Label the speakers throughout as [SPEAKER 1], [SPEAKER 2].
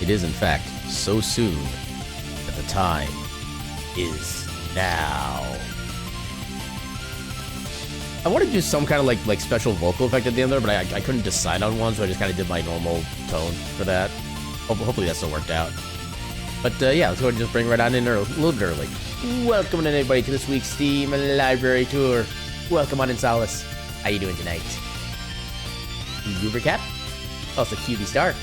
[SPEAKER 1] It is, in fact, so soon that the time is now. I wanted to do some kind of like special vocal effect at the end there, but I couldn't decide on one, so I just kind of did my normal tone for that. Hopefully that still worked out. But yeah, let's go ahead and just bring right on in there a little bit early. Welcome in, everybody, to this week's Steam Library Tour. Welcome on in, Solace. How you doing tonight? Goober Cap? Also QB Star.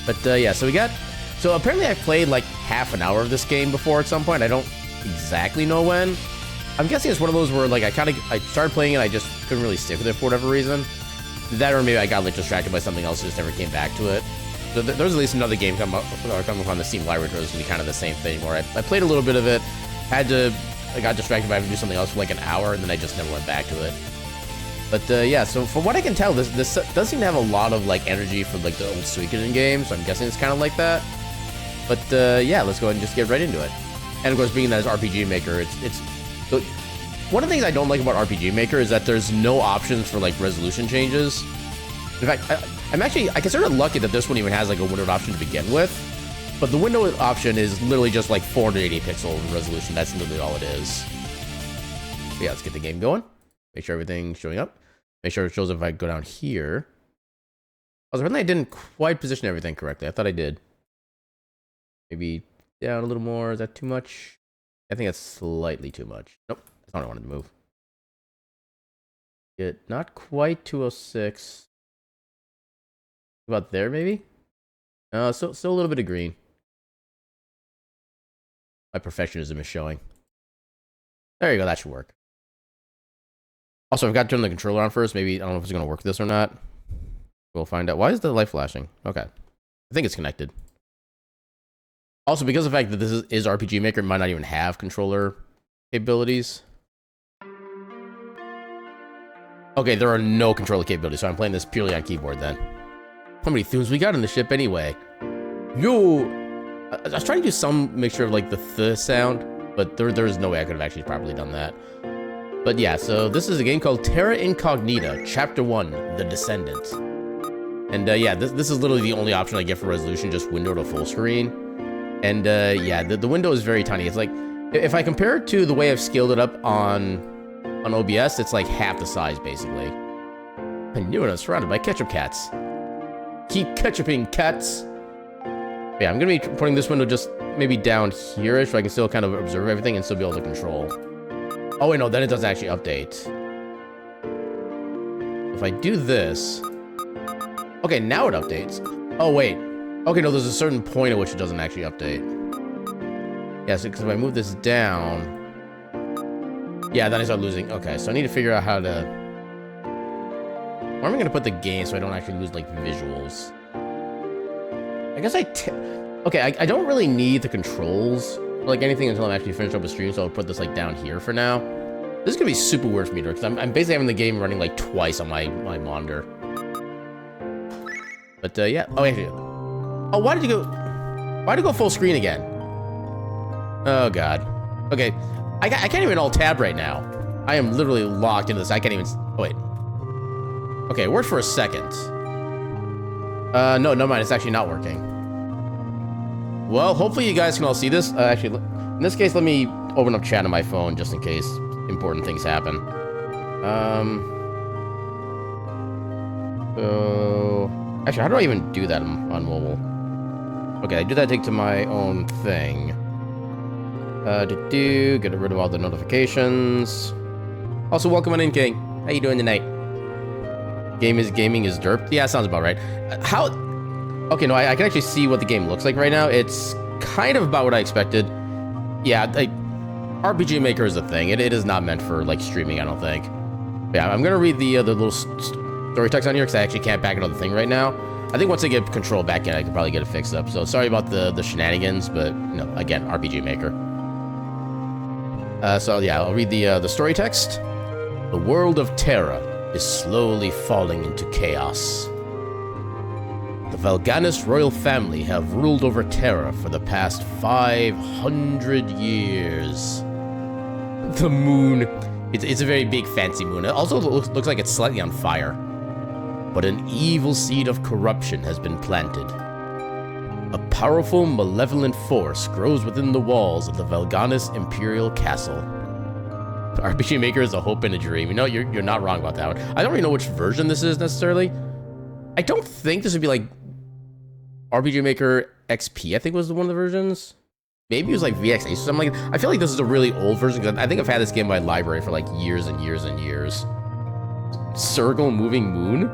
[SPEAKER 1] But yeah, so apparently I played like half an hour of this game before at some point. I don't exactly know when. I'm guessing it's one of those where like I started playing it, I just couldn't really stick with it for whatever reason. That, or maybe I got like distracted by something else and just never came back to it. So there's at least another game coming on the Steam Library Tour. It's gonna be kind of the same thing, where I played a little bit of it, I got distracted by having to do something else for like an hour, and then I just never went back to it. But yeah, so from what I can tell, this does seem to have a lot of like energy for like the old Suikoden games, so I'm guessing it's kind of like that. But yeah, let's go ahead and just get right into it. And of course, being that it's RPG Maker, it's one of the things I don't like about RPG Maker is that there's no options for like resolution changes. In fact, I consider it lucky that this one even has like a windowed option to begin with. But the windowed option is literally just like 480 pixel resolution. That's literally all it is. But yeah, let's get the game going. Make sure everything's showing up. Make sure it shows up if I go down here. Apparently I didn't quite position everything correctly. I thought I did. Maybe down a little more. Is that too much? I think that's slightly too much. Nope. That's not what I wanted to move. Get not quite 206. About there, maybe? Still a little bit of green. My perfectionism is showing. There you go. That should work. Also, I've got to turn the controller on first. Maybe, I don't know if it's going to work this or not. We'll find out. Why is the light flashing? Okay. I think it's connected. Also, because of the fact that this is RPG Maker, it might not even have controller capabilities. Okay, there are no controller capabilities, so I'm playing this purely on keyboard then. How many themes we got in the ship anyway? Yo! I was trying to do some mixture of like the th sound, but there is no way I could have actually properly done that. But yeah, so this is a game called Terra Incognita, Chapter 1, The Descendant. And yeah, this is literally the only option I get for resolution, just window to full screen. And yeah, the window is very tiny. It's like, if I compare it to the way I've scaled it up on OBS, it's like half the size, basically. I knew it, I was surrounded by ketchup cats. Keep ketchuping, cats! Yeah, I'm gonna be putting this window just maybe down here-ish, so I can still kind of observe everything and still be able to control. Oh wait, no, then it doesn't actually update. If I do this... Okay, now it updates. Oh wait. Okay, no, there's a certain point at which it doesn't actually update. Yeah, so because if I move this down... Yeah, then I start losing... Okay, so I need to figure out how to... Where am I going to put the game so I don't actually lose, like, visuals? I guess okay, I don't really need the controls or, like, anything until I'm actually finished up with stream, so I'll put this, like, down here for now. This is going to be super weird for me, because I'm basically having the game running, like, twice on my monitor. But, yeah. Oh, actually... Oh, why did you go full screen again? Oh, God. Okay, I can't even alt-tab right now. I am literally locked into this. I can't even... Oh, wait. Okay, it worked for a second. No, never mind. It's actually not working. Well, hopefully you guys can all see this. Actually, in this case, let me open up chat on my phone just in case important things happen. So... Actually, how do I even do that on mobile? Okay, I do that take to my own thing. Get rid of all the notifications. Also, welcome on in, King. How you doing tonight? Gaming is derp. Yeah, sounds about right. How? Okay, no, I can actually see what the game looks like right now. It's kind of about what I expected. Yeah, RPG Maker is a thing. It is not meant for like streaming, I don't think. But yeah, I'm gonna read the little story text on here because I actually can't back into the thing right now. I think once I get control back in, I can probably get it fixed up. So sorry about the shenanigans, but no, again, RPG Maker. So yeah, I'll read the story text. The world of Terra is slowly falling into chaos. The Valganis royal family have ruled over Terra for the past 500 years. The moon. It's a very big, fancy moon. It also looks like it's slightly on fire. But an evil seed of corruption has been planted. A powerful, malevolent force grows within the walls of the Velganis Imperial Castle. RPG Maker is a hope and a dream. You know, you're not wrong about that one. I don't really know which version this is necessarily. I don't think this would be like RPG Maker XP, I think was one of the versions. Maybe it was like VX8 or something like that. I feel like this is a really old version, because I think I've had this game in my library for like years and years and years. Circle Moving Moon?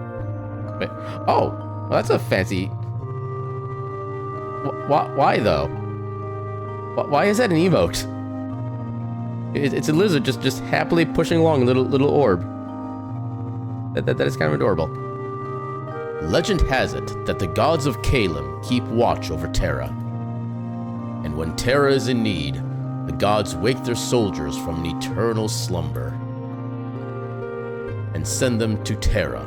[SPEAKER 1] Wait, oh, well, that's a fancy... Why though? Why is that an emote? It's a lizard just happily pushing along a little orb. That is kind of adorable. Legend has it that the gods of Caelum keep watch over Terra. And when Terra is in need, the gods wake their soldiers from an eternal slumber and send them to Terra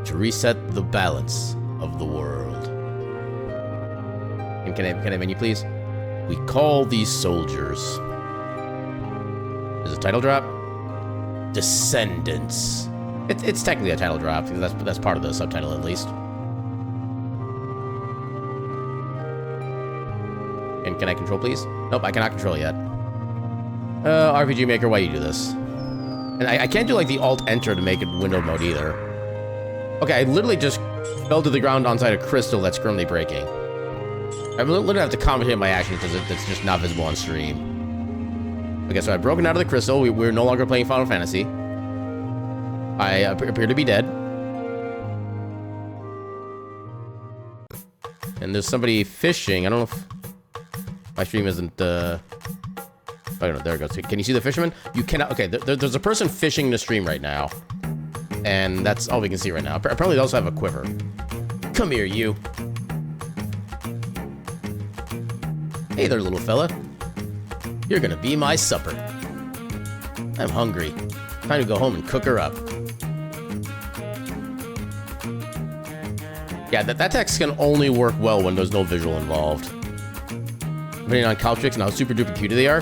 [SPEAKER 1] to reset the balance of the world. And can I menu, please? We call these soldiers... Is it a title drop? Descendants. It's technically a title drop, because that's part of the subtitle at least. And can I control, please? Nope, I cannot control yet. RPG Maker, why you do this? And I can't do like the Alt-Enter to make it window mode either. Okay, I literally just fell to the ground onside a crystal that's currently breaking. I'm literally have to commentate my actions because it's just not visible on stream. Okay, so I've broken out of the crystal. We're no longer playing Final Fantasy. I appear to be dead. And there's somebody fishing. I don't know if my stream isn't... Oh, no, there it goes. Can you see the fisherman? You cannot... Okay, there's a person fishing the stream right now. And that's all we can see right now. Apparently they also have a quiver. Come here, you. Hey there, little fella. You're gonna be my supper. I'm hungry. Time to go home and cook her up. Yeah, that text can only work well when there's no visual involved. Depending on Caltrix and how super duper cutie they are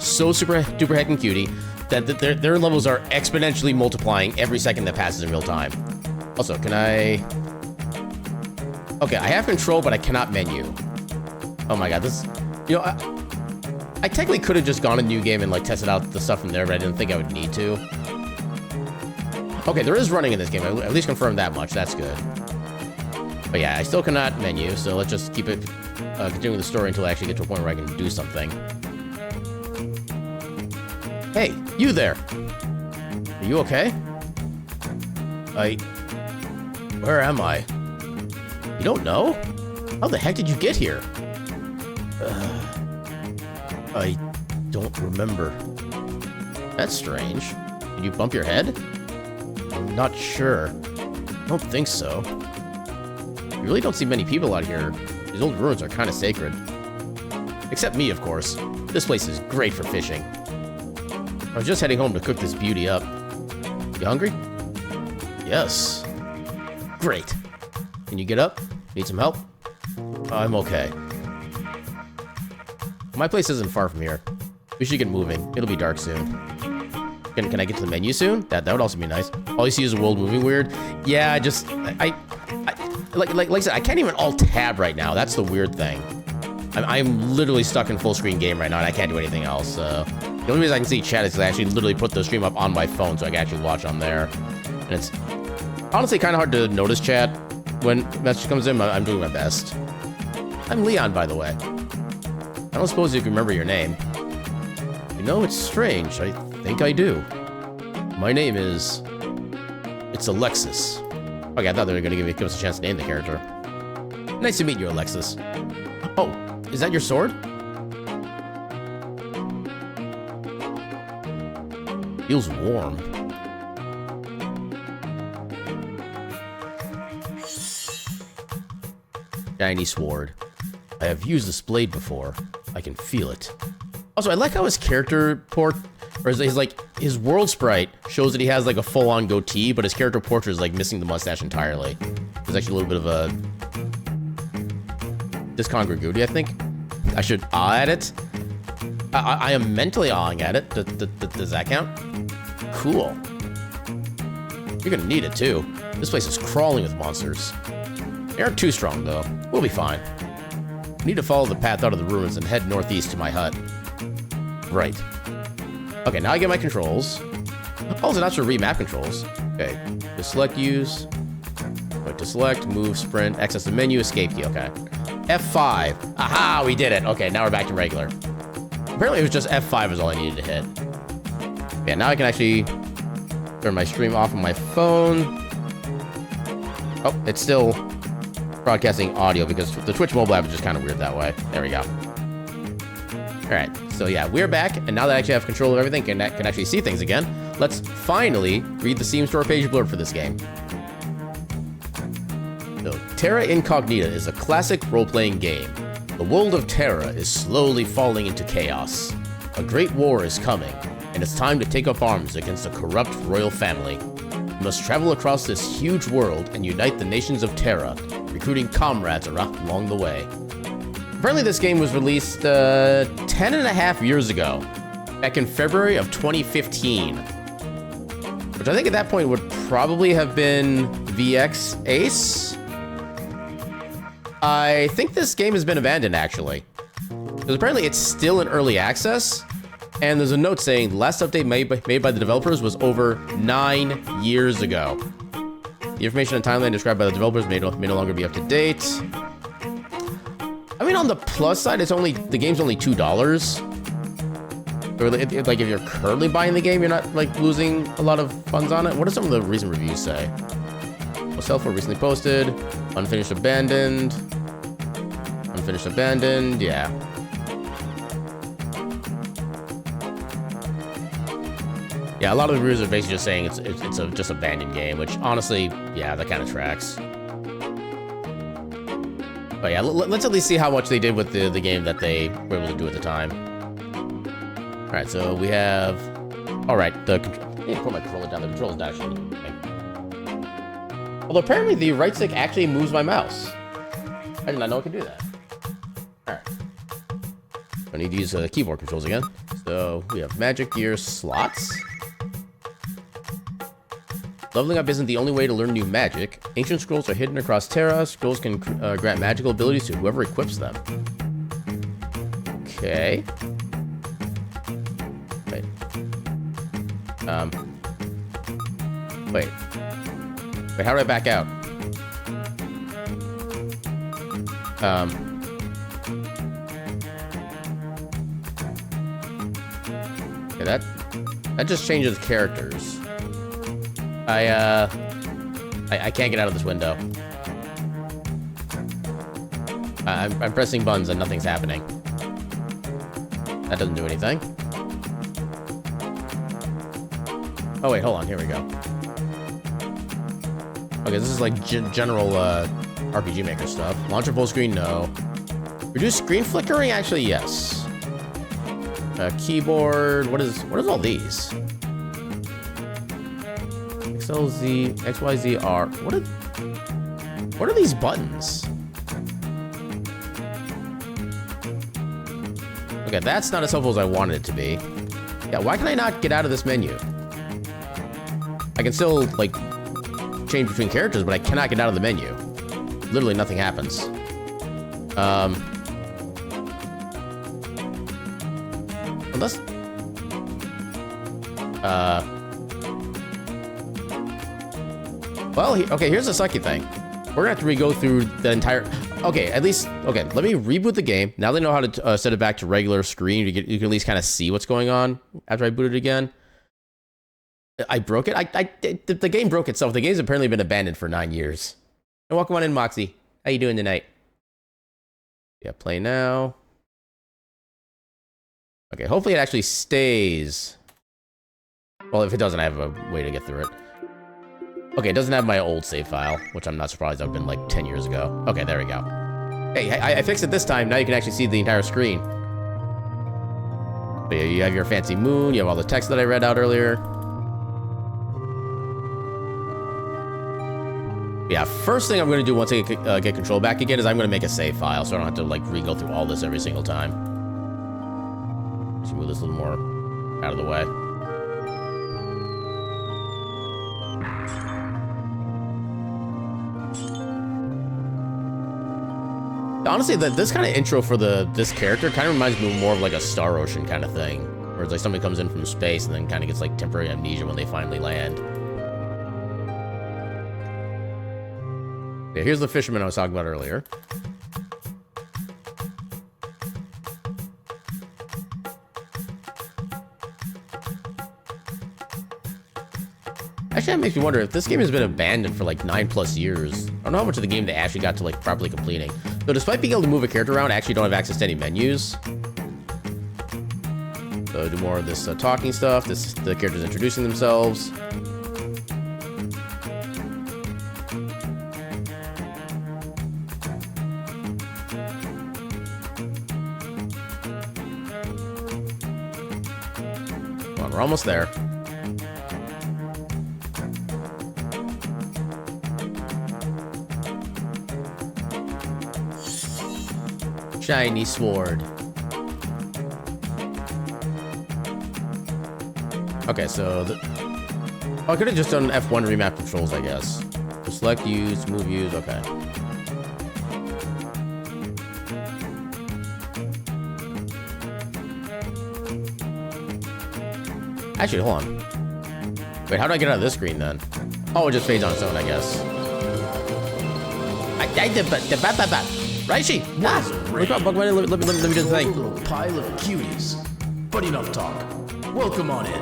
[SPEAKER 1] so super duper heckin' cutie that their levels are exponentially multiplying every second that passes in real time. Also, can I... Okay, I have control, but I cannot menu. Oh my god, this... You know, I technically could have just gone a new game and like tested out the stuff from there, but I didn't think I would need to. Okay, there is running in this game. I at least confirmed that much. That's good. But yeah, I still cannot menu, so let's just keep it continuing the story until I actually get to a point where I can do something. Hey, you there! Are you okay? Where am I? You don't know? How the heck did you get here? I don't remember. That's strange. Did you bump your head? I'm not sure. I don't think so. You really don't see many people out here. These old ruins are kind of sacred. Except me, of course. This place is great for fishing. I was just heading home to cook this beauty up. You hungry? Yes. Great. Can you get up? Need some help? I'm okay. My place isn't far from here. We should get moving. It'll be dark soon. Can I get to the menu soon? That would also be nice. All you see is the world moving weird. Yeah, like I said, I can't even alt-tab right now. That's the weird thing. I'm literally stuck in full screen game right now, and I can't do anything else. The only reason I can see chat is because I actually literally put the stream up on my phone, so I can actually watch on there. And it's honestly kind of hard to notice chat when a message comes in. I'm doing my best. I'm Leon, by the way. I don't suppose you can remember your name. You know, it's strange. I think I do. My name is... It's Alexis. Okay, I thought they were going to give us a chance to name the character. Nice to meet you, Alexis. Oh, is that your sword? Feels warm. Shiny sword. I have used this blade before. I can feel it. Also, I like how his character portrait, or his world sprite shows that he has like a full-on goatee, but his character portrait is like missing the mustache entirely. There's actually a little bit of a discongruity, I think. I should awe at it. I am mentally awing at it. Does that count? Cool. You're gonna need it too. This place is crawling with monsters. They aren't too strong though. We'll be fine. I need to follow the path out of the ruins and head northeast to my hut. Right. Okay, now I get my controls. Oh, so that's for remap controls. Okay, to select, use. Wait, to select, move, sprint, access the menu, escape key. Okay. F5. Aha, we did it. Okay, now we're back to regular. Apparently it was just F5 is all I needed to hit. Yeah, now I can actually turn my stream off on my phone. Oh, it's still broadcasting audio because the Twitch mobile app is just kind of weird that way. There we go. All right, so yeah, we're back, and now that I actually have control of everything, can actually see things again, let's finally read the Steam Store page blurb for this game. So, Terra Incognita is a classic role-playing game. The world of Terra is slowly falling into chaos. A great war is coming, and it's time to take up arms against a corrupt royal family. You must travel across this huge world and unite the nations of Terra, recruiting comrades along the way. Apparently this game was released 10.5 years ago, back in February of 2015. Which I think at that point would probably have been VX Ace. I think this game has been abandoned, actually. Because apparently it's still in early access, and there's a note saying the last update made by the developers was over 9 years ago. The information and timeline described by the developers may no longer be up to date. I mean, on the plus side, the game's only $2. Or, like, if you're currently buying the game, you're not, like, losing a lot of funds on it. What do some of the recent reviews say? Well, Self-War recently posted. Unfinished Abandoned. Unfinished Abandoned, yeah. Yeah, a lot of the reviews are basically just saying it's a just abandoned game, which honestly, yeah, that kind of tracks. But yeah, let's at least see how much they did with the game that they were able to do at the time. All right, so we have... All right, I need to put my controller down. The controller's not actually... Although apparently the right stick actually moves my mouse. I did not know it could do that. All right. I need to use keyboard controls again. So we have magic gear slots. Leveling up isn't the only way to learn new magic. Ancient scrolls are hidden across Terra. Scrolls can grant magical abilities to whoever equips them. Okay. Wait. Wait. Wait, how do I back out? Okay, that just changes characters. I can't get out of this window. I'm pressing buttons and nothing's happening. That doesn't do anything. Oh wait, hold on, here we go. Okay, this is like general RPG Maker stuff. Launcher full screen, no. Reduce screen flickering, actually, yes. Keyboard, what is all these? XLZ, XYZR. What are these buttons? Okay, that's not as helpful as I wanted it to be. Yeah, why can I not get out of this menu? I can still, like, change between characters, but I cannot get out of the menu. Literally nothing happens. Unless... Well, okay, here's the sucky thing. We're gonna have to re-go through the entire... Okay, at least... Okay, let me reboot the game. Now they know how to set it back to regular screen. You can at least kind of see what's going on after I boot it again. I broke it? The game broke itself. The game's apparently been abandoned for 9 years. And welcome on in, Moxie. How you doing tonight? Yeah, play now. Okay, hopefully it actually stays. Well, if it doesn't, I have a way to get through it. Okay, it doesn't have my old save file, which I'm not surprised. I've been like 10 years ago. Okay, there we go. Hey, I fixed it this time. Now you can actually see the entire screen. But yeah, you have your fancy moon. You have all the text that I read out earlier. Yeah, first thing I'm going to do once I get control back again is I'm going to make a save file so I don't have to like re-go through all this every single time. Let's move this a little more out of the way. Honestly, this kind of intro for this character kind of reminds me more of like a Star Ocean kind of thing, where it's like somebody comes in from space and then kind of gets like temporary amnesia when they finally land. Yeah, here's the fisherman I was talking about earlier. Actually, that makes me wonder if this game has been abandoned for like 9+ years. I don't know how much of the game they actually got to like properly completing. So despite being able to move a character around, I actually don't have access to any menus. So do more of this talking stuff. The characters introducing themselves. Come on, we're almost there. Shiny sword. Okay, so I could have just done F1 remap controls, I guess. So select, use, move, use. Okay. Actually, hold on. Wait, how do I get out of this screen then? Oh, it just fades on its own, I guess. Raishi! Let me do the thing.
[SPEAKER 2] Little pile of cuties. But enough talk. Welcome on in.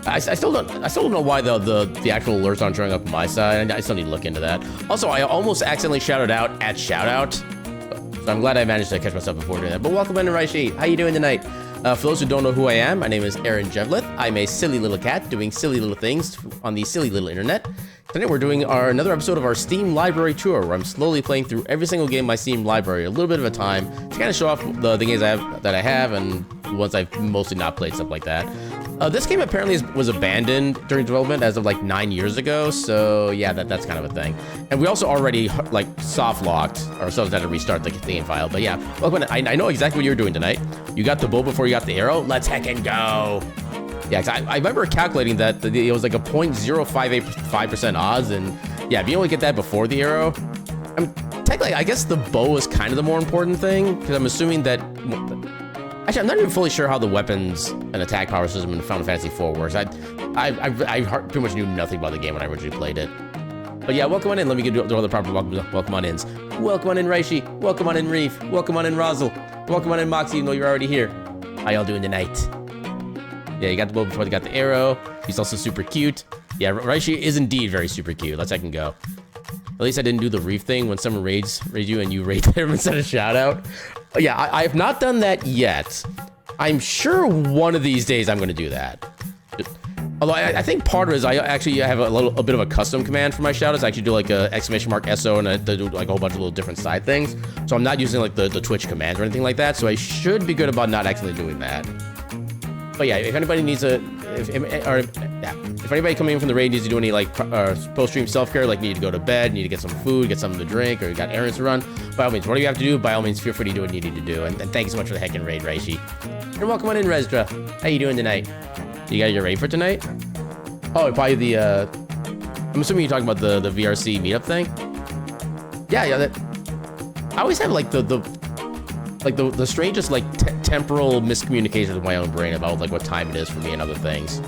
[SPEAKER 1] I still don't know why the actual alerts aren't showing up on my side. I still need to look into that. Also, I almost accidentally shouted out at shoutout, so I'm glad I managed to catch myself before doing that. But welcome in, Raishi. How you doing tonight? For those who don't know who I am, my name is Aaron Jevlith. I'm a silly little cat doing silly little things on the silly little internet. Tonight we're doing another episode of our Steam library tour, where I'm slowly playing through every single game in my Steam library, a little bit of a time, to kind of show off the games that I have and the ones I've mostly not played, stuff like that. This game apparently was abandoned during development as of like 9 years ago, so yeah, that's kind of a thing. And we also already like soft locked ourselves, had to restart the game file. But yeah, welcome. I know exactly what you're doing tonight. You got the bow before you got the arrow. Let's heckin' go. Yeah, 'cause I remember calculating that it was like a 0.058% odds, and yeah, if you only get that before the arrow, I mean, technically, I guess the bow is kind of the more important thing, because I'm assuming that. Actually, I'm not even fully sure how the weapons and attack power system in Final Fantasy IV works. I pretty much knew nothing about the game when I originally played it. But yeah, welcome on in. Let me do all the proper welcome on ins. Welcome on in, Raishi. Welcome on in, Reef. Welcome on in, Rozel. Welcome on in, Moxie, even though you're already here. How y'all doing tonight? Yeah, you got the bow before they got the arrow. He's also super cute. Yeah, Raishi is indeed very super cute. Let's second go. At least I didn't do the Reef thing when someone raids you and you raid them instead of shout out. But yeah, I have not done that yet. I'm sure one of these days I'm going to do that. Although I think part of it is I actually have a bit of a custom command for my shoutouts. I actually do like a !SO and I do like a whole bunch of little different side things. So I'm not using like the Twitch commands or anything like that. So I should be good about not actually doing that. But yeah, if anybody needs if anybody coming in from the raid needs to do any like post-stream self-care, like need to go to bed, need to get some food, get something to drink, or you got errands to run, by all means, what do you have to do? By all means, feel free to do what you need to do. And thank you so much for the heckin' raid, Raishi. And welcome on in, Rezdra. How you doing tonight? You got your raid for tonight? Oh, probably the I'm assuming you're talking about the VRC meetup thing. Yeah. That I always have like the strangest like temporal miscommunications with my own brain about like what time it is for me and other things.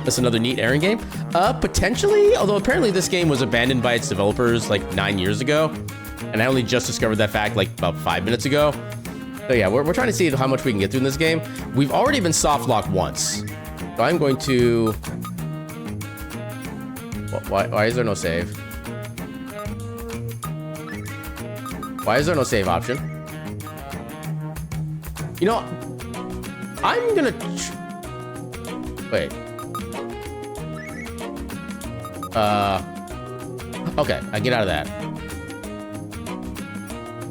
[SPEAKER 1] That's another neat Aaron game. Potentially, although apparently this game was abandoned by its developers like 9 years ago, and I only just discovered that fact like about 5 minutes ago. So yeah, we're trying to see how much we can get through in this game. We've already been soft locked once, so I'm going to. Why is there no save? Why is there no save option? You know, I'm gonna wait. Okay, I get out of that.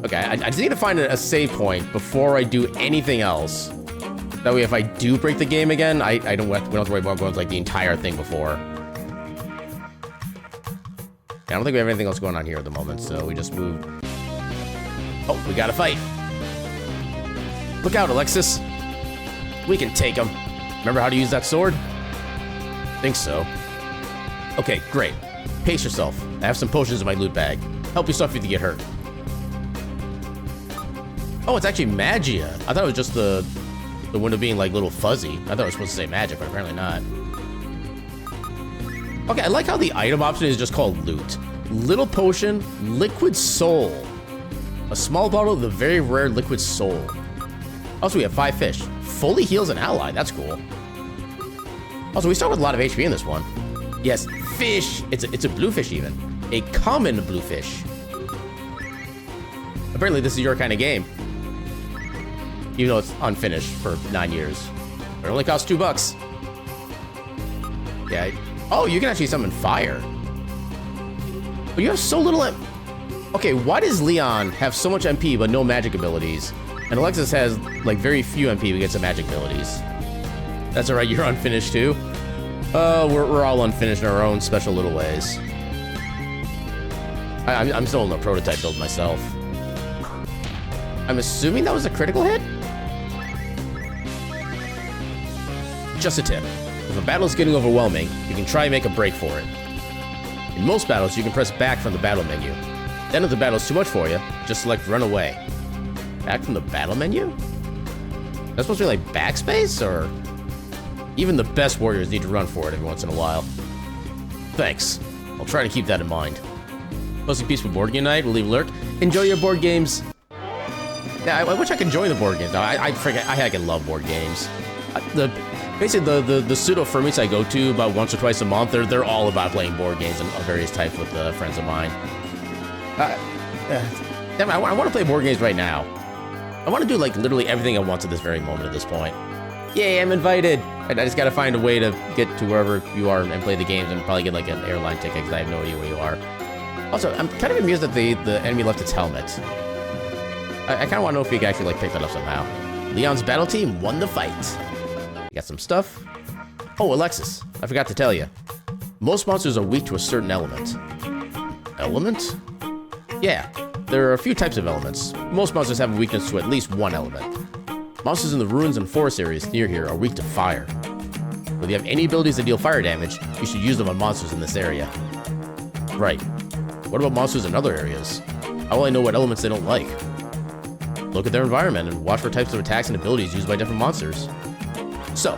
[SPEAKER 1] Okay, I just need to find a save point before I do anything else. That way, if I do break the game again, we don't have to worry about going through like the entire thing before. I don't think we have anything else going on here at the moment, so we just moved. Oh, we gotta fight. Look out, Alexis. We can take him. Remember how to use that sword? Think so. Okay, great. Pace yourself. I have some potions in my loot bag. Help yourself if you get hurt. Oh, it's actually Magia. I thought it was just the window being like little fuzzy. I thought it was supposed to say magic, but apparently not. Okay, I like how the item option is just called loot. Little potion, liquid soul. A small bottle of the very rare liquid soul. Also, we have 5 fish. Fully heals an ally. That's cool. Also, we start with a lot of HP in this one. Yes, fish. It's a bluefish even. A common bluefish. Apparently, this is your kind of game. Even though it's unfinished for 9 years. It only costs $2. Yeah. Oh, you can actually summon fire. But you have so little... Okay, why does Leon have so much MP but no magic abilities? And Alexis has, like, very few MP but gets some magic abilities. That's alright, you're unfinished too? We're all unfinished in our own special little ways. I'm still in the prototype build myself. I'm assuming that was a critical hit? Just a tip. If a battle is getting overwhelming, you can try and make a break for it. In most battles, you can press back from the battle menu. Then if the battle is too much for you, just select run away. Back from the battle menu? That's supposed to be like backspace, or? Even the best warriors need to run for it every once in a while. Thanks. I'll try to keep that in mind. Posting peaceful board game night, we'll leave lurk. Enjoy your board games. Yeah, I wish I could join the board games. I can love board games. Basically, the pseudo-fermies I go to about once or twice a month, they're all about playing board games of various types with friends of mine. Damn, I want to play board games right now. I want to do, like, literally everything I want at this very moment at this point. Yay, I'm invited! I just gotta find a way to get to wherever you are and play the games and probably get, like, an airline ticket, because I have no idea where you are. Also, I'm kind of amused that the enemy left its helmet. I kind of want to know if you can actually, like, pick that up somehow. Leon's battle team won the fight. You got some stuff. Oh, Alexis, I forgot to tell you. Most monsters are weak to a certain element. Element? Yeah, there are a few types of elements. Most monsters have a weakness to at least one element. Monsters in the ruins and forest areas near here are weak to fire. If you have any abilities that deal fire damage, you should use them on monsters in this area. Right. What about monsters in other areas? How will I know what elements they don't like? Look at their environment and watch for types of attacks and abilities used by different monsters. So,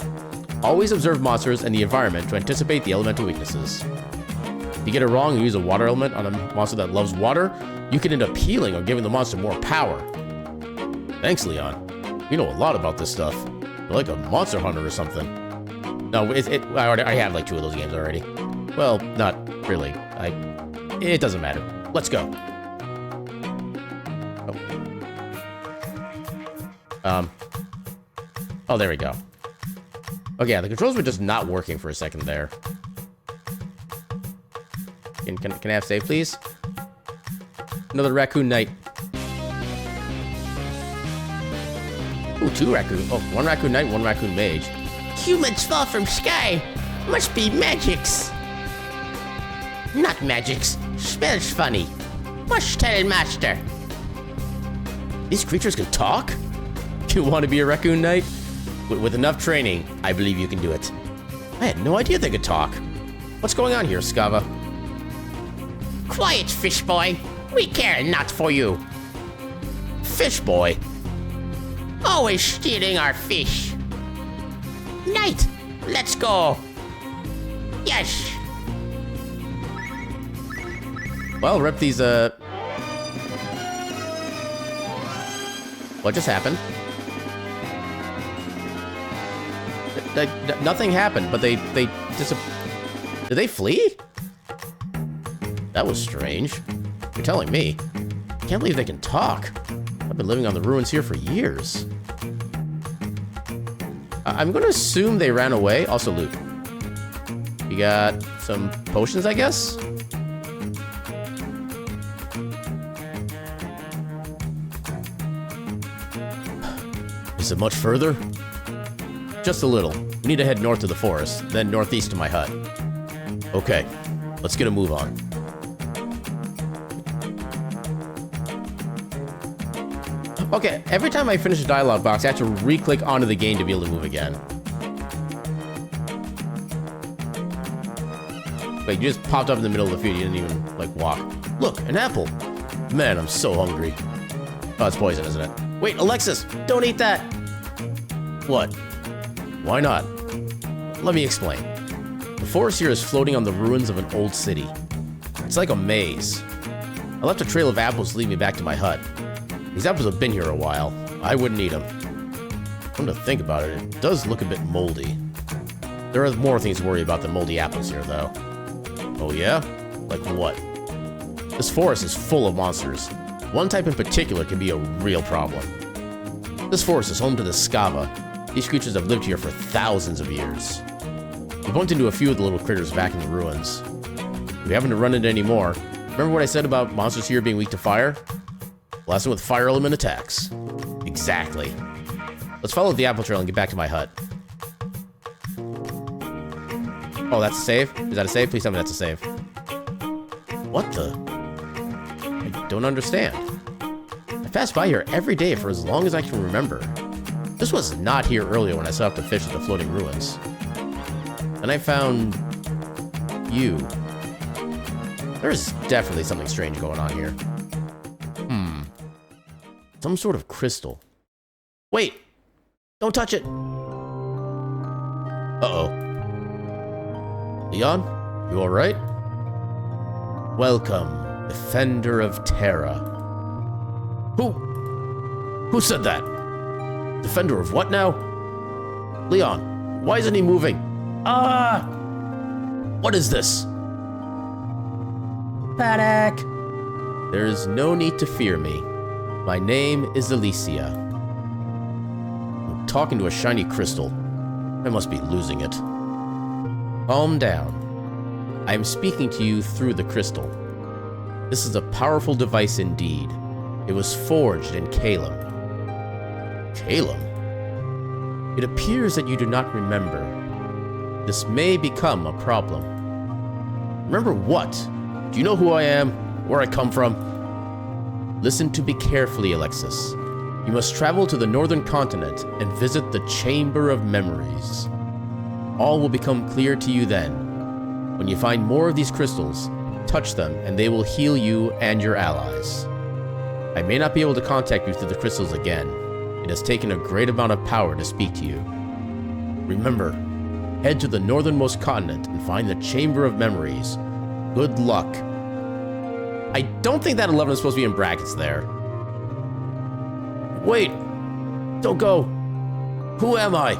[SPEAKER 1] always observe monsters and the environment to anticipate the elemental weaknesses. If you get it wrong and use a water element on a monster that loves water, you can end up healing or giving the monster more power. Thanks, Leon. You know a lot about this stuff. You're like a monster hunter or something. No, I have like 2 of those games already. Well, not really. It doesn't matter. Let's go. Oh, there we go. Okay, yeah, the controls were just not working for a second there. Can I have save, please? Another raccoon knight. Ooh, 2 raccoon. Oh, 1 raccoon knight, 1 raccoon mage. Humans fall from sky. Must be magics. Not magics. Spells funny. Must tell master. These creatures can talk? You want to be a raccoon knight? With enough training, I believe you can do it. I had no idea they could talk. What's going on here, Scava? Quiet, fish boy. We care not for you. Fish boy? Always stealing our fish. Knight, let's go. Yes. Well, rip these, What just happened? Nothing happened, but they Did they flee? That was strange. You're telling me. I can't believe they can talk. I've been living on the ruins here for years. I'm gonna assume they ran away. Also loot. You got some potions, I guess? Is it much further? Just a little. We need to head north to the forest, then northeast to my hut. Okay, let's get a move on. Okay, every time I finish a dialogue box, I have to re-click onto the game to be able to move again. Wait, you just popped up in the middle of the field. You didn't even, like, walk. Look, an apple. Man, I'm so hungry. Oh, it's poison, isn't it? Wait, Alexis, don't eat that. What? Why not? Let me explain. The forest here is floating on the ruins of an old city. It's like a maze. I left a trail of apples to lead me back to my hut. These apples have been here a while. I wouldn't eat them. Come to think about it, it does look a bit moldy. There are more things to worry about than moldy apples here, though. Oh yeah? Like what? This forest is full of monsters. One type in particular can be a real problem. This forest is home to the Skava. These creatures have lived here for thousands of years. We bumped into a few of the little critters back in the ruins. We haven't run into any more. Remember what I said about monsters here being weak to fire? Blast them with fire element attacks. Exactly. Let's follow the apple trail and get back to my hut. Oh, that's a save? Is that a save? Please tell me that's a save. What the? I don't understand. I pass by here every day for as long as I can remember. This was not here earlier when I saw the fish at the floating ruins. And I found you. There's definitely something strange going on here. Some sort of crystal. Wait! Don't touch it! Uh-oh. Leon? You alright? Welcome, Defender of Terra. Who said that? Defender of what now? Leon, why isn't he moving? Ah! What is this? Panic! There is no need to fear me. My name is Alicia. I'm talking to a shiny crystal. I must be losing it. Calm down. I am speaking to you through the crystal. This is a powerful device indeed. It was forged in Calum. Calum? It appears that you do not remember. This may become a problem. Remember what? Do you know who I am? Where I come from? Listen to me carefully, Alexis. You must travel to the northern continent and visit the Chamber of Memories. All will become clear to you then. When you find more of these crystals, touch them and they will heal you and your allies. I may not be able to contact you through the crystals again. It has taken a great amount of power to speak to you. Remember, head to the northernmost continent and find the Chamber of Memories. Good luck. I don't think that 11 is supposed to be in brackets there. Wait! Don't go! Who am I?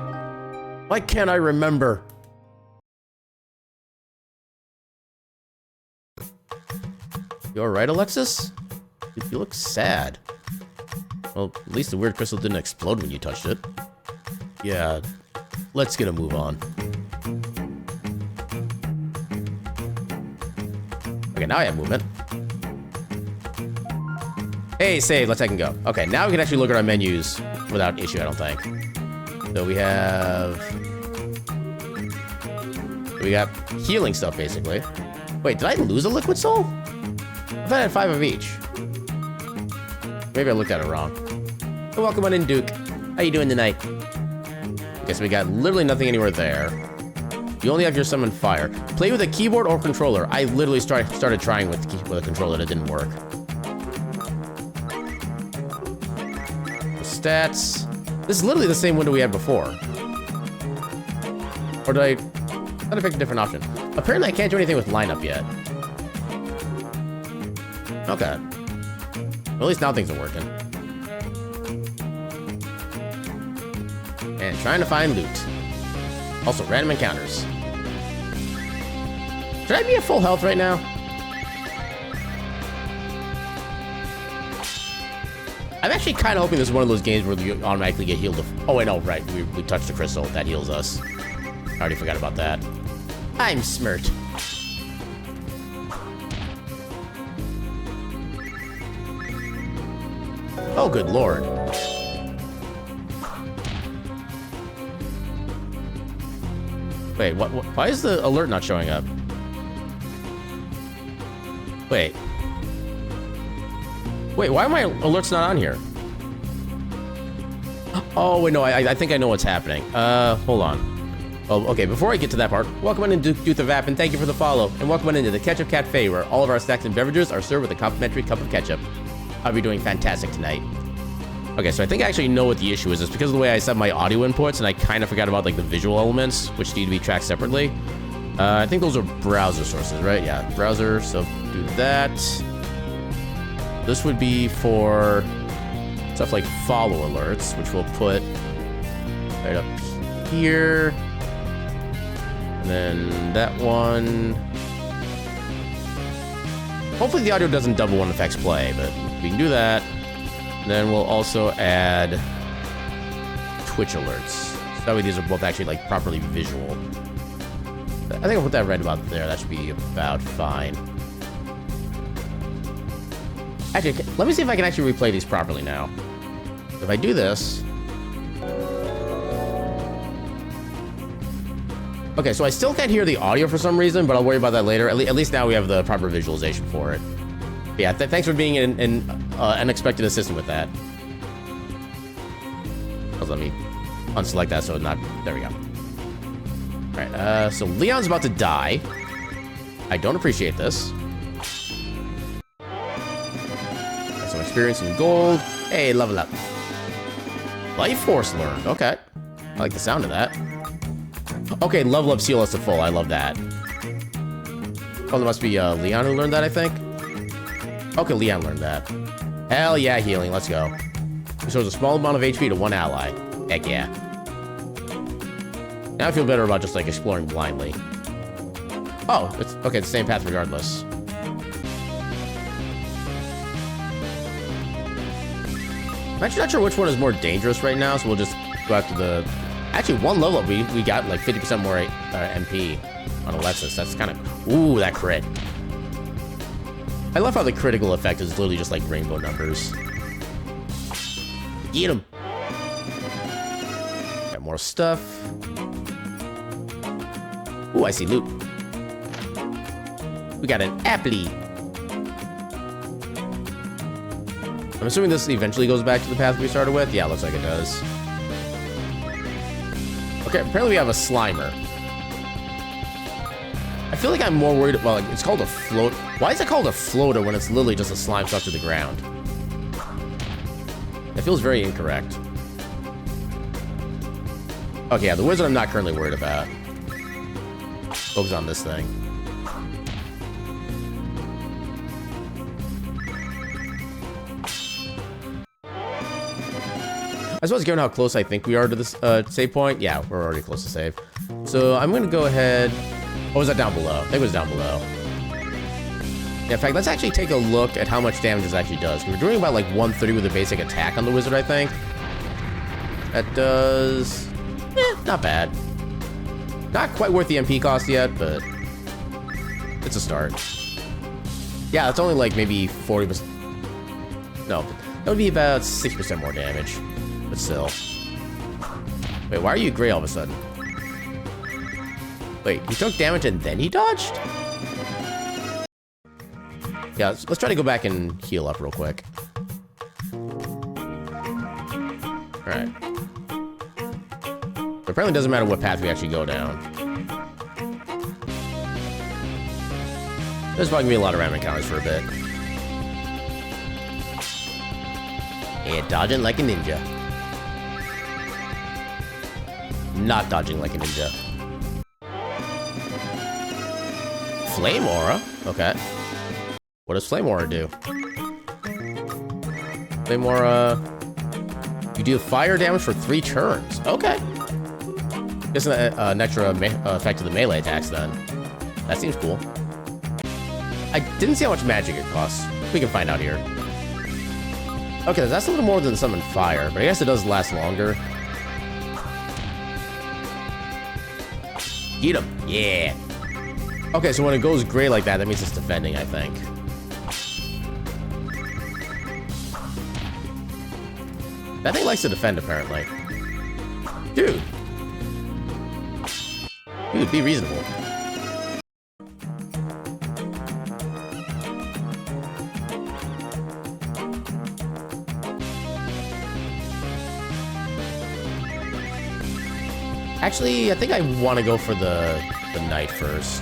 [SPEAKER 1] Why can't I remember? You alright, Alexis? You look sad. Well, at least the weird crystal didn't explode when you touched it. Yeah, let's get a move on. Okay, now I have movement. Hey, save, let's take and go. Okay, now we can actually look at our menus without issue, I don't think. So we got healing stuff, basically. Wait, did I lose a liquid soul? I thought I had 5 of each. Maybe I looked at it wrong. Well, welcome on in, Duke. How you doing tonight? Okay, so we got literally nothing anywhere there. You only have your summon fire. Play with a keyboard or controller. I literally started trying with a controller and it didn't work. Stats. This is literally the same window we had before. Or did I pick a different option? Apparently I can't do anything with lineup yet. Okay. Well, at least now things are working. And trying to find loot. Also, random encounters. Should I be at full health right now? I'm actually kind of hoping this is one of those games where you automatically get healed. Oh, wait, no, right. We touched the crystal. That heals us. I already forgot about that. I'm smirt. Oh, good lord. Wait, what? Why is the alert not showing up? Wait. Wait, why are my alerts not on here? Oh, wait, no, I think I know what's happening. Hold on. Oh, okay, before I get to that part, welcome on into Duke the Vap, and thank you for the follow. And welcome on into the Ketchup Cafe, where all of our snacks and beverages are served with a complimentary cup of ketchup. I'll be doing fantastic tonight. Okay, so I think I actually know what the issue is. It's because of the way I set my audio inputs, and I kind of forgot about like the visual elements, which need to be tracked separately. I think those are browser sources, right? Yeah, browser, so do that. This would be for stuff like follow alerts, which we'll put right up here. And then that one. Hopefully the audio doesn't double when effects play, but we can do that. And then we'll also add Twitch alerts. So that way these are both actually like properly visual. I think I'll put that right about there. That should be about fine. Actually, let me see if I can actually replay these properly now. If I do this. Okay, so I still can't hear the audio for some reason, but I'll worry about that later. At least now we have the proper visualization for it. But yeah, thanks for being an unexpected assistant with that. Let me unselect that so it's not... There we go. Alright, so Leon's about to die. I don't appreciate this. Got some experience and gold. Hey, level up. Life Force learned. Okay. I like the sound of that. Okay, level up seal us to full. I love that. Oh, there must be Leon who learned that, I think. Okay, Leon learned that. Hell yeah, healing. Let's go. Restores a small amount of HP to one ally. Heck yeah. Now I feel better about just like exploring blindly. Oh, it's okay. It's the same path regardless. I'm actually not sure which one is more dangerous right now, so we'll just go after the... Actually, one level up, we got like 50% more MP on Alexis. That's kind of... Ooh, that crit. I love how the critical effect is literally just like rainbow numbers. Get him. Got more stuff. Ooh, I see loot. We got an apply. I'm assuming this eventually goes back to the path we started with. Yeah, looks like it does. Okay, apparently we have a Slimer. I feel like I'm more worried... Well, it's called a float... Why is it called a floater when it's literally just a slime stuck to the ground? That feels very incorrect. Okay, yeah, the wizard I'm not currently worried about. Focus on this thing. I suppose given how close I think we are to this save point, yeah, we're already close to save. So I'm going to go ahead... Oh, was that down below? I think it was down below. Yeah, in fact, let's actually take a look at how much damage this actually does. We're doing about like 130 with a basic attack on the wizard, I think. That does... not bad. Not quite worth the MP cost yet, but... it's a start. Yeah, it's only like maybe 40%... No, that would be about 60% more damage. But still. Wait, why are you gray all of a sudden? Wait, he took damage and then he dodged? Yeah, let's try to go back and heal up real quick. Alright. Apparently it doesn't matter what path we actually go down. There's probably gonna be a lot of random encounters for a bit. And dodging like a ninja. Not dodging like a ninja. Flame Aura? Okay. What does Flame Aura do? Flame Aura... You deal fire damage for 3 turns. Okay. Guess an extra effect to the melee attacks then. That seems cool. I didn't see how much magic it costs. We can find out here. Okay, that's a little more than summon fire, but I guess it does last longer. Get him. Yeah. Okay, so when it goes gray like that, that means it's defending, I think. That thing likes to defend, apparently. Dude. Dude, be reasonable. Actually, I think I want to go for the knight first.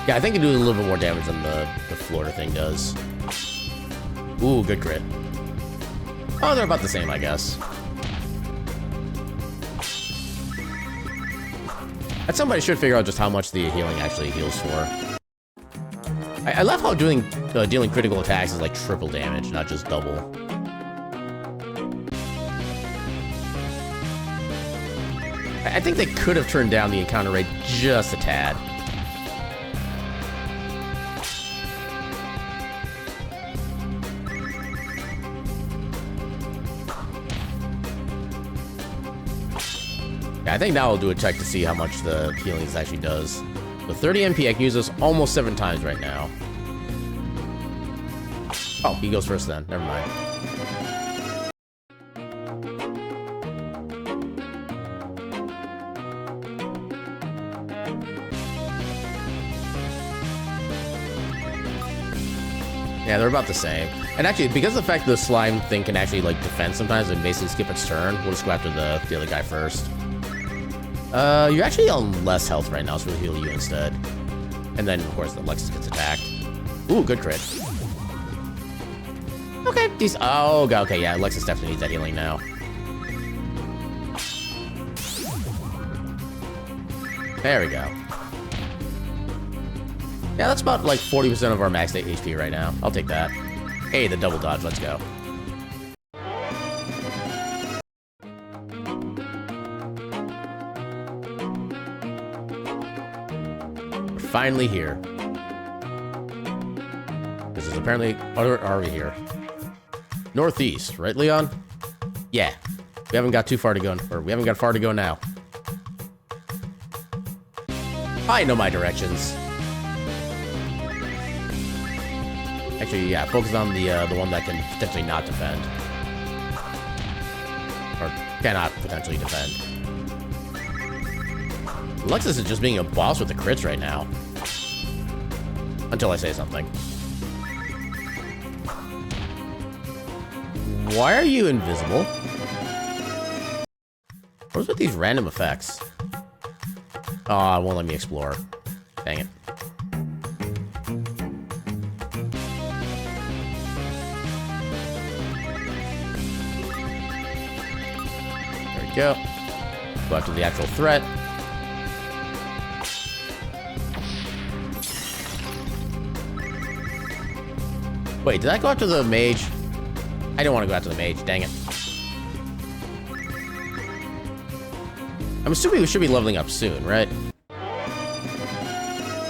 [SPEAKER 1] Yeah, I think it does a little bit more damage than the Florida thing does. Ooh, good crit. Oh, they're about the same, I guess. At some point, I should figure out just how much the healing actually heals for. I love how dealing critical attacks is like triple damage, not just double. I think they could have turned down the encounter rate just a tad. I think now I'll do a check to see how much the healing actually does. With 30 MP, I can use this almost 7 times right now. Oh, he goes first then. Never mind. Yeah, they're about the same. And actually, because of the fact the slime thing can actually like defend sometimes and basically skip its turn, we'll just go after the other guy first. You're actually on less health right now, so we'll heal you instead. And then, of course, the Lexus gets attacked. Ooh, good crit. Okay, these. Oh, okay, yeah, Lexus definitely needs that healing now. There we go. Yeah, that's about like 40% of our max HP right now. I'll take that. Hey, the double dodge, let's go. Finally here. This is apparently... Or are we here? Northeast, right, Leon? Yeah. We haven't got too far to go, or we haven't got far to go now. I know my directions. Actually, yeah, focus on the one that can potentially not defend. Or cannot potentially defend. Lexus is just being a boss with the crits right now. Until I say something. Why are you invisible? What's with these random effects? Oh, it won't let me explore. Dang it. There we go. Go after the actual threat. Wait, did I go after the mage? I don't want to go after the mage, dang it. I'm assuming we should be leveling up soon, right?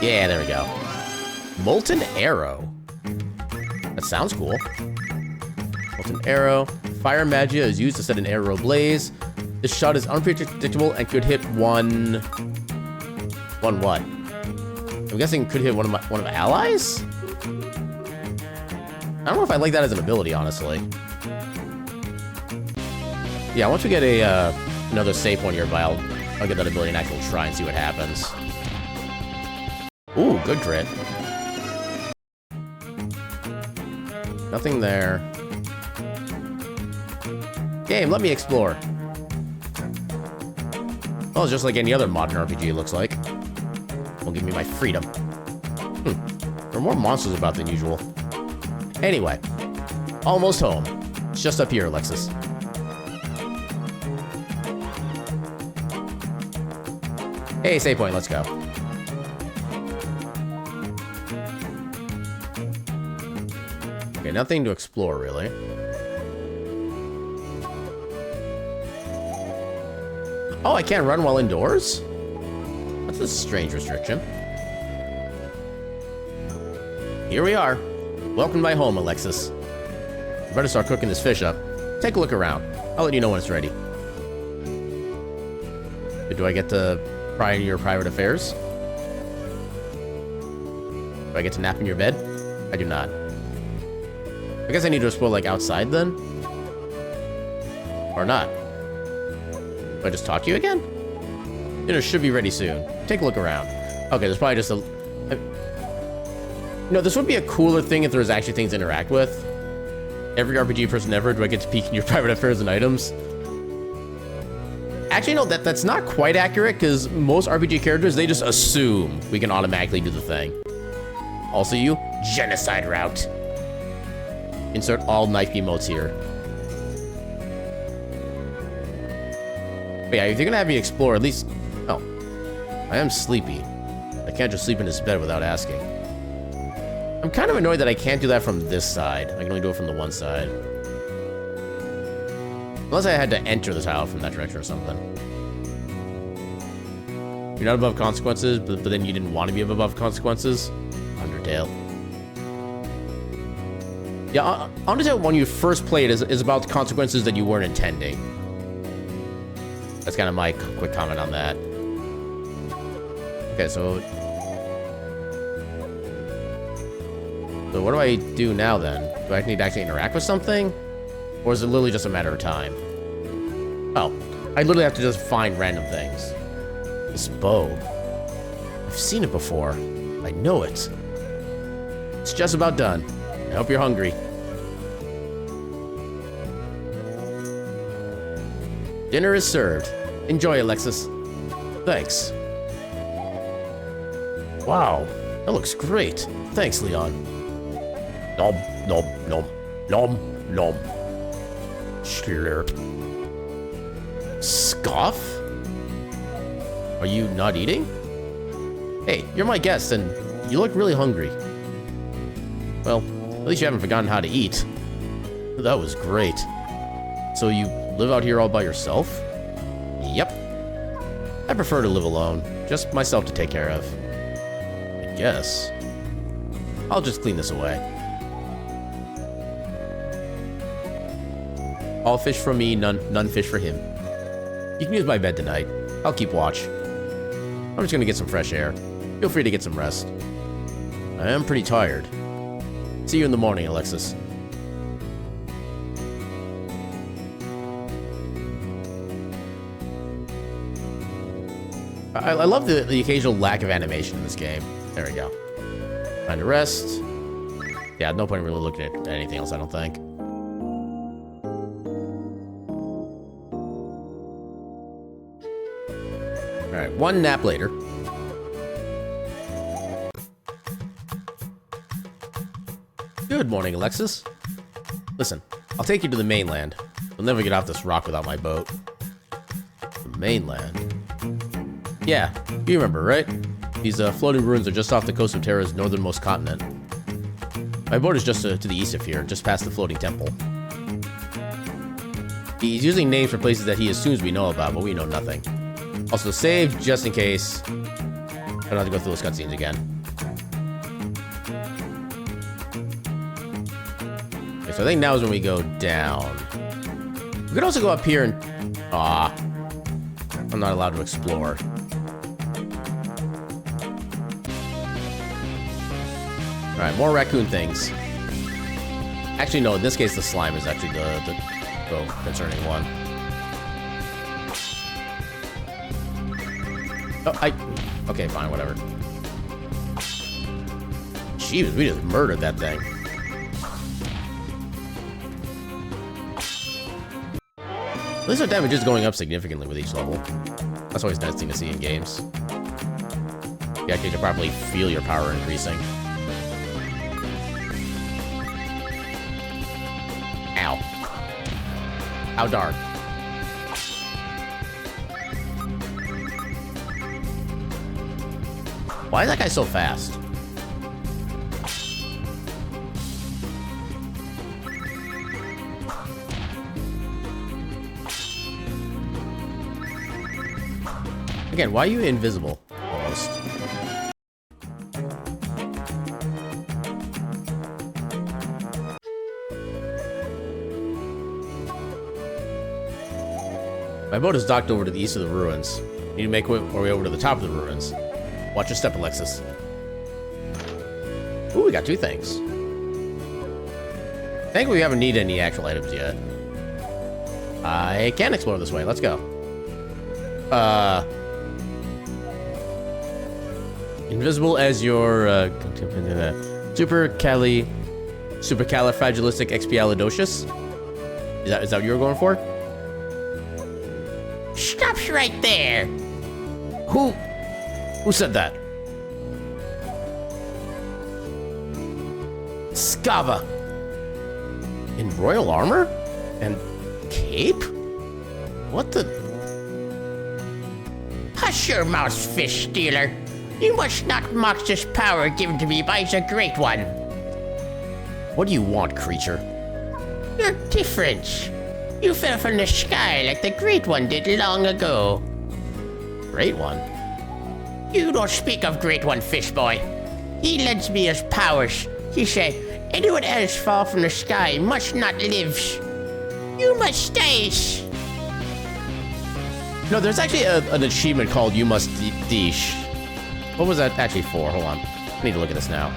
[SPEAKER 1] Yeah, there we go. Molten Arrow. That sounds cool. Molten Arrow. Fire Magia is used to set an arrow ablaze. This shot is unpredictable and could hit one what? I'm guessing could hit one of my allies? I don't know if I like that as an ability, honestly. Yeah, once we get another safe one nearby, I'll get that ability and actually try and see what happens. Ooh, good crit. Nothing there. Game, let me explore. Well, it's just like any other modern RPG, it looks like. Will give me my freedom. There are more monsters about than usual. Anyway, almost home. It's just up here, Alexis. Hey, save point, let's go. Okay, nothing to explore, really. Oh, I can't run while indoors? That's a strange restriction. Here we are. Welcome to my home, Alexis. You better start cooking this fish up. Take a look around. I'll let you know when it's ready. Do I get to pry into your private affairs? Do I get to nap in your bed? I do not. I guess I need to explore, like, outside, then? Or not? Do I just talk to you again? Dinner should be ready soon. Take a look around. Okay, there's probably just a... No, this would be a cooler thing if there was actually things to interact with. Every RPG person ever, do I get to peek in your private affairs and items? Actually, no, that's not quite accurate, because most RPG characters, they just assume we can automatically do the thing. Also, you, genocide route. Insert all knife emotes here. But yeah, if you're gonna have me explore, at least... Oh, I am sleepy. I can't just sleep in this bed without asking. I'm kind of annoyed that I can't do that from this side. I can only do it from the one side. Unless I had to enter the tile from that direction or something. You're not above consequences, but then you didn't want to be above consequences? Undertale. Yeah, Undertale, when you first played, is about the consequences that you weren't intending. That's kind of my quick comment on that. Okay, so what do I do now, then? Do I need to actually interact with something? Or is it literally just a matter of time? Oh, I literally have to just find random things. This bow. I've seen it before. I know it. It's just about done. I hope you're hungry. Dinner is served. Enjoy, Alexis. Thanks. Wow, that looks great. Thanks, Leon. Nom, nom, nom, nom, nom. Slurp. Scoff? Are you not eating? Hey, you're my guest, and you look really hungry. Well, at least you haven't forgotten how to eat. That was great. So you live out here all by yourself? Yep. I prefer to live alone. Just myself to take care of. I guess. I'll just clean this away. All fish from me, none fish for him. You can use my bed tonight. I'll keep watch. I'm just gonna get some fresh air. Feel free to get some rest. I am pretty tired. See you in the morning, Alexis. I love the occasional lack of animation in this game. There we go. Find a rest. Yeah, no point really looking at anything else, I don't think. Alright, one nap later. Good morning, Alexis. Listen, I'll take you to the mainland. You'll never get off this rock without my boat. The mainland? Yeah, you remember, right? These floating ruins are just off the coast of Terra's northernmost continent. My boat is just to the east of here, just past the floating temple. He's using names for places that he assumes we know about, but we know nothing. Also, save just in case I don't have to go through those cutscenes again. Okay, so I think now is when we go down. We could also go up here and... Aw. I'm not allowed to explore. Alright, more raccoon things. Actually, no, in this case, the slime is actually the concerning one. Oh, okay, fine, whatever. Jeez, we just murdered that thing. At least our damage is going up significantly with each level. That's always nice thing to see in games. You actually can properly feel your power increasing. Ow. How dark. Why is that guy so fast? Again, why are you invisible? Almost. My boat is docked over to the east of the ruins. We need to make our way over to the top of the ruins. Watch your step, Alexis. Ooh, we got two things. Thankfully, we haven't needed any actual items yet. I can explore this way. Let's go. Invisible as your supercalifragilisticexpialidocious. Is that what you were going for? Stop
[SPEAKER 3] stops right there.
[SPEAKER 1] Who said that? Skava. In royal armor? And cape? What the?
[SPEAKER 3] Hush your mouth, fish stealer. You must not mock this power given to me by the Great One.
[SPEAKER 1] What do you want, creature?
[SPEAKER 3] You're different. You fell from the sky like the Great One did long ago.
[SPEAKER 1] Great One?
[SPEAKER 3] You don't speak of Great One, fish boy. He lends me his powers. He say, anyone else fall from the sky must not live. You must die.
[SPEAKER 1] No, there's actually an achievement called You Must Dish. What was that actually for? Hold on. I need to look at this now.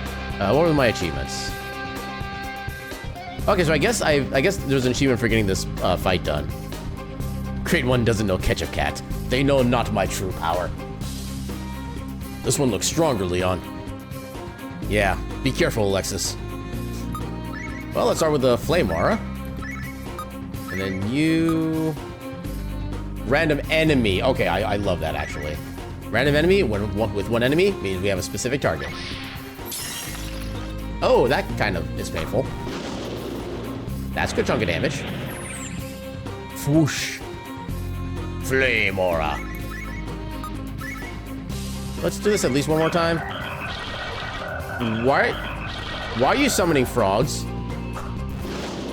[SPEAKER 1] What were my achievements? Okay, so I guess there's an achievement for getting this fight done. Great One doesn't know Ketchup Cat. They know not my true power. This one looks stronger, Leon. Yeah, be careful, Alexis. Well, let's start with the Flame Aura. And then you... Random enemy. Okay, I love that, actually. Random enemy with one enemy means we have a specific target. Oh, that kind of is painful. That's a good chunk of damage. Whoosh. Flame Aura. Let's do this at least one more time. Why are you summoning frogs?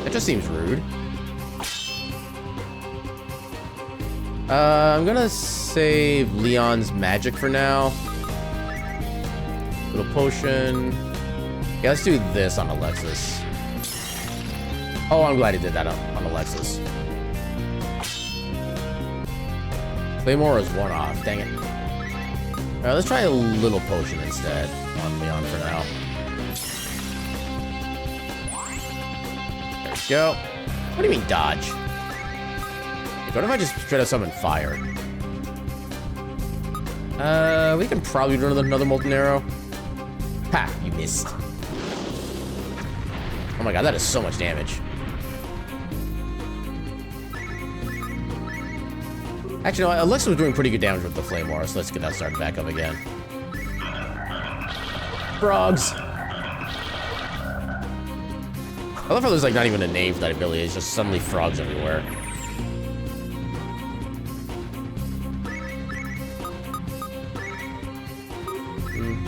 [SPEAKER 1] That just seems rude. I'm gonna save Leon's magic for now. Little potion. Yeah, let's do this on Alexis. Oh, I'm glad he did that on Alexis. Claymore is one off, dang it. Alright, let's try a little potion instead on Leon for now. There we go. What do you mean dodge? What if I just straight up summon fire? We can probably do another molten arrow. Ha, you missed. Oh my god, that is so much damage. Actually, no, Alexa was doing pretty good damage with the Flame Aura, so let's get that started back up again. Frogs! I love how there's like not even a name for that ability, it's just suddenly frogs everywhere.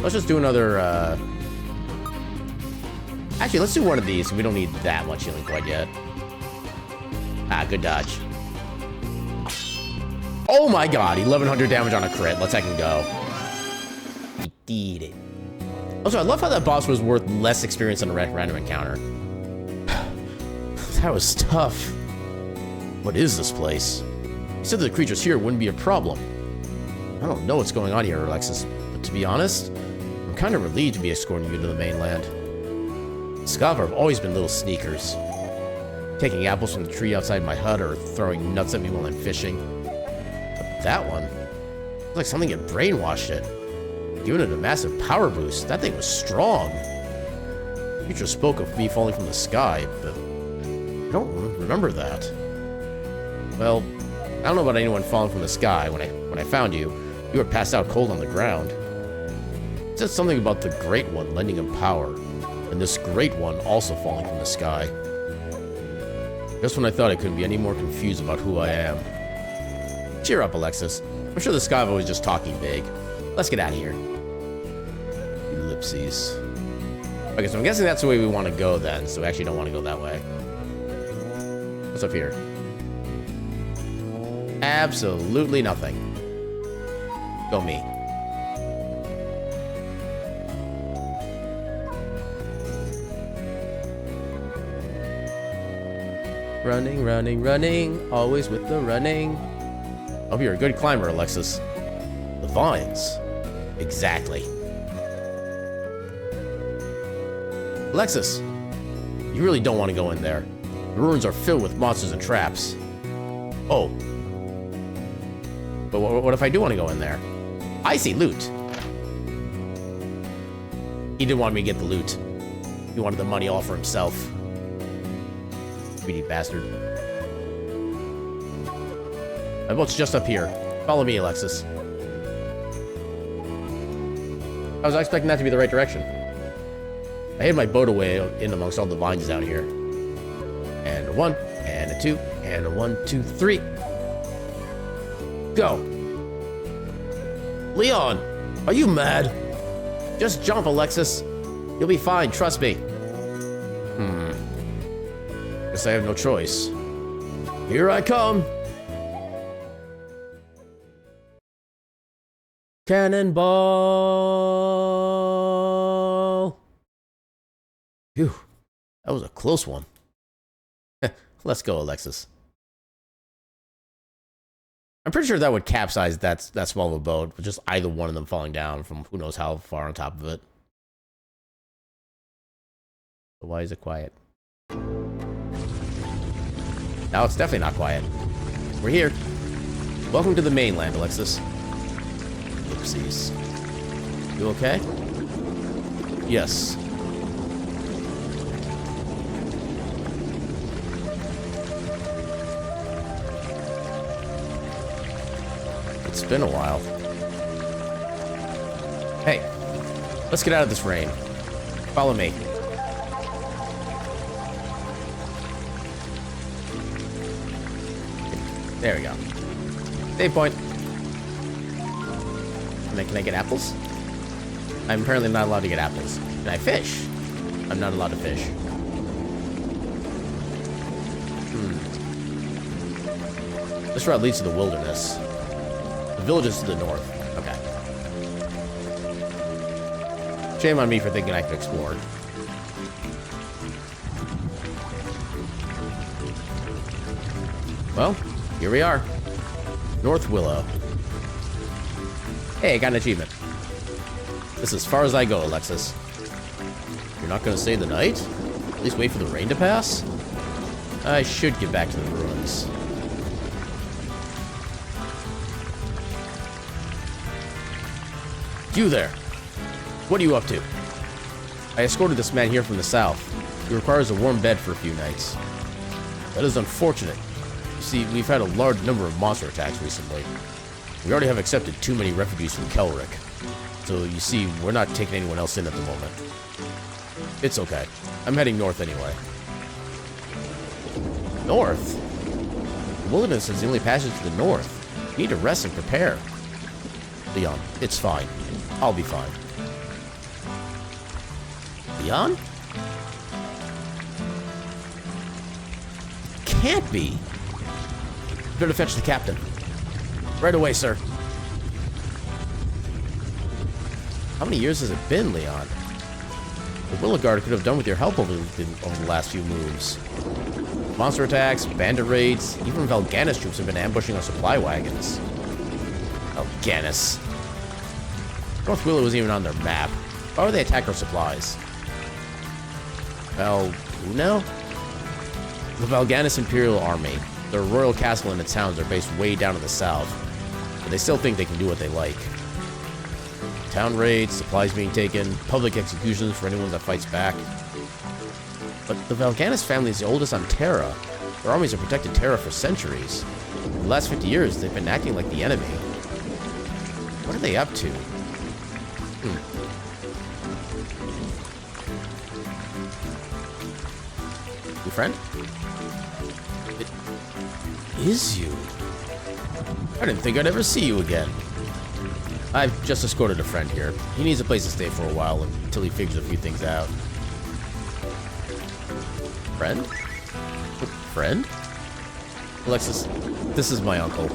[SPEAKER 1] Let's just do another, Actually, let's do one of these. We don't need that much healing quite yet. Ah, good dodge. Oh my god, 1100 damage on a crit. Let's heck and go. He did it. Also, I love how that boss was worth less experience than a random encounter. That was tough. What is this place? You said that the creatures here wouldn't be a problem. I don't know what's going on here, Alexis, but to be honest, I'm kind of relieved to be escorting you to the mainland. Skava have always been little sneakers. Taking apples from the tree outside my hut or throwing nuts at me while I'm fishing. But that one, it's like something had brainwashed it. Giving it a massive power boost. That thing was strong. The creature spoke of me falling from the sky, but I don't remember that. Well, I don't know about anyone falling from the sky. When I found you, you were passed out cold on the ground. It said something about the Great One lending him power, and this Great One also falling from the sky. Just when I thought I couldn't be any more confused about who I am. Cheer up, Alexis. I'm sure the Skava was just talking big. Let's get out of here. Ellipses. Okay, so I'm guessing that's the way we want to go then, so we actually don't want to go that way. What's up here? Absolutely nothing. Go me. Running, running, running, always with the running. Hope you're a good climber, Alexis. The vines. Exactly. Alexis, you really don't want to go in there. The ruins are filled with monsters and traps. Oh. But what if I do want to go in there? I see loot. He didn't want me to get the loot. He wanted the money all for himself. Greedy bastard. My boat's just up here. Follow me, Alexis. I was expecting that to be the right direction. I hid my boat away in amongst all the vines down here. And a 1, and a 2, and a 1, 2, 3. Go. Leon, are you mad? Just jump, Alexis. You'll be fine, trust me. Guess I have no choice. Here I come. Cannonball. Phew, that was a close one. Let's go, Alexis. I'm pretty sure that would capsize that small of a boat, with just either one of them falling down from who knows how far on top of it. But why is it quiet? Now it's definitely not quiet. We're here. Welcome to the mainland, Alexis. Oopsies. You okay? Yes. It's been a while. Hey, let's get out of this rain. Follow me. There we go. Save point. Can I get apples? I'm apparently not allowed to get apples. Can I fish? I'm not allowed to fish. This route leads to the wilderness. The village is to the north. Okay. Shame on me for thinking I could explore. Well, here we are. North Willow. Hey, I got an achievement. This is as far as I go, Alexis. You're not going to stay the night? At least wait for the rain to pass? I should get back to the ruins. You there. What are you up to? I escorted this man here from the south. He requires a warm bed for a few nights. That is unfortunate. You see, we've had a large number of monster attacks recently. We already have accepted too many refugees from Kelrick. So, you see, we're not taking anyone else in at the moment. It's okay. I'm heading north anyway. North? The wilderness is the only passage to the north. You need to rest and prepare. Leon, it's fine. I'll be fine. Leon? Can't be. Better fetch the captain. Right away, sir. How many years has it been, Leon? The Willow Guard could have done with your help over the last few moves. Monster attacks, bandit raids, even Valganis troops have been ambushing our supply wagons. Valganis. North Willow isn't even on their map. Why would they attack our supplies? Well, who now? The Valganis Imperial Army. Their royal castle and its towns are based way down in the south, but they still think they can do what they like. Town raids, supplies being taken, public executions for anyone that fights back. But the Valganis family is the oldest on Terra. Their armies have protected Terra for centuries. In the last 50 years, they've been acting like the enemy. What are they up to? Your friend? It is you. I didn't think I'd ever see you again. I've just escorted a friend here. He needs a place to stay for a while until he figures a few things out. Friend? Friend? Alexis, this is my uncle.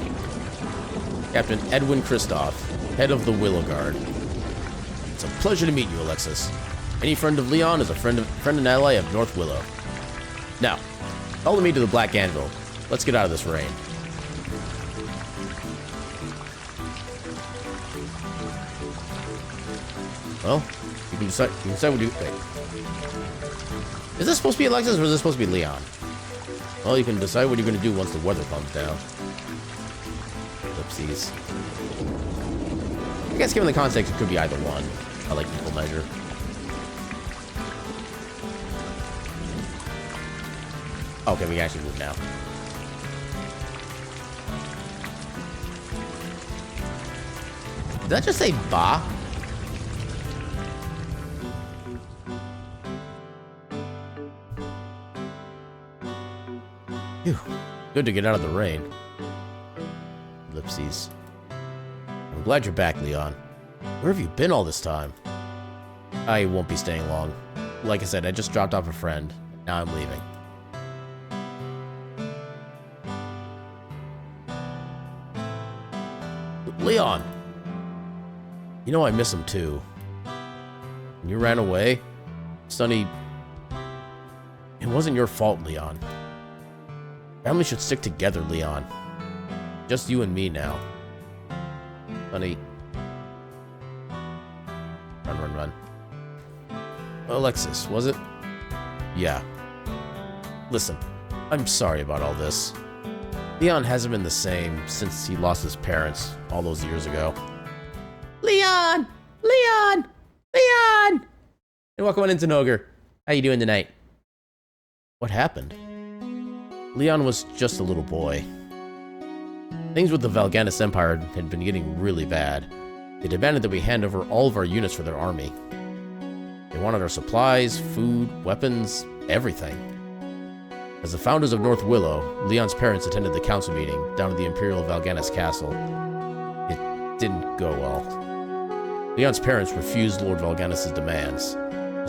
[SPEAKER 1] Captain Edwin Kristoff, head of the Willow Guard. It's a pleasure to meet you, Alexis. Any friend of Leon is a friend and ally of North Willow. Now, follow me to the Black Anvil. Let's get out of this rain. Well, you can decide what you... Wait. Is this supposed to be Alexis or is this supposed to be Leon? Well, you can decide what you're going to do once the weather calms down. Oopsies. I guess given the context, it could be either one. I like equal measure. Okay, we can actually move now. that just say ba? Phew. Good to get out of the rain. Ellipses. I'm glad you're back, Leon. Where have you been all this time? I won't be staying long. Like I said, I just dropped off a friend. Now I'm leaving. Leon! You know I miss him too. When you ran away, Sonny... It wasn't your fault, Leon. Family should stick together, Leon. Just you and me now. Sonny... Run. Alexis, was it? Yeah. Listen, I'm sorry about all this. Leon hasn't been the same since he lost his parents all those years ago. Leon! Leon! Leon! Hey, welcome on into Noger. How you doing tonight? What happened? Leon was just a little boy. Things with the Valganis Empire had been getting really bad. They demanded that we hand over all of our units for their army. They wanted our supplies, food, weapons, everything. As the founders of North Willow, Leon's parents attended the council meeting down at the Imperial Valganis Castle. It didn't go well. Leon's parents refused Lord Valganis' demands,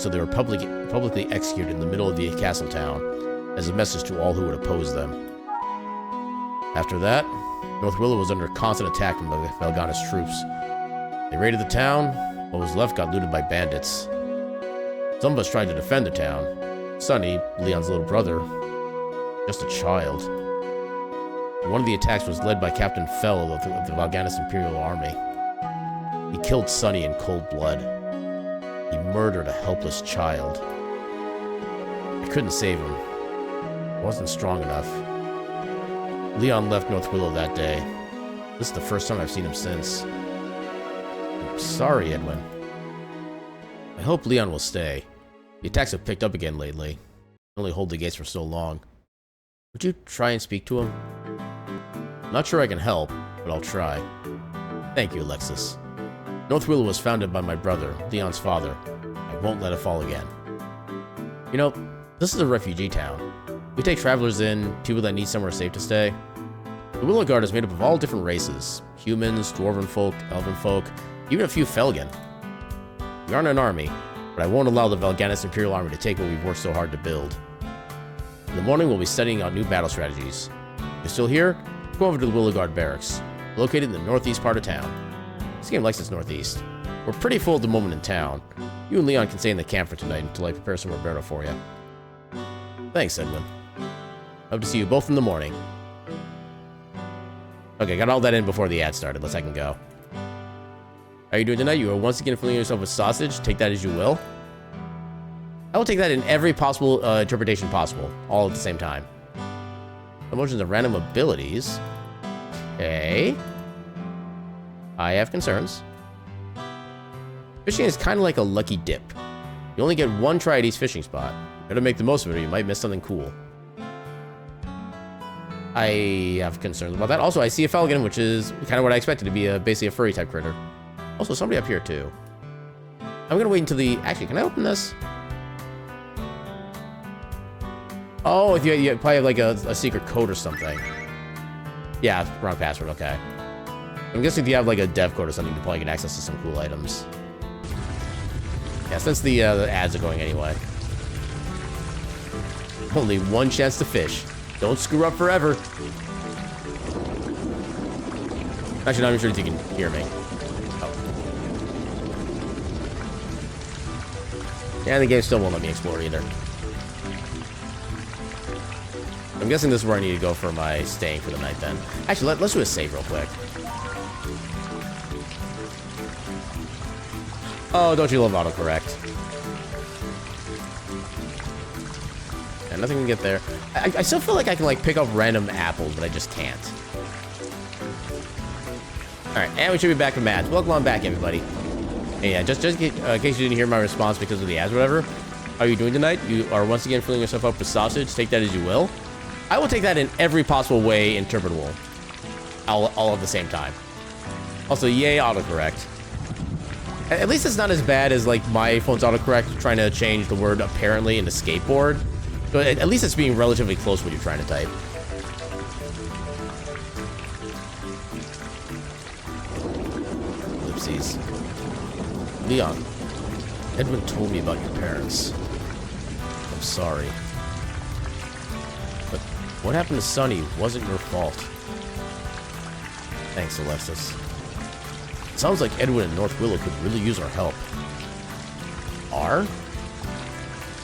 [SPEAKER 1] so they were publicly executed in the middle of the castle town as a message to all who would oppose them. After that, North Willow was under constant attack from the Valganis troops. They raided the town. What was left got looted by bandits. Some of us tried to defend the town. Sonny, Leon's little brother, just a child. One of the attacks was led by Captain Fell of the Valganis Imperial Army. He killed Sonny in cold blood. He murdered a helpless child. I couldn't save him. I wasn't strong enough. Leon left North Willow that day. This is the first time I've seen him since. I'm sorry, Edwin. I hope Leon will stay. The attacks have picked up again lately. Only hold the gates for so long. Would you try and speak to him? I'm not sure I can help, but I'll try. Thank you, Alexis. North Willow was founded by my brother, Leon's father. I won't let it fall again. You know, this is a refugee town. We take travelers in, people that need somewhere safe to stay. The Willow Guard is made up of all different races. Humans, dwarven folk, elven folk, even a few Felgen. We aren't an army, but I won't allow the Valganis Imperial Army to take what we've worked so hard to build. In the morning, we'll be studying out new battle strategies. If you're still here, go over to the Willow Guard Barracks, located in the northeast part of town. This game likes its northeast. We're pretty full at the moment in town. You and Leon can stay in the camp for tonight until I prepare some Roberto for you. Thanks, Edwin. Hope to see you both in the morning. Okay, got all that in before the ad started. Let's I can go. How are you doing tonight? You are once again filling yourself with sausage. Take that as you will. I will take that in every possible interpretation possible, all at the same time. Emotions of random abilities. Okay. I have concerns. Fishing is kind of like a lucky dip. You only get one try at each fishing spot. You better make the most of it or you might miss something cool. I have concerns about that. Also, I see a Felgen, which is kind of what I expected to be basically a furry type critter. Also, somebody up here too. I'm gonna wait until the... Actually, can I open this? Oh, if you probably have like a secret code or something. Yeah, wrong password, okay. I'm guessing if you have like a dev code or something, you probably get access to some cool items. Yeah, since the ads are going anyway. Only one chance to fish. Don't screw up forever. Actually, not even sure if you can hear me. Oh. Yeah, the game still won't let me explore either. I'm guessing this is where I need to go for my staying for the night then. Actually, let's do a save real quick. Oh, don't you love autocorrect? Yeah, nothing can get there. I still feel like I can like pick up random apples, but I just can't. Alright, and we should be back from ads. Welcome on back, everybody. And yeah, just in case you didn't hear my response because of the ads or whatever. How are you doing tonight? You are once again filling yourself up with sausage. Take that as you will. I will take that in every possible way interpretable. All at the same time. Also, yay autocorrect. At least it's not as bad as like my phone's autocorrect trying to change the word apparently into skateboard. But at least it's being relatively close when you're trying to type. Ellipses. Leon, Edwin told me about your parents. I'm sorry. But what happened to Sunny wasn't your fault. Thanks, Alexis. It sounds like Edwin and North Willow could really use our help. I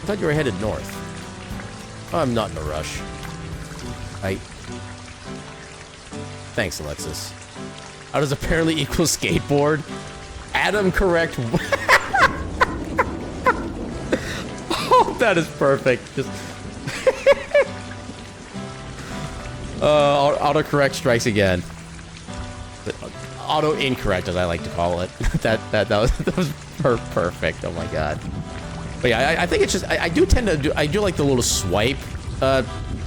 [SPEAKER 1] thought you were headed north. I'm not in a rush. Thanks, Alexis. How does apparently equal skateboard? Adam correct. Oh, that is perfect. Just autocorrect strikes again. Auto incorrect, as I like to call it. that was perfect. Oh my god. But yeah, I think it's just I do tend to do like the little swipe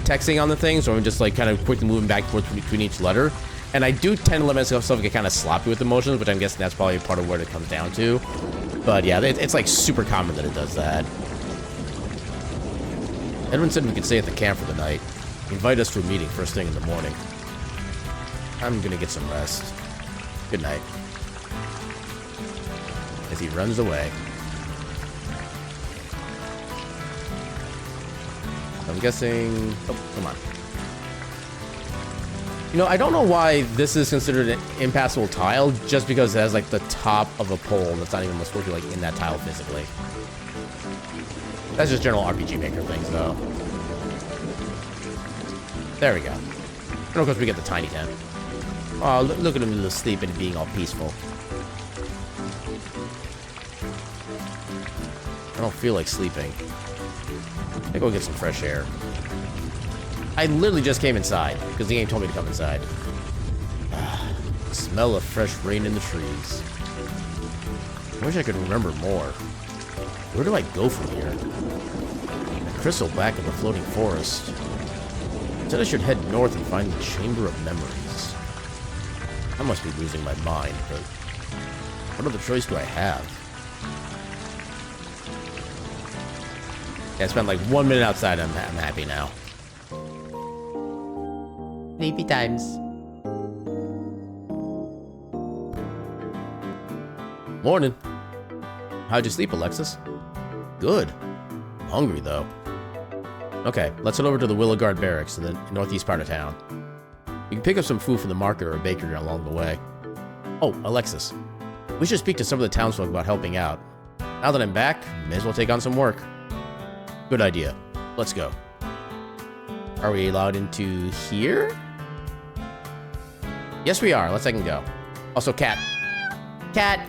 [SPEAKER 1] texting on the thing, so I'm just like kind of quickly moving back and forth between each letter. And I do tend to let myself get kind of sloppy with the motions, which I'm guessing that's probably part of what it comes down to. But yeah, it's like super common that it does that. Edwin said we could stay at the camp for the night. He invited us to a meeting first thing in the morning. I'm gonna get some rest. Good night. As he runs away. I'm guessing... Oh, come on. You know, I don't know why this is considered an impassable tile, just because it has, like, the top of a pole that's not even supposed to be, like, in that tile physically. That's just general RPG Maker things, though. There we go. And of course, we get the tiny tent. Oh, look at him little sleep and being all peaceful. I don't feel like sleeping. Let me go get some fresh air. I literally just came inside, because the game told me to come inside. The smell of fresh rain in the trees. I wish I could remember more. Where do I go from here? A crystal back of the floating forest. I said I should head north and find the Chamber of Memories. I must be losing my mind, but what other choice do I have? Yeah, I spent like 1 minute outside. I'm happy now. Sleepy times. Morning. How'd you sleep, Alexis? Good. I'm hungry, though. Okay, let's head over to the Willowguard Barracks in the northeast part of town. You can pick up some food from the market or a bakery along the way. Oh, Alexis. We should speak to some of the townsfolk about helping out. Now that I'm back, may as well take on some work. Good idea. Let's go. Are we allowed into here? Yes, we are. Let's I can go. Also, cat. Cat.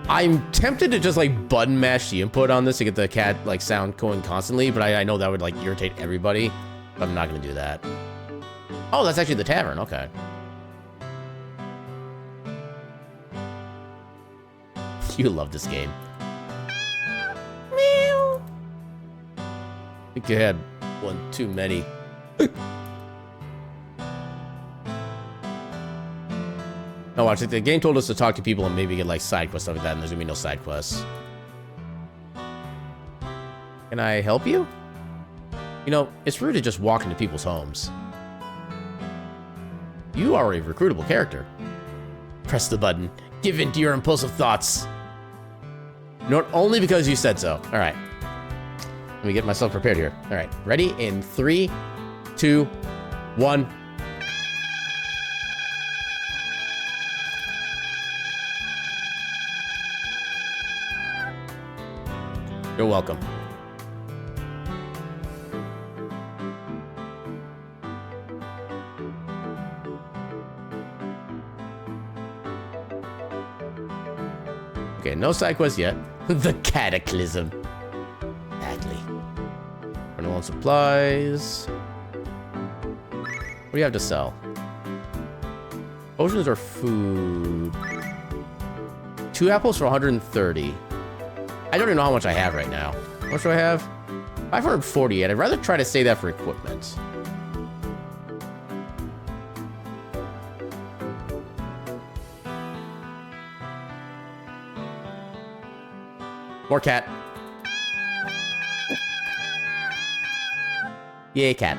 [SPEAKER 1] I'm tempted to just like button mash the input on this to get the cat like sound going constantly, but I know that would like irritate everybody. But I'm not gonna do that. Oh, that's actually the tavern. Okay. You love this game. Meow. I think you had one too many. No, watch it. The game told us to talk to people and maybe get like side quests, stuff like that, and there's gonna be no side quests. Can I help you? You know, it's rude to just walk into people's homes. You are a recruitable character. Press the button. Give in to your impulsive thoughts. Not only because you said so. All right. Let me get myself prepared here. All right. Ready? In 3, 2, 1. You're welcome. Okay, no side quest yet. The Cataclysm. Badly. Running on supplies. What do you have to sell? Potions or food? 2 apples for 130. I don't even know how much I have right now. How much do I have? 548. I'd rather try to save that for equipment. More cat. Yay, cat.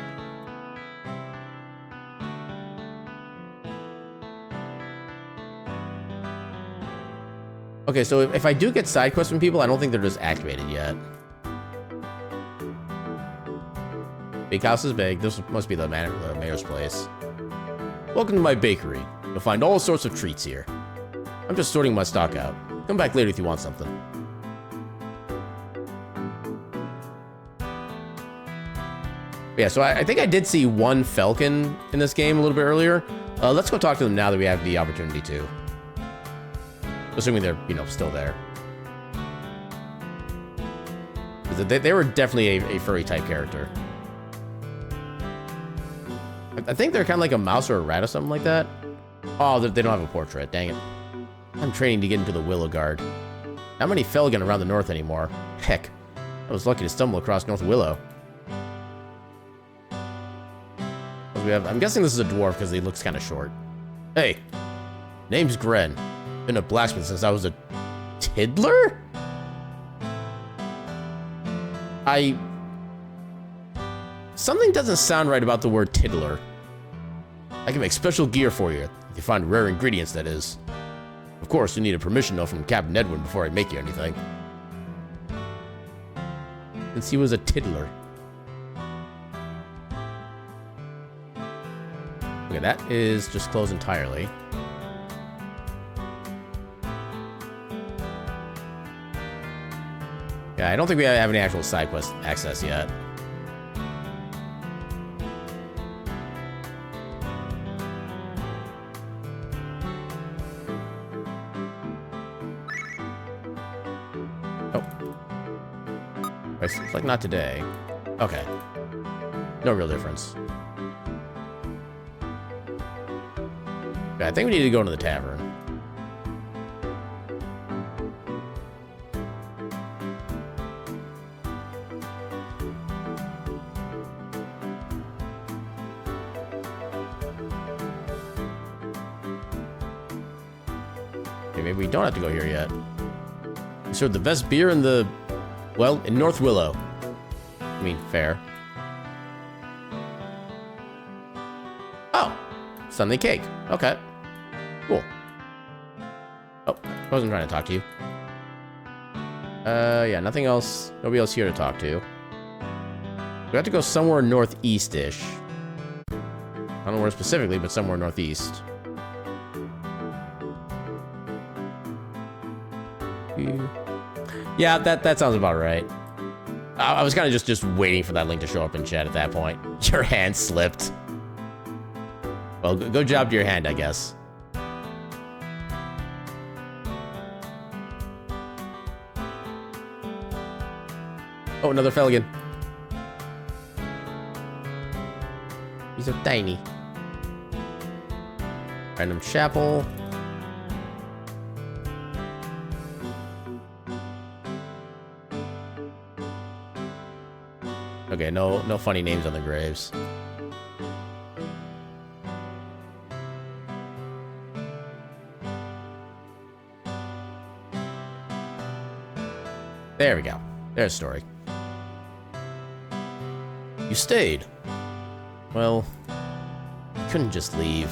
[SPEAKER 1] Okay, so if I do get side quests from people, I don't think they're just activated yet. Big house is big. This must be the mayor's place. Welcome to my bakery. You'll find all sorts of treats here. I'm just sorting my stock out. Come back later if you want something. Yeah, so I think I did see one Falcon in this game a little bit earlier. Let's go talk to them now that we have the opportunity to. Assuming they're, you know, still there. They were definitely a furry type character. I think they're kind of like a mouse or a rat or something like that. Oh, they don't have a portrait. Dang it. I'm training to get into the Willow Guard. Not many Felgen around the north anymore. Heck, I was lucky to stumble across North Willow. I'm guessing this is a dwarf because he looks kind of short. Hey, name's Gren. Been a blacksmith since I was a tiddler? Something doesn't sound right about the word tiddler. I can make special gear for you, if you find rare ingredients, that is. Of course, you need a permission though from Captain Edwin before I make you anything. Since he was a tiddler. Okay, that is just closed entirely. Yeah, I don't think we have any actual side quest access yet. Oh. It's like not today. Okay. No real difference. Okay, I think we need to go into the tavern. Maybe we don't have to go here yet. We serve the best beer in the... well, in North Willow. I mean, fair. Oh! Sunday cake. Okay. Cool. Oh, I wasn't trying to talk to you. Yeah, nothing else. Nobody else here to talk to. We have to go somewhere northeast-ish. I don't know where specifically, but somewhere northeast. Yeah, that sounds about right. I was kind of just waiting for that link to show up in chat at that point. Your hand slipped. Well, go job to your hand, I guess. Oh, another Felgen. He's so tiny. Random chapel. Okay, no funny names on the graves. There we go. There's a story. You stayed. Well, you couldn't just leave.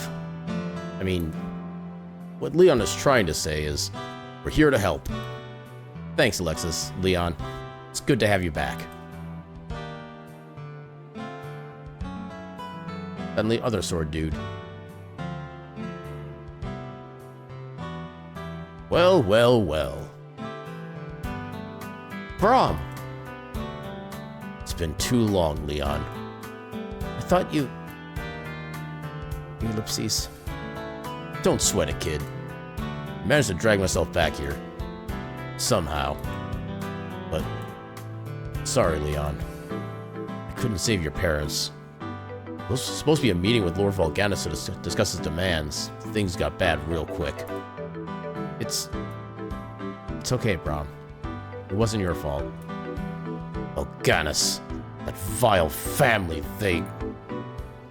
[SPEAKER 1] I mean, what Leon is trying to say is, we're here to help. Thanks, Alexis, Leon. It's good to have you back. And the other sword dude. Well, well, well. Braum! It's been too long, Leon. I thought you... Ellipses. Don't sweat it, kid. I managed to drag myself back here. Somehow. But... sorry, Leon. I couldn't save your parents. There was supposed to be a meeting with Lord Volganus to discuss his demands. Things got bad real quick. It's okay, Braum. It wasn't your fault. Volganus. That vile family,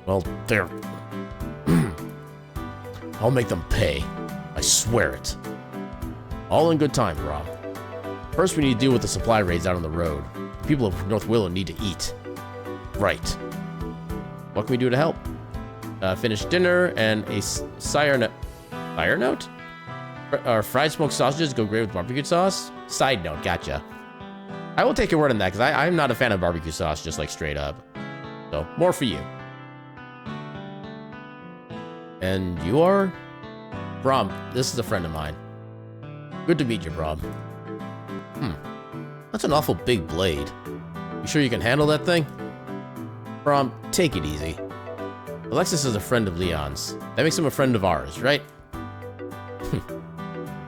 [SPEAKER 1] well, they're... I'll make them pay. I swear it. All in good time, Braum. First, we need to deal with the supply raids out on the road. The people of North Willow need to eat. Right. What can we do to help? Finish dinner and a sire note? Our fried smoked sausages go great with barbecue sauce? Side note, gotcha. I will take your word on that, because I'm not a fan of barbecue sauce, just like straight up. So, more for you. And you are? Brom, this is a friend of mine. Good to meet you, Brom. That's an awful big blade. You sure you can handle that thing? Brom, take it easy. Alexis is a friend of Leon's. That makes him a friend of ours, right?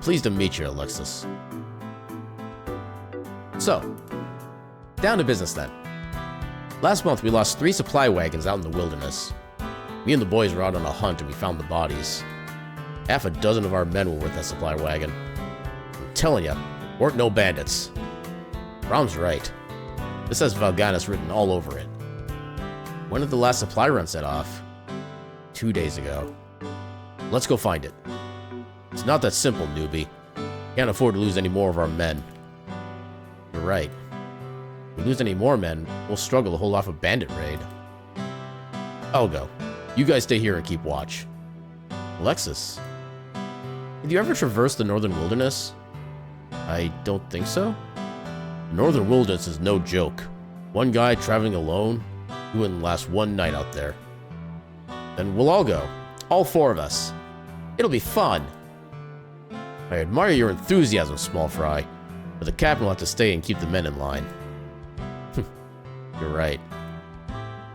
[SPEAKER 1] Pleased to meet you, Alexis. So, down to business then. Last month, we lost 3 supply wagons out in the wilderness. Me and the boys were out on a hunt and we found the bodies. Half a dozen of our men were with that supply wagon. I'm telling ya, weren't no bandits. Brom's right. This has Valganus written all over it. When did the last supply run set off? 2 days ago. Let's go find it. It's not that simple, newbie. Can't afford to lose any more of our men. You're right. If we lose any more men, we'll struggle to hold off a bandit raid. I'll go. You guys stay here and keep watch. Alexis, did you ever traverse the northern wilderness? I don't think so. The northern wilderness is no joke. One guy traveling alone, he wouldn't last one night out there. Then we'll all go. All 4 of us. It'll be fun. I admire your enthusiasm, small fry, but the captain will have to stay and keep the men in line. You're right.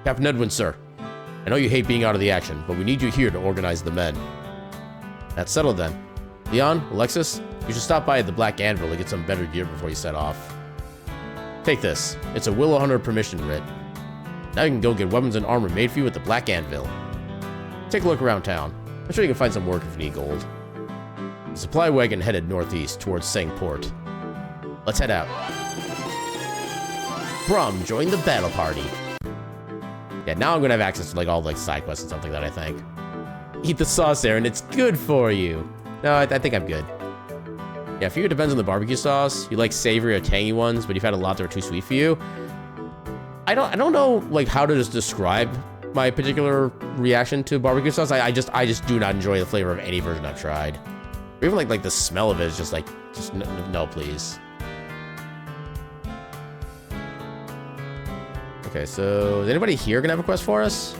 [SPEAKER 1] Captain Edwin, sir. I know you hate being out of the action, but we need you here to organize the men. That's settled then. Leon, Alexis, you should stop by at the Black Anvil to get some better gear before you set off. Take this. It's a Willow Hunter permission writ. Now you can go get weapons and armor made for you at the Black Anvil. Take a look around town. I'm sure you can find some work if you need gold. The supply wagon headed northeast towards Sangport. Let's head out. Brom, join the battle party. Yeah, now I'm gonna have access to like all like side quests and stuff like that, I think. Eat the sauce, Aaron, it's good for you. No, I think I'm good. Yeah, for you it depends on the barbecue sauce. You like savory or tangy ones, but you've had a lot that are too sweet for you. I don't know like how to just describe my particular reaction to barbecue sauce. I just do not enjoy the flavor of any version I've tried. Or even like the smell of it is just like, no, please. Okay, so is anybody here gonna have a quest for us?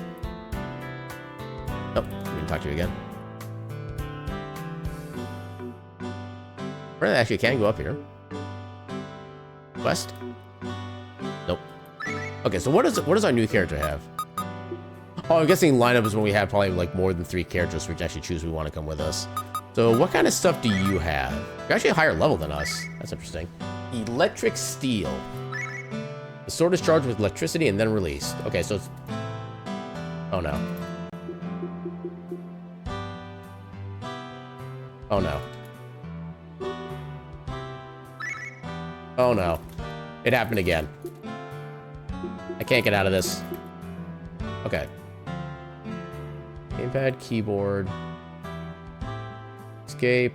[SPEAKER 1] Nope, we can talk to you again. Apparently, actually can go up here. Quest? Nope. Okay, so what does our new character have? Oh, I'm guessing lineup is when we have probably like more than 3 characters, so we can actually choose who want to come with us. So what kind of stuff do you have? You're actually a higher level than us. That's interesting. Electric steel. The sword is charged with electricity and then released. Okay, so it's... Oh no. Oh no. Oh no. It happened again. I can't get out of this. Okay. Gamepad, keyboard. Escape.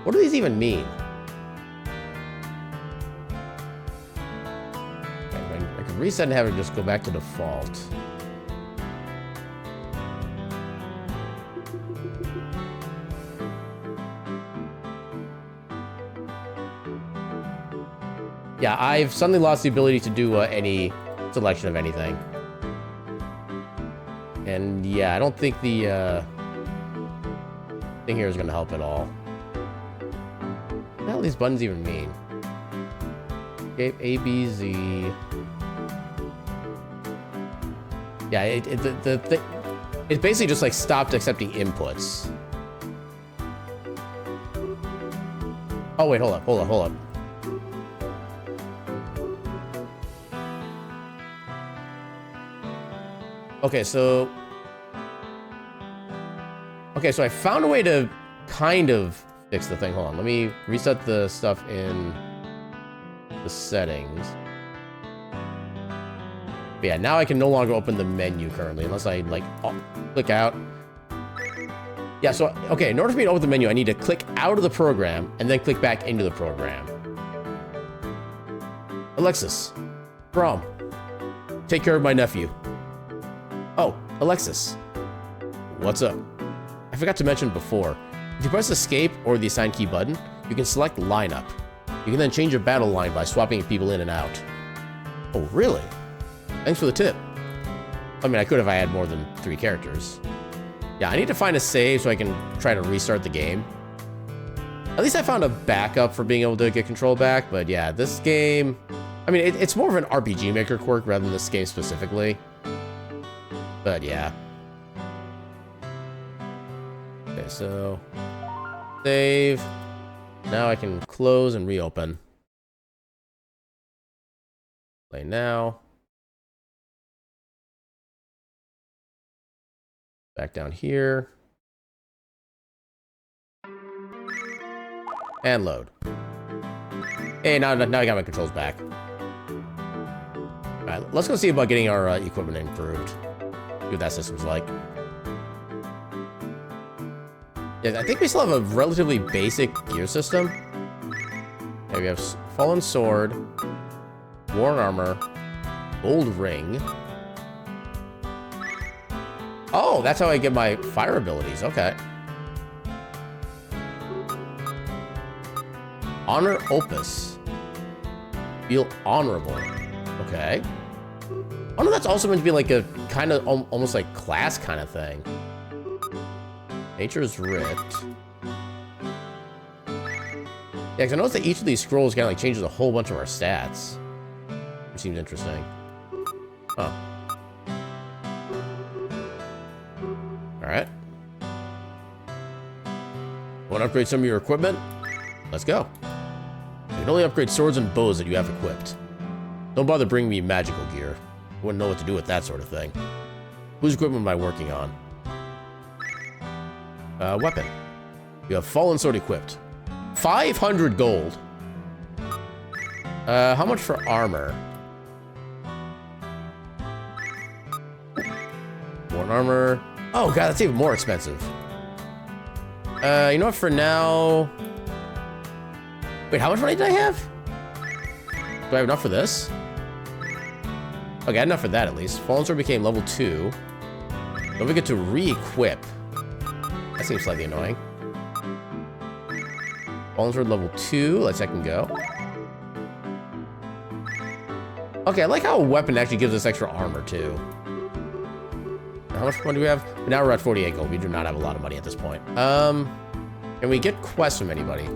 [SPEAKER 1] What do these even mean? Okay, I can reset and have it just go back to default. Yeah, I've suddenly lost the ability to do any selection of anything. And yeah, I don't think the thing here is going to help at all. What the hell do these buttons even mean? Okay, A, B, Z. Yeah, it basically just like stopped accepting inputs. Oh wait, hold up. Okay, so I found a way to kind of fix the thing. Hold on, let me reset the stuff in the settings. But yeah, now I can no longer open the menu currently, unless I like click out. Yeah, so, okay, in order for me to open the menu, I need to click out of the program and then click back into the program. Alexis, Brom, take care of my nephew. Oh, Alexis, what's up? I forgot to mention before, if you press escape or the assign key button, you can select lineup. You can then change your battle line by swapping people in and out. Oh, really? Thanks for the tip. I mean, I could if I had more than 3 characters. Yeah, I need to find a save so I can try to restart the game. At least I found a backup for being able to get control back, but yeah, this game... I mean, it's more of an RPG Maker quirk rather than this game specifically. But yeah. Okay, so... Save. Now I can close and reopen. Play now. Back down here. And load. Hey, now I got my controls back. Alright, let's go see about getting our equipment improved. See what that system's like. Yeah, I think we still have a relatively basic gear system. Okay, we have Fallen Sword, Worn Armor, Gold Ring. Oh, that's how I get my fire abilities. Okay. Honor Opus. Feel honorable. Okay. Oh no, that's also meant to be like a kind of almost like class kind of thing. Nature's Rift. Yeah, because I noticed that each of these scrolls kind of like changes a whole bunch of our stats. Which seems interesting. Huh. Alright. Want to upgrade some of your equipment? Let's go. You can only upgrade swords and bows that you have equipped. Don't bother bringing me magical gear. I wouldn't know what to do with that sort of thing. Whose equipment am I working on? Weapon. You have Fallen Sword equipped. 500 gold. How much for armor? Worn armor. Oh god, that's even more expensive. You know what, for now... Wait, how much money did I have? Do I have enough for this? Okay, I had enough for that at least. Fallen Sword became level 2. Don't forget to re-equip. That seems slightly annoying. Fallen Sword level 2. Let's second go. Okay, I like how a weapon actually gives us extra armor too. How much money do we have? Now we're at 48 gold. We do not have a lot of money at this point. Can we get quests from anybody?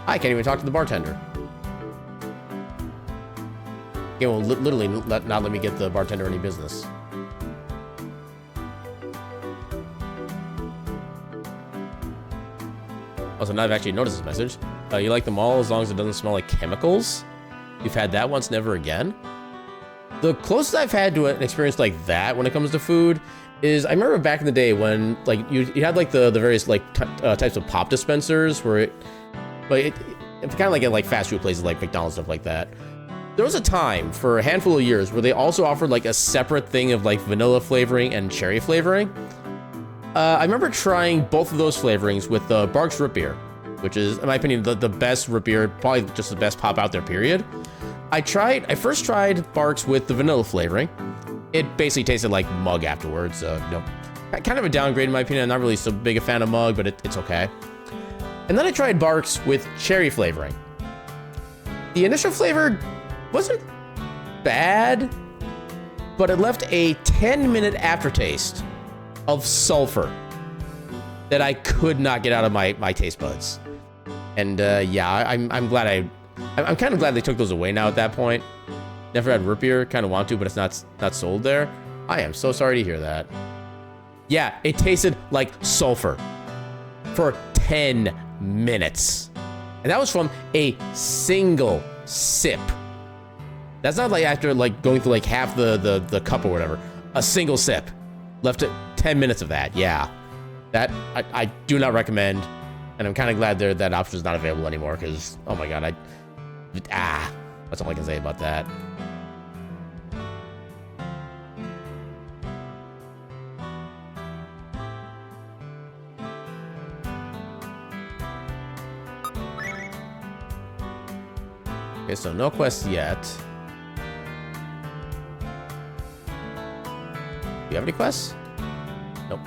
[SPEAKER 1] I can't even talk to the bartender. It will literally not let me get the bartender any business. Also, now I've actually noticed this message. You like them all as long as it doesn't smell like chemicals? You've had that once, never again? The closest I've had to an experience like that when it comes to food is I remember back in the day when like you had like the various like types of pop dispensers where it's kind of like at like fast food places like McDonald's, stuff like that. There was a time for a handful of years where they also offered like a separate thing of like vanilla flavoring and cherry flavoring. I remember trying both of those flavorings with Barq's root beer, which is, in my opinion, the best root beer, probably just the best pop out there, period. I first tried Barq's with the vanilla flavoring. It basically tasted like mug afterwards. You know, kind of a downgrade in my opinion. I'm not really so big a fan of mug, but it's okay. And then I tried Barq's with cherry flavoring. The initial flavor wasn't bad, but it left a 10-minute aftertaste of sulfur that I could not get out of my taste buds. And yeah, I'm glad I'm kind of glad they took those away now at that point. Never had root beer, kind of want to, but it's not sold there. I am so sorry to hear that. Yeah, it tasted like sulfur for 10 minutes. And that was from a single sip. That's not like after like going through like half the cup or whatever. A single sip. Left it 10 minutes of that. Yeah. That I do not recommend. And I'm kind of glad that option is not available anymore because, oh my god, that's all I can say about that. Okay, so no quest yet. Do you have any quests? Nope.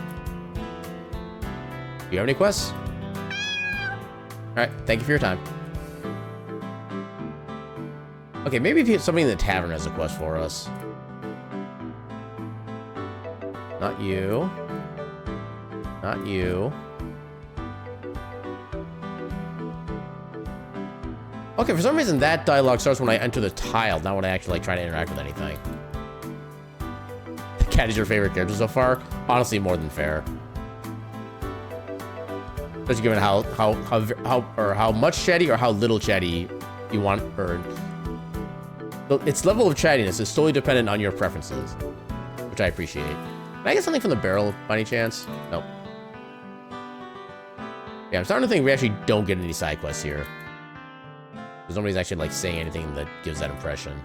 [SPEAKER 1] Do you have any quests? Alright, thank you for your time. Okay, maybe somebody in the tavern has a quest for us. Not you. Not you. Okay, for some reason that dialogue starts when I enter the tile, not when I actually like try to interact with anything. The cat is your favorite character so far? Honestly, more than fair. Especially given how much chatty or how little chatty you want, or its level of chattiness is solely dependent on your preferences, which I appreciate. Can I get something from the barrel by any chance? Nope. Yeah, I'm starting to think we actually don't get any side quests here. Because nobody's actually, like, saying anything that gives that impression.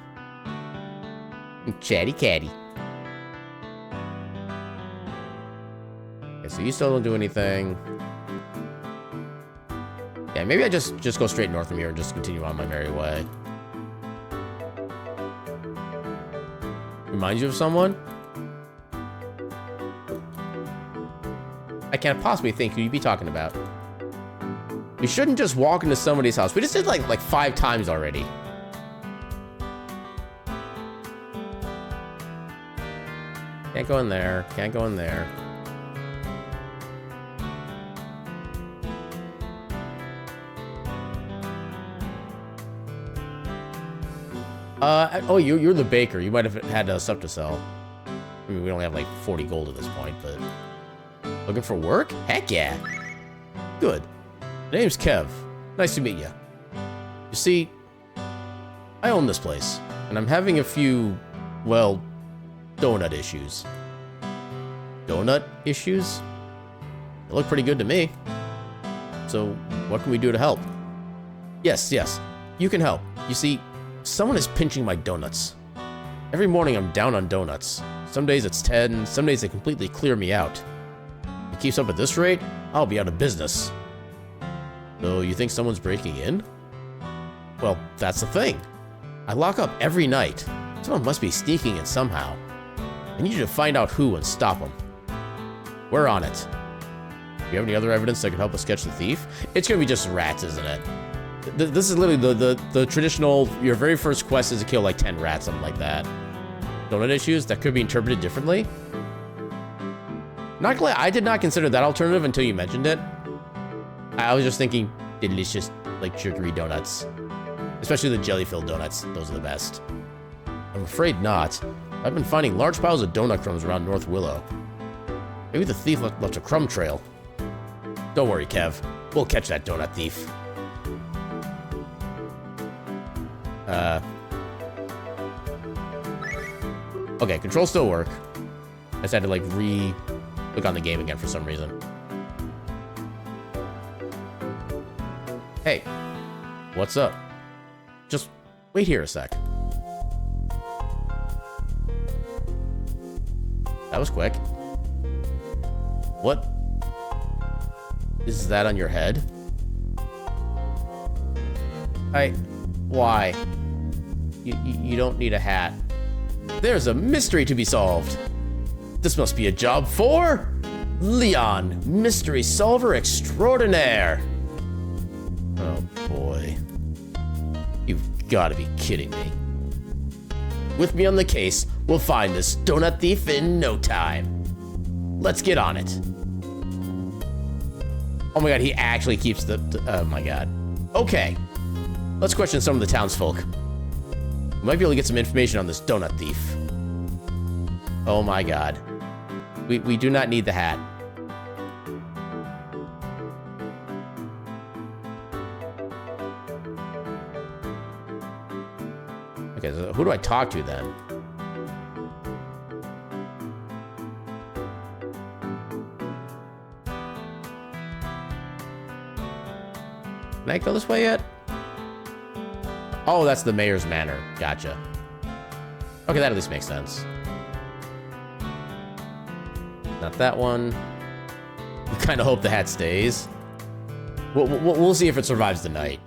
[SPEAKER 1] Chatty catty. Okay, so you still don't do anything. Yeah, maybe I just go straight north from here and just continue on my merry way. Reminds you of someone? I can't possibly think who you'd be talking about. We shouldn't just walk into somebody's house. We just did like 5 times already. Can't go in there. Can't go in there. Oh, you're the baker. You might have had stuff to sell. I mean, we only have like 40 gold at this point, but... Looking for work? Heck yeah. Good. My name's Kev. Nice to meet you. You see, I own this place, and I'm having a few, well, donut issues. Donut issues? They look pretty good to me. So, what can we do to help? Yes, you can help. You see, someone is pinching my donuts. Every morning I'm down on donuts. Some days it's 10, some days they completely clear me out. If it keeps up at this rate, I'll be out of business. So you think someone's breaking in? Well, that's the thing. I lock up every night. Someone must be sneaking in somehow. I need you to find out who and stop them. We're on it. Do you have any other evidence that could help us catch the thief? It's gonna be just rats, isn't it? This is literally the traditional, your very first quest is to kill like 10 rats, something like that. Donut issues that could be interpreted differently? Not gonna lie, I did not consider that alternative until you mentioned it. I was just thinking delicious, like, sugary donuts. Especially the jelly-filled donuts. Those are the best. I'm afraid not. I've been finding large piles of donut crumbs around North Willow. Maybe the thief left a crumb trail. Don't worry, Kev. We'll catch that donut thief. Okay, controls still work. I just had to, like, click on the game again for some reason. Hey, what's up? Just wait here a sec. That was quick. What is that on your head? Why? You don't need a hat. There's a mystery to be solved. This must be a job for Leon, mystery solver extraordinaire. Oh boy. You've got to be kidding me. With me on the case, we'll find this donut thief in no time. Let's get on it. Oh my god, he actually keeps oh my god. Okay. Let's question some of the townsfolk. We might be able to get some information on this donut thief. Oh my god. We do not need the hat. Okay, so who do I talk to then? Can I go this way yet? Oh, that's the mayor's manor. Gotcha. Okay, that at least makes sense. Not that one. I kind of hope the hat stays. We'll see if it survives the night.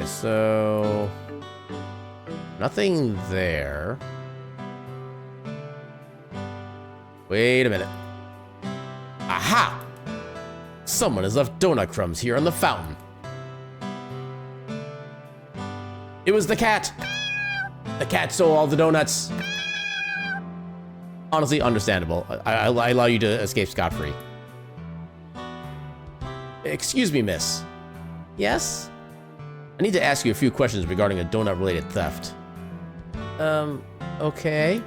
[SPEAKER 1] so nothing there. Wait a minute. Aha! Someone has left donut crumbs here on the fountain. It was the cat. The cat stole all the donuts. Honestly, understandable. I allow you to escape scot-free. Excuse me, miss. Yes? I need to ask you a few questions regarding a donut-related theft. Okay.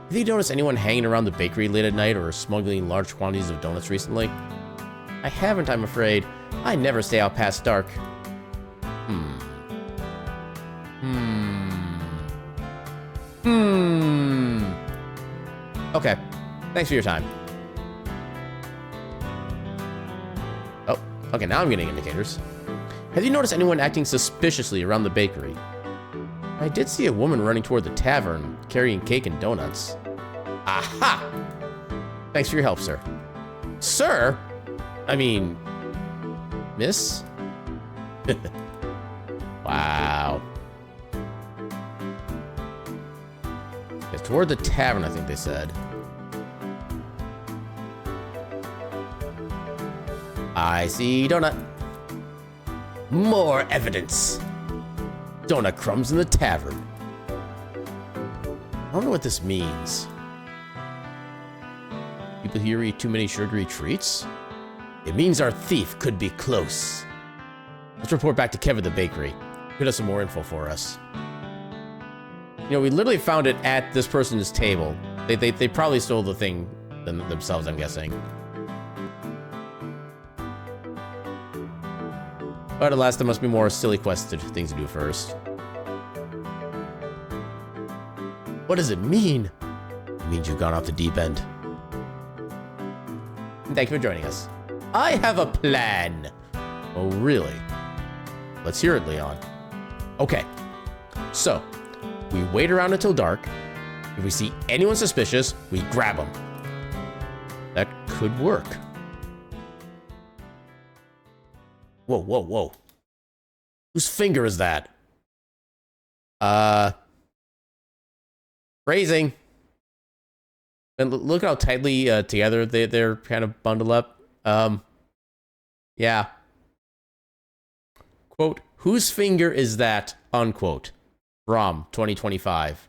[SPEAKER 1] Have you noticed anyone hanging around the bakery late at night or smuggling large quantities of donuts recently? I haven't, I'm afraid. I never stay out past dark. Okay. Thanks for your time. Oh, okay, now I'm getting indicators. Have you noticed anyone acting suspiciously around the bakery? I did see a woman running toward the tavern, carrying cake and donuts. Aha! Thanks for your help, sir. Sir? I mean, miss? Wow. It's toward the tavern, I think they said. I see donut. More evidence. Donut crumbs in the tavern. I wonder what this means. People here eat too many sugary treats? It means our thief could be close. Let's report back to Kevin the bakery. Could have some more info for us. You know, we literally found it at this person's table. They probably stole the thing themselves, I'm guessing. But alas, there must be more silly quested things to do first. What does it mean? It means you've gone off the deep end. Thank you for joining us. I have a plan. Oh, really? Let's hear it, Leon. Okay. So, we wait around until dark. If we see anyone suspicious, we grab them. That could work. Whoa, whoa, whoa. Whose finger is that? Phrasing. And look how tightly together they're kind of bundled up. Yeah. Quote, whose finger is that? Unquote. From 2025.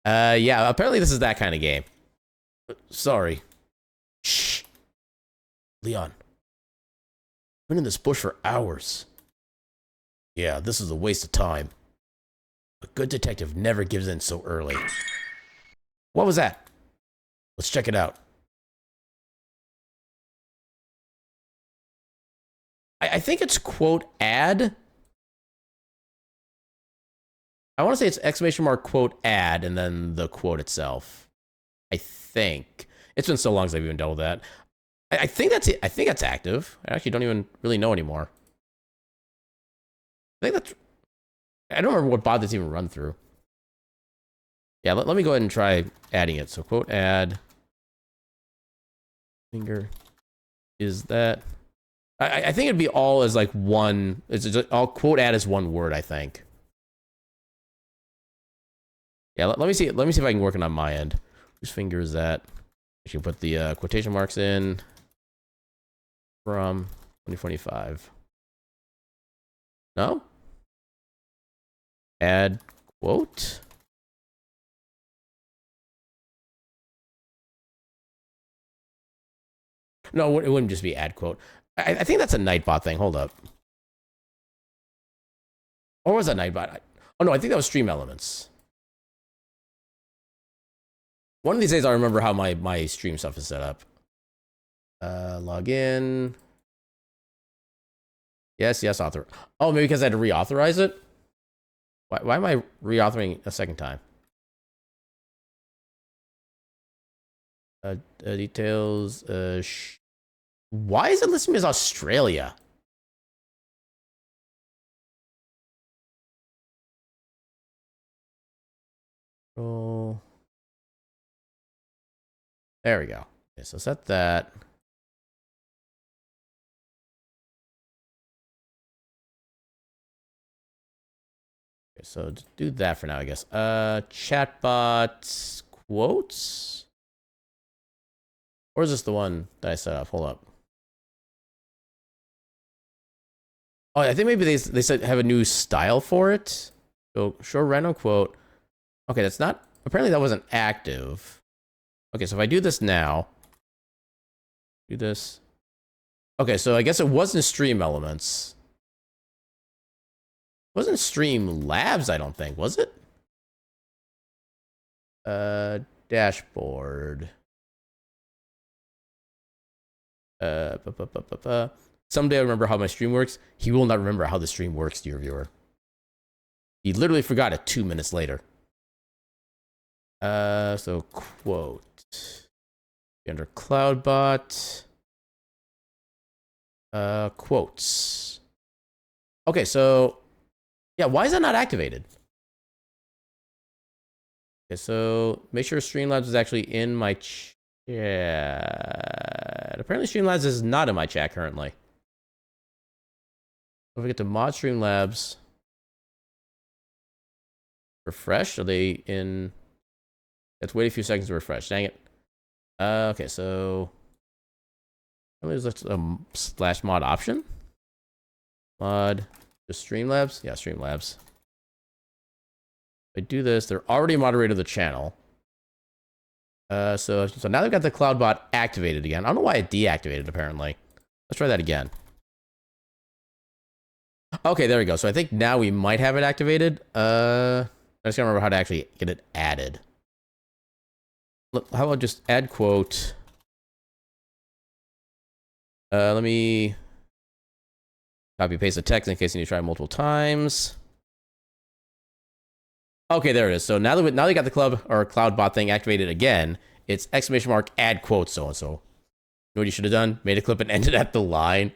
[SPEAKER 1] Yeah, apparently this is that kind of game. Sorry. Shh. Leon. Been in this bush for hours. Yeah, this is a waste of time. A good detective never gives in so early. What was that? Let's check it out. I think it's quote ad. I want to say it's exclamation mark quote ad and then the quote itself. I think. It's been so long since I've even dealt with that. I think that's it. I think that's active. I actually don't even really know anymore. I think that's... I don't remember what bot that's even run through. Yeah, let me go ahead and try adding it. So quote add. Finger. Is that... I think it'd be all as like one... It's just all quote add is one word, I think. Yeah, let me see. Let me see if I can work it on my end. Whose finger is that? I should put the quotation marks in. From 2025. No? Add quote. No, it wouldn't just be add quote. I think that's a Nightbot thing. Hold up. Or was that Nightbot? Oh no, I think that was Stream Elements. One of these days I'll remember how my stream stuff is set up. Log in. Yes, author. Oh, maybe because I had to reauthorize it? Why am I reauthoring a second time? Details. Why is it listing me as Australia? Oh. There we go. Okay, so set that. Okay, so just do that for now, I guess. Chatbot quotes? Or is this the one that I set up? Hold up. Oh, I think maybe they said have a new style for it. So show random quote. Okay, that's not, apparently that wasn't active. Okay, so if I do this now, do this. Okay, so I guess it wasn't stream elements. It wasn't stream labs, I don't think, was it? Dashboard. Someday I'll remember how my stream works. He will not remember how the stream works, dear viewer. He literally forgot it 2 minutes later. So quote. Under CloudBot. Quotes. Okay, so yeah, why is that not activated? Okay, so make sure Streamlabs is actually in my chat. Apparently Streamlabs is not in my chat currently. If we get to mod Streamlabs, refresh, are they in? Let's wait a few seconds to refresh. Dang it. Okay, so there's a slash mod option. Mod, just Streamlabs? Yeah, Streamlabs. If I do this, they're already moderated the channel. So now they've got the CloudBot activated again. I don't know why it deactivated, apparently. Let's try that again. Okay, there we go. So I think now we might have it activated. I just gotta remember how to actually get it added. How about just add quote? Let me copy paste the text in case you need to try multiple times. Okay, there it is. So now that they got the CloudBot thing activated again, it's exclamation mark add quote so and so. You know what you should have done? Made a clip and ended at the line.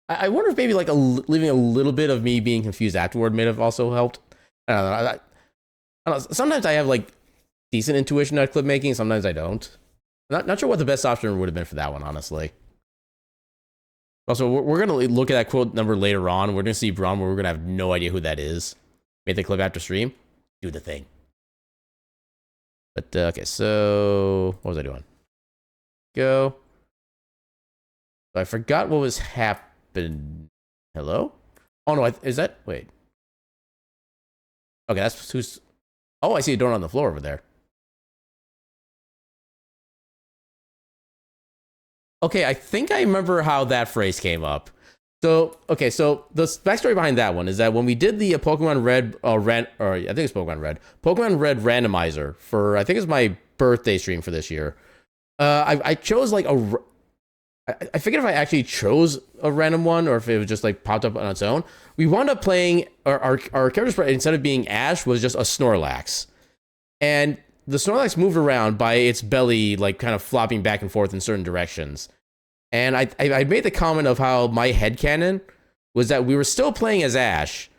[SPEAKER 1] I wonder if maybe like leaving a little bit of me being confused afterward may have also helped. I don't know. I don't know. Sometimes I have like decent intuition at clip making. Sometimes I don't. Not sure what the best option would have been for that one, honestly. Also, we're going to look at that quote number later on. We're going to see Braun where we're going to have no idea who that is. Make the clip after stream. Do the thing. But, okay, so what was I doing? Go. So I forgot what was happening. Hello? Oh, no, is that? Wait. Okay, that's who's... Oh, I see a donut on the floor over there. Okay, I think I remember how that phrase came up. So, okay, so the backstory behind that one is that when we did the Pokemon Red, I think it's Pokemon Red randomizer for, I think it's my birthday stream for this year. I chose like I forget if I actually chose a random one or if it was just like popped up on its own. We wound up playing, our character, instead of being Ash, was just a Snorlax. And the Snorlax moved around by its belly, like kind of flopping back and forth in certain directions. And I made the comment of how my headcanon was that we were still playing as Ash,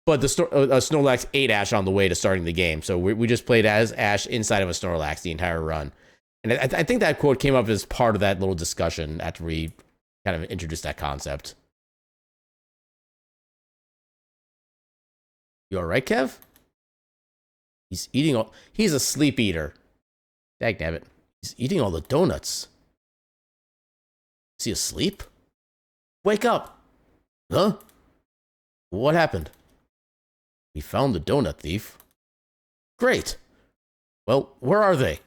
[SPEAKER 1] but the Snorlax ate Ash on the way to starting the game. So we just played as Ash inside of a Snorlax the entire run. And I think that quote came up as part of that little discussion after we kind of introduced that concept. You all right, Kev? He's eating all... He's a sleep eater. Dagnabbit. He's eating all the donuts. Is he asleep? Wake up! Huh? What happened? We found the donut thief. Great! Well, where are they?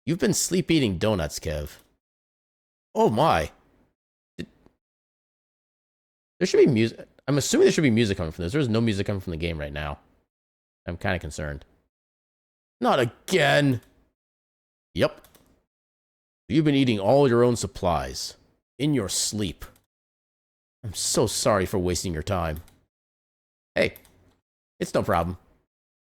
[SPEAKER 1] You've been sleep eating donuts, Kev. Oh my. There should be music. I'm assuming there should be music coming from this. There's no music coming from the game right now. I'm kind of concerned. Not again. Yep. You've been eating all your own supplies. In your sleep. I'm so sorry for wasting your time. Hey, it's no problem.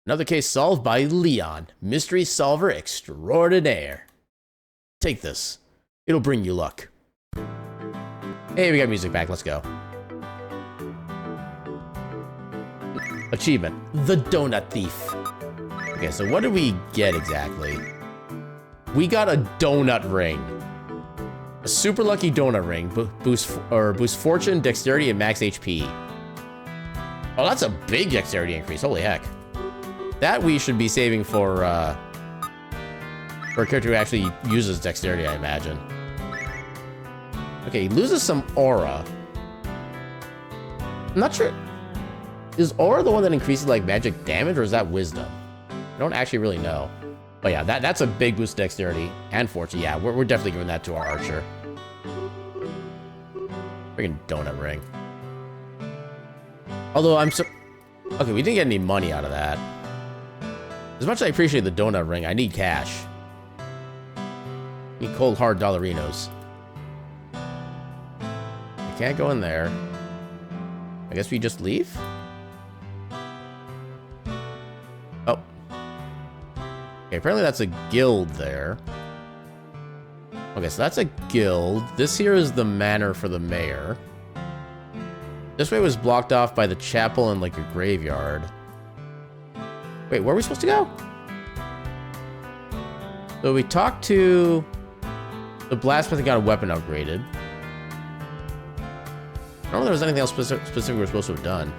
[SPEAKER 1] Another case solved by Leon, mystery solver extraordinaire. Take this. It'll bring you luck. Hey, we got music back. Let's go. Achievement. The Donut Thief. Okay, so what did we get exactly? We got a donut ring. A super lucky donut ring. Boost fortune, dexterity, and max HP. Oh, that's a big dexterity increase. Holy heck. That we should be saving for a character who actually uses dexterity, I imagine. Okay, he loses some aura. I'm not sure. Is aura the one that increases like magic damage, or is that wisdom? I don't actually really know. But yeah, that's a big boost to dexterity and fortune. Yeah, we're definitely giving that to our archer. Freaking donut ring. Although okay, we didn't get any money out of that. As much as I appreciate the donut ring, I need cash. I need cold hard dollarinos. I can't go in there. I guess we just leave? Oh. Okay, apparently that's a guild there. Okay, so that's a guild. This here is the manor for the mayor. This way was blocked off by the chapel and like a graveyard. Wait, where are we supposed to go? So we talked to the blacksmith and got a weapon upgraded. I don't know if there was anything else specific we were supposed to have done.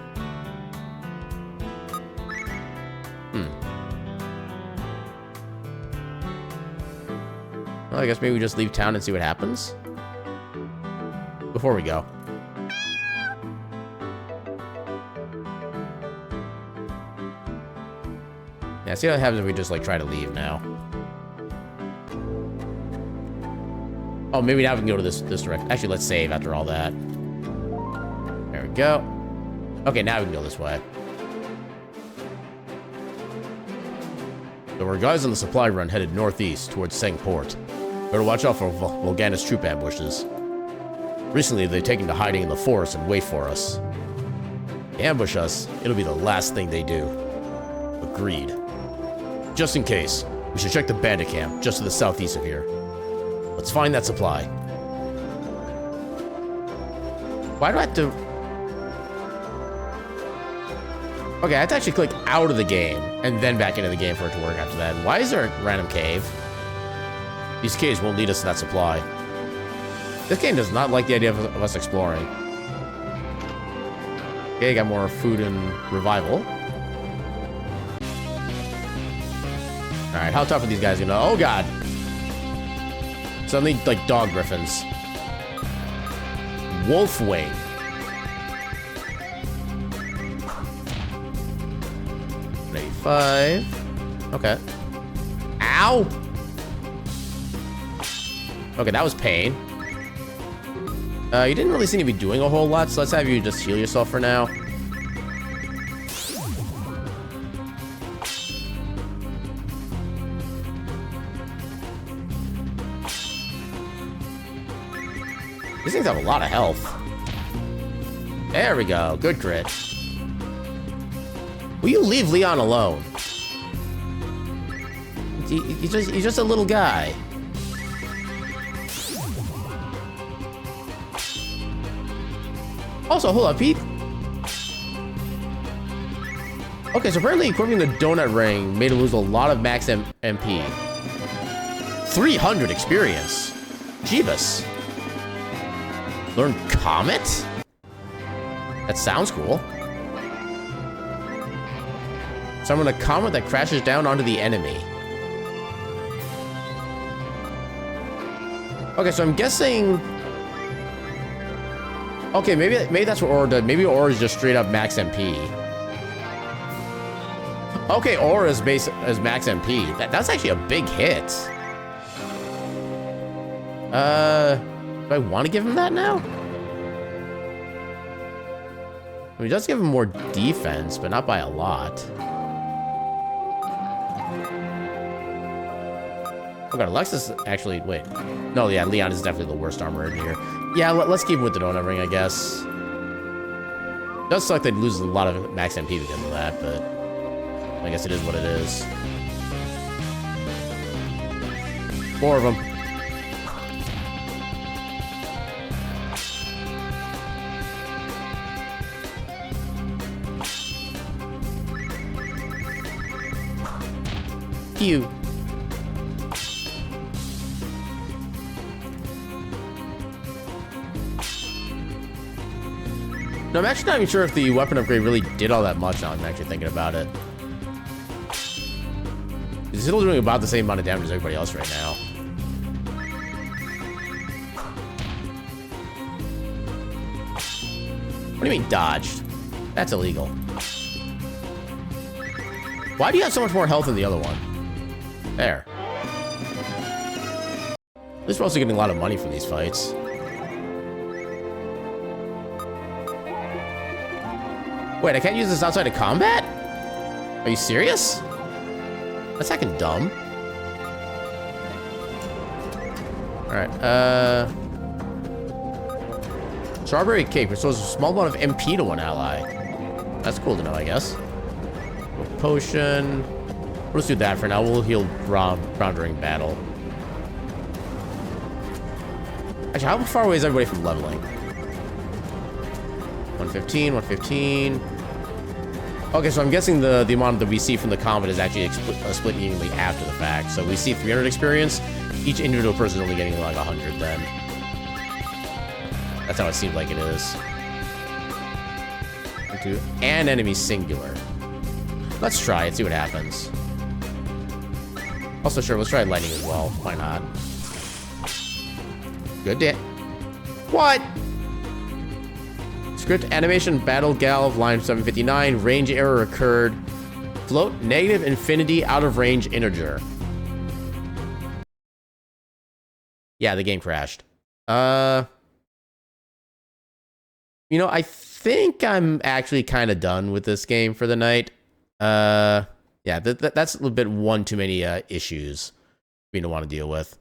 [SPEAKER 1] Well, I guess maybe we just leave town and see what happens. Before we go. Yeah, see what happens if we just like try to leave now. Oh, maybe now we can go to this direction. Actually, let's save after all that. There we go. Okay, now we can go this way. There were guys on the supply run headed northeast towards Seng Port. Better watch out for Volgana's troop ambushes. Recently, they've taken to hiding in the forest and wait for us. They ambush us, it'll be the last thing they do. Agreed. Just in case, we should check the bandit camp just to the southeast of here. Let's find that supply. Why do I have to... Okay, I have to actually click out of the game and then back into the game for it to work after that. Why is there a random cave? These caves won't lead us to that supply. This game does not like the idea of us exploring. Okay, got more food and revival. Alright, how tough are these guys gonna... Oh god! Suddenly, like, dog griffins. Wolfwing. $85. Okay. Ow! Okay, that was pain. You didn't really seem to be doing a whole lot, so let's have you just heal yourself for now. These things have a lot of health. There we go. Good crit. Will you leave Leon alone? He's just a little guy. Also, hold up, Pete. Okay, so apparently equipping the donut ring made him lose a lot of max MP. 300 experience. Jeebus. Learn Comet? That sounds cool. Summon a comet that crashes down onto the enemy. Okay, so I'm guessing... Okay, maybe that's what Aura did. Maybe Aura is just straight up max MP. Okay, Aura is max MP. That's actually a big hit. Do I want to give him that now? I mean, it does give him more defense, but not by a lot. Oh god, Alexis actually, wait. No, yeah, Leon is definitely the worst armor in here. Yeah, let's keep him with the donut ring, I guess. It does suck that he loses a lot of max MP because of that, but I guess it is what it is. 4 of them. No, I'm actually not even sure if the weapon upgrade really did all that much now I'm actually thinking about it. He's still doing about the same amount of damage as everybody else right now. What do you mean dodged? That's illegal. Why do you have so much more health than the other one? There. At least we're also getting a lot of money from these fights. Wait, I can't use this outside of combat? Are you serious? That's heckin' dumb. Alright, Strawberry cake restores a small amount of MP to one ally. That's cool to know, I guess. Potion. We'll just do that for now. We'll heal Round during battle. Actually, how far away is everybody from leveling? 115, 115. Okay, so I'm guessing the amount that we see from the combat is actually split evenly after the fact. So we see 300 experience. Each individual person is only getting like 100 then. That's how it seems like it is. And enemy singular. Let's try it, see what happens. Also, sure, let's try lightning as well. Why not? Good day. What? Script animation battle galv line 759. Range error occurred. Float negative infinity out of range integer. Yeah, the game crashed. You know, I think I'm actually kind of done with this game for the night. Yeah, that's a little bit one too many issues for me to want to deal with.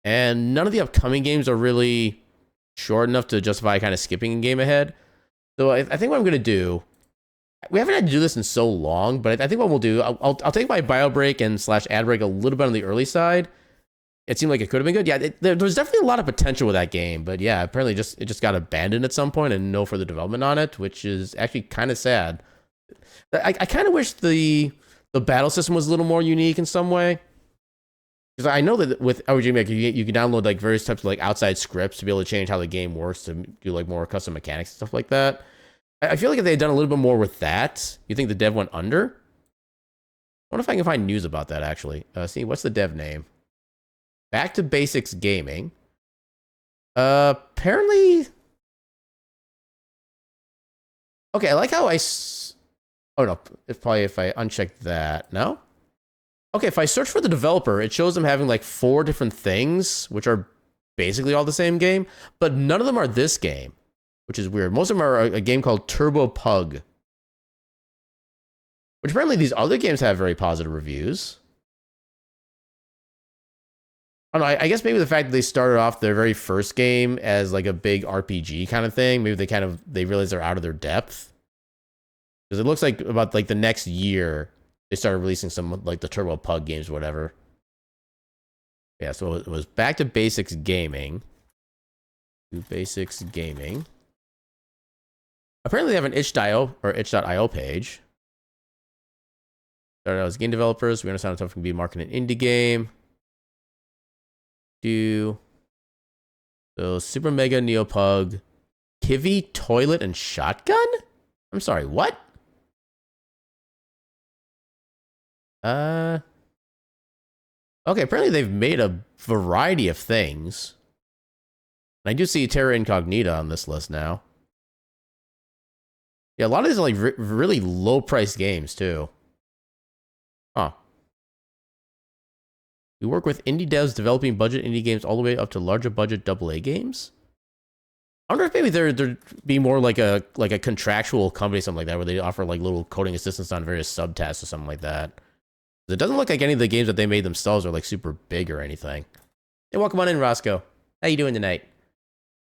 [SPEAKER 1] And none of the upcoming games are really short enough to justify kind of skipping a game ahead. So I think what I'm going to do, we haven't had to do this in so long, but I think what we'll do, I'll take my bio break and / ad break a little bit on the early side. It seemed like it could have been good. Yeah, there's definitely a lot of potential with that game, but yeah, apparently it just got abandoned at some point and no further development on it, which is actually kind of sad. I kind of wish the battle system was a little more unique in some way. Because I know that with RPG Maker, you can download like various types of like outside scripts to be able to change how the game works to do like more custom mechanics and stuff like that. I feel like if they had done a little bit more with that, you think the dev went under? I wonder if I can find news about that actually. See, what's the dev name? Back to Basics Gaming. Apparently. Okay, I like how oh no, if I uncheck that. No? Okay, if I search for the developer, it shows them having like 4 different things, which are basically all the same game, but none of them are this game, which is weird. Most of them are a game called Turbo Pug, which apparently these other games have very positive reviews. I don't know, I guess maybe the fact that they started off their very first game as like a big RPG kind of thing, maybe they realize they're out of their depth. Because it looks like about like the next year, they started releasing some like the Turbo Pug games or whatever. Yeah, so it was Back to Basics Gaming. Apparently they have an itch.io page. Started out as game developers. We understand how tough it can be marketing an indie game. So Super Mega Neopug, Kivy, Toilet, and Shotgun? I'm sorry, what? Okay, apparently they've made a variety of things. And I do see Terra Incognita on this list now. Yeah, a lot of these are like really low-priced games, too. Huh. We work with indie devs developing budget indie games all the way up to larger budget AA games. I wonder if maybe there'd be more like a contractual company, something like that, where they offer like little coding assistance on various subtasks or something like that. It doesn't look like any of the games that they made themselves are like super big or anything. Hey, welcome on in, Roscoe. How you doing tonight?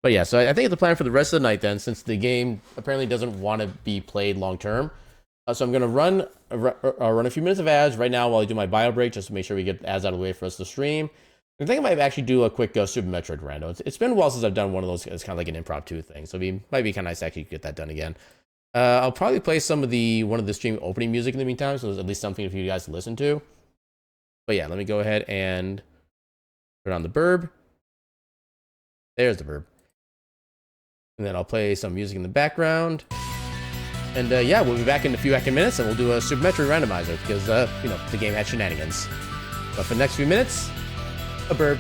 [SPEAKER 1] But yeah, so I think the plan for the rest of the night then, since the game apparently doesn't want to be played long term. So I'm going to run a few minutes of ads right now while I do my bio break, just to make sure we get ads out of the way for us to stream. I think I might actually do a quick Super Metroid Rando. It's been a while since I've done one of those. It's kind of like an impromptu thing, so it might be kind of nice to actually get that done again. I'll probably play some of one of the stream opening music in the meantime, so there's at least something for you guys to listen to. But yeah, let me go ahead and put on the burb. There's the burb. And then I'll play some music in the background. And yeah, we'll be back in a few minutes and we'll do a Super Metroid Randomizer because, you know, the game had shenanigans. But for the next few minutes, a burp.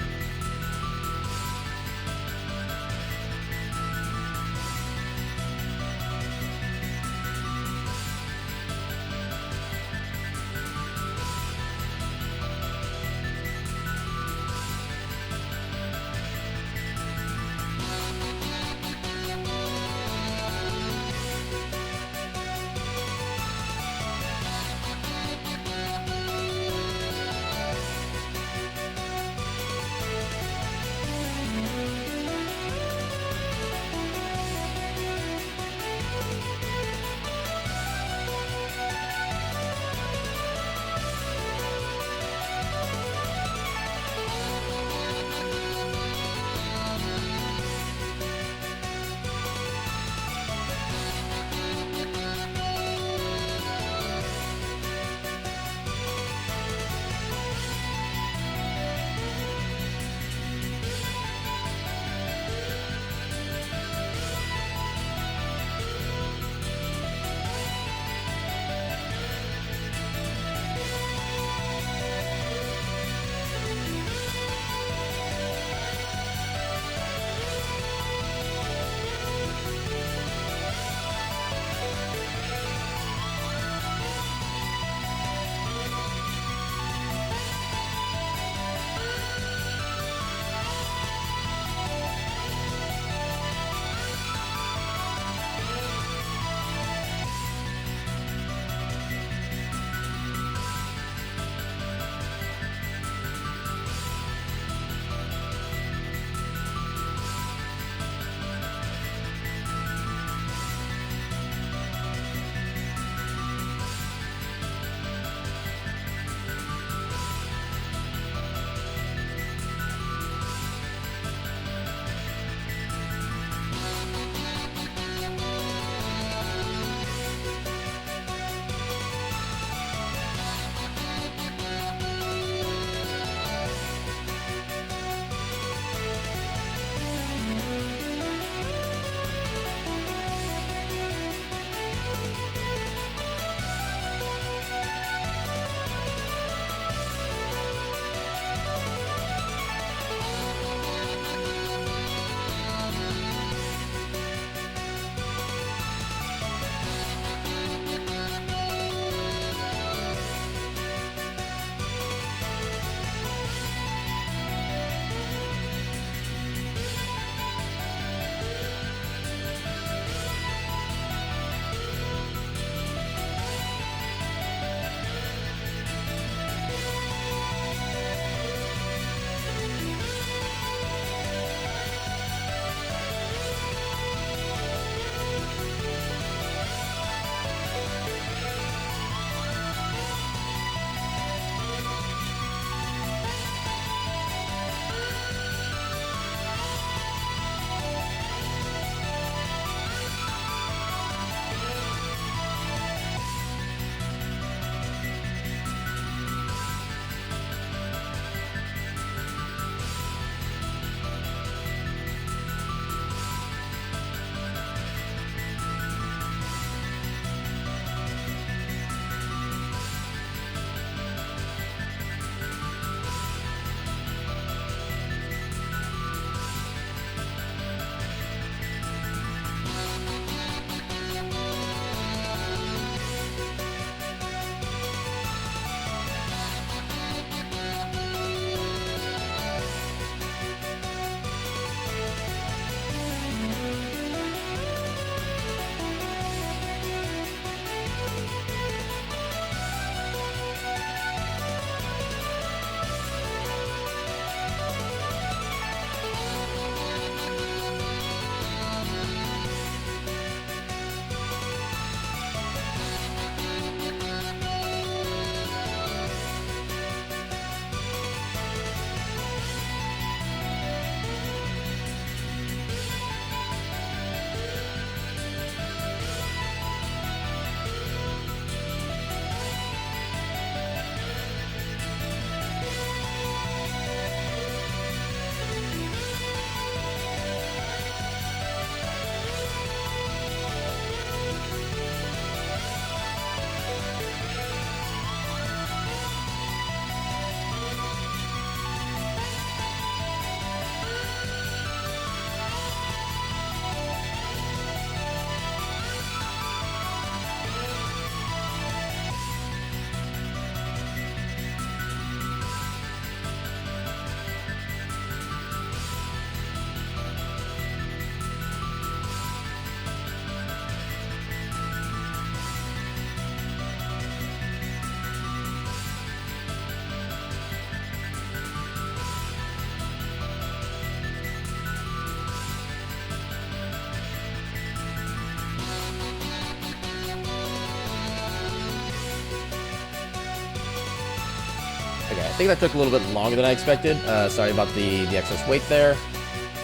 [SPEAKER 1] think that took a little bit longer than I expected. Sorry about the excess weight there.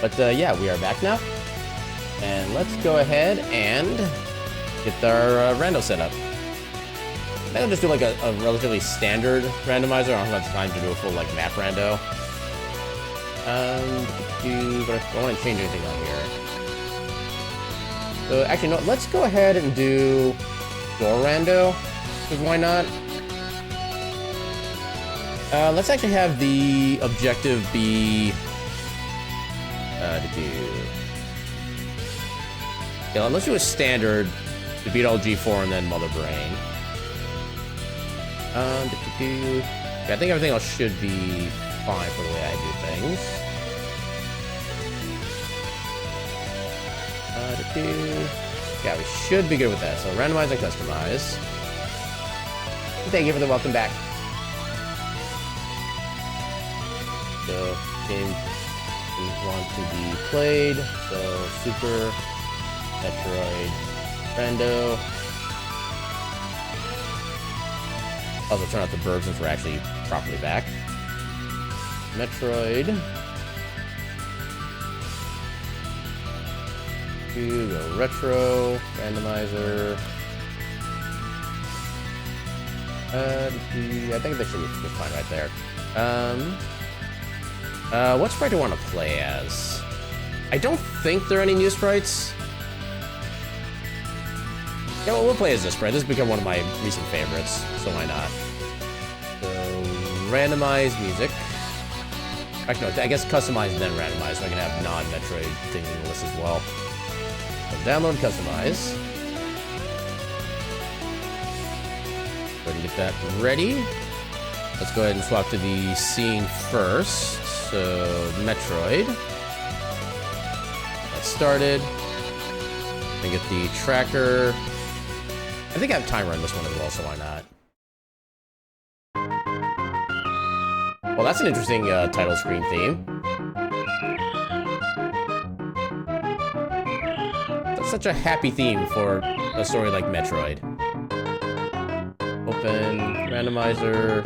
[SPEAKER 1] But yeah, we are back now. And let's go ahead and get our rando set up. I think I'll just do like a relatively standard randomizer. I don't have time to do a full like map rando. But I don't want to change anything on here. So actually, no, let's go ahead and do door rando, because why not? Let's actually have the objective be yeah, let's do a standard to beat all G4 and then Mother Brain. Yeah, I think everything else should be fine for the way I do things. Yeah, we should be good with that. So randomize and customize. Thank you for the welcome back. So game we want to be played. So Super Metroid Rando. Also turn out the bird since we're actually properly back. Metroid. Go retro, randomizer. I think that should be just fine right there. What sprite do I want to play as? I don't think there are any new sprites. Yeah, well, we'll play as this sprite. This has become one of my recent favorites, so why not? So, randomize music. Actually, no, I guess customize and then randomize, so I can have non-Metroid things in the list as well. So, download, customize. Go ahead and get that ready. Let's go ahead and swap to the scene first. So, Metroid. That started. And get the tracker. I think I have timer on this one as well, so why not? Well, that's an interesting title screen theme. That's such a happy theme for a story like Metroid. Open randomizer,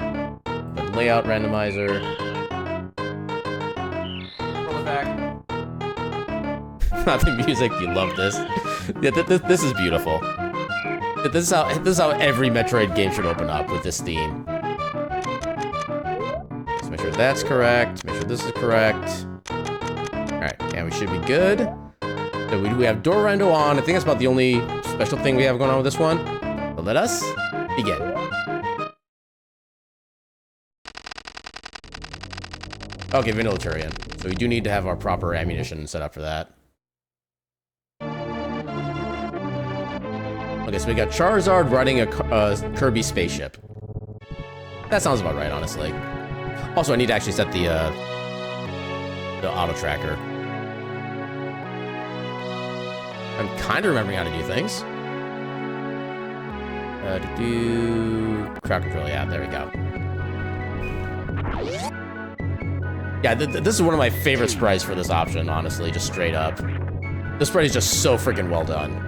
[SPEAKER 1] but layout randomizer. Roll it back. Not the music. You love this. Yeah, this is beautiful. This is how every Metroid game should open up, with this theme. Let's make sure that's correct. Make sure this is correct. Alright, and we should be good. So we have door rando on. I think that's about the only special thing we have going on with this one. So let us begin. Okay, Vanilla Turian. So we do need to have our proper ammunition set up for that. Okay, so we got Charizard riding a Kirby spaceship. That sounds about right, honestly. Also, I need to actually set the auto tracker. I'm kind of remembering how to do things. To do crowd control. Yeah, there we go. Yeah, this is one of my favorite sprites for this option, honestly, just straight up. This sprite is just so freaking well done.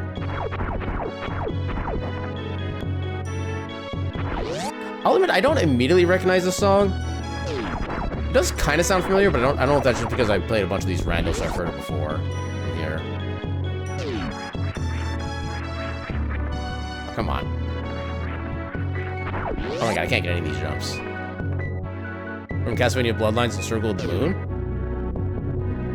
[SPEAKER 1] I'll admit, I don't immediately recognize this song. It does kind of sound familiar, but I don't know if that's just because I played a bunch of these randos, so I've heard it before. From here. Come on. Oh my god, I can't get any of these jumps. From Castlevania Bloodlines and Circle of the Moon?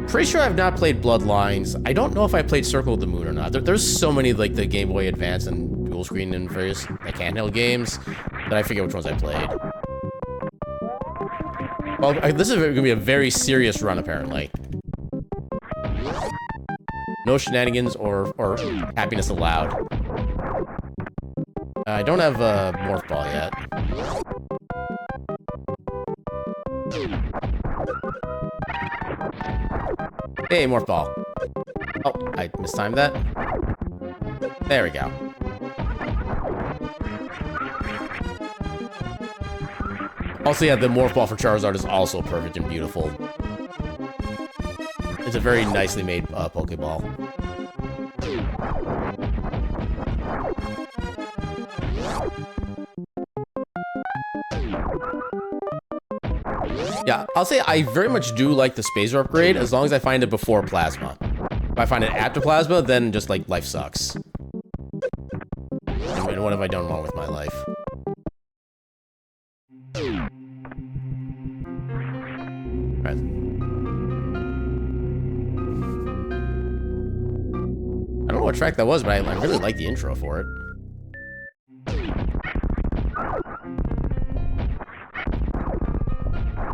[SPEAKER 1] Pretty sure I've not played Bloodlines. I don't know if I played Circle of the Moon or not. There's so many, like, the Game Boy Advance and dual screen and various, like, handheld games that I forget which ones I played. Well, this is going to be a very serious run, apparently. No shenanigans or happiness allowed. I don't have a Morph Ball yet. Hey, Morph Ball. Oh, I mistimed that. There we go. Also, yeah, the Morph Ball for Charizard is also perfect and beautiful. It's a very nicely made Pokeball. Yeah, I'll say I very much do like the Spacer upgrade as long as I find it before Plasma. If I find it after Plasma, then just like life sucks. And what have I done wrong with my life? Alright. I don't know what track that was, but I really like the intro for it.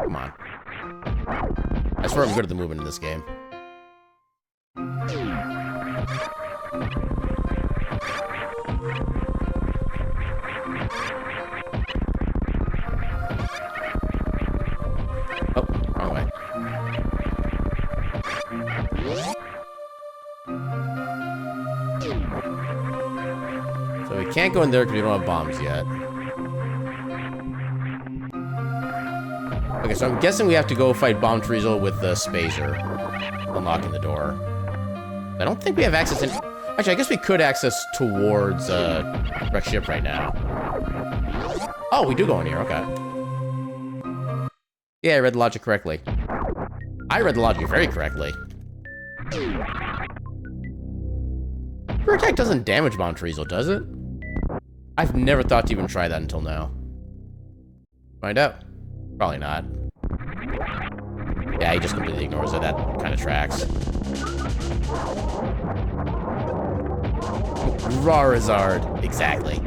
[SPEAKER 1] Come on. I swear I'm good at the movement in this game. Oh, wrong way. So we can't go in there because we don't have bombs yet. Okay, so I'm guessing we have to go fight Bomb Treasel with the Spacer, unlocking the door. I don't think we have access in... Actually, I guess we could access towards Wreck Ship right now. Oh, we do go in here, okay. Yeah, I read the logic correctly. I read the logic very correctly. Super attack doesn't damage Bomb Treasel, does it? I've never thought to even try that until now. Find out. Probably not. Yeah, he just completely ignores it. That kind of tracks. Rarizard. Exactly.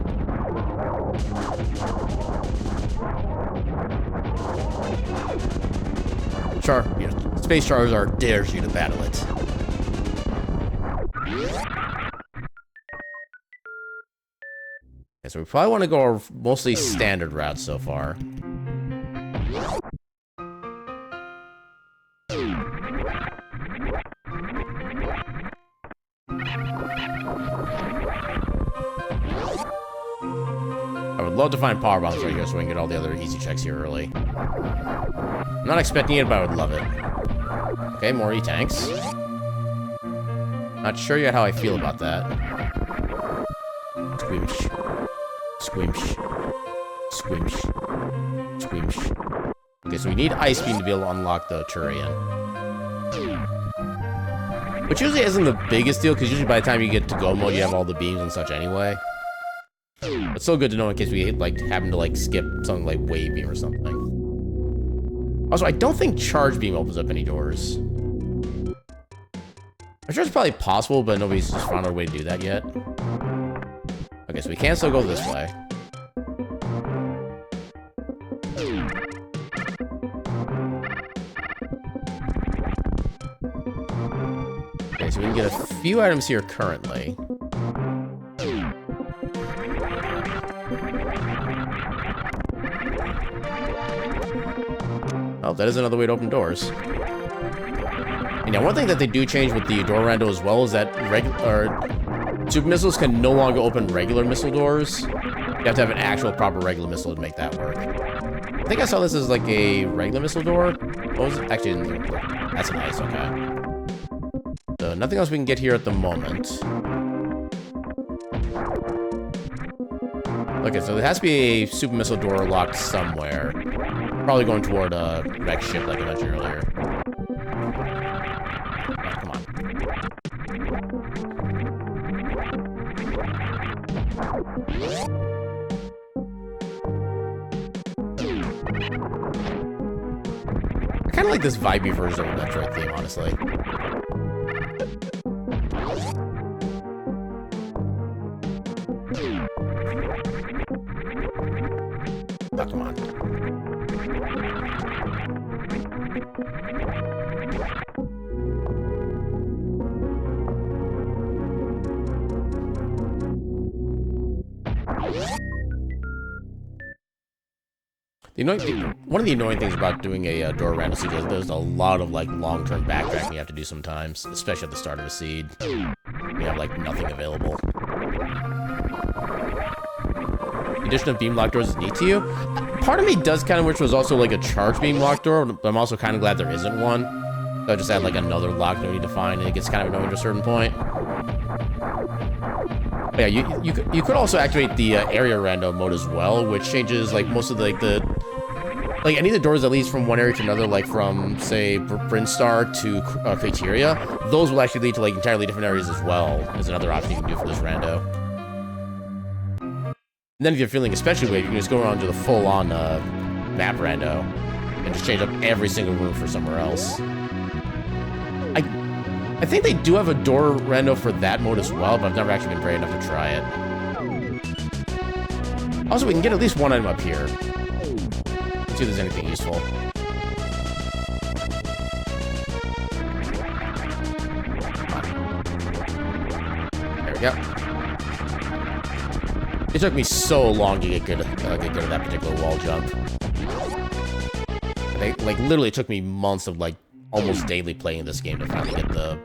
[SPEAKER 1] Space Charizard dares you to battle it. Okay, so we probably want to go our mostly standard route so far. I would love to find power bombs right here so we can get all the other easy checks here early. I'm not expecting it, but I would love it. Okay, more E-tanks. Not sure yet how I feel about that. Squimsh. Squimsh. Squimsh. Squimsh. Okay, so we need Ice Beam to be able to unlock the Turian. Which usually isn't the biggest deal, because usually by the time you get to go mode, you have all the beams and such anyway. But still good to know in case we like happen to like skip something like Wave Beam or something. Also, I don't think Charge Beam opens up any doors. I'm sure it's probably possible, but nobody's just found a way to do that yet. Okay, so we can still go this way. Okay, so we can get a few items here currently. Oh, that is another way to open doors. And yeah, one thing that they do change with the door Rando as well is that super missiles can no longer open regular missile doors. You have to have an actual proper regular missile to make that work. I think I saw this as like a regular missile door. What was it? Actually, that's nice, okay. So nothing else we can get here at the moment. Okay, so there has to be a super missile door locked somewhere. Probably going toward a Wreck Ship like I mentioned earlier. Oh, come on. I kind of like this vibey version of the Metroid theme, honestly. Oh, come on. One of the annoying things about doing a door Rando seed is there's a lot of like long-term backtracking you have to do sometimes, especially at the start of a seed. You have like nothing available. The addition of beam lock doors is neat to you. Part of me does kind of wish was also like a charge beam lock door, but I'm also kind of glad there isn't one. So I just add like another lock door you need to find, and it gets kind of annoying to a certain point. But yeah, you could also activate the area rando mode as well, which changes like most of the like any of the doors that leads from one area to another, like from say Brinstar to Criteria, those will actually lead to like entirely different areas as well. As another option you can do for this rando. And then if you're feeling especially weird, you can just go around to the full-on map rando and just change up every single room for somewhere else. I think they do have a door rando for that mode as well, but I've never actually been brave enough to try it. Also, we can get at least one item up here. Let's see if there's anything useful. There we go. It took me so long to get good at that particular wall jump. Like literally took me months of like almost daily playing this game to finally get the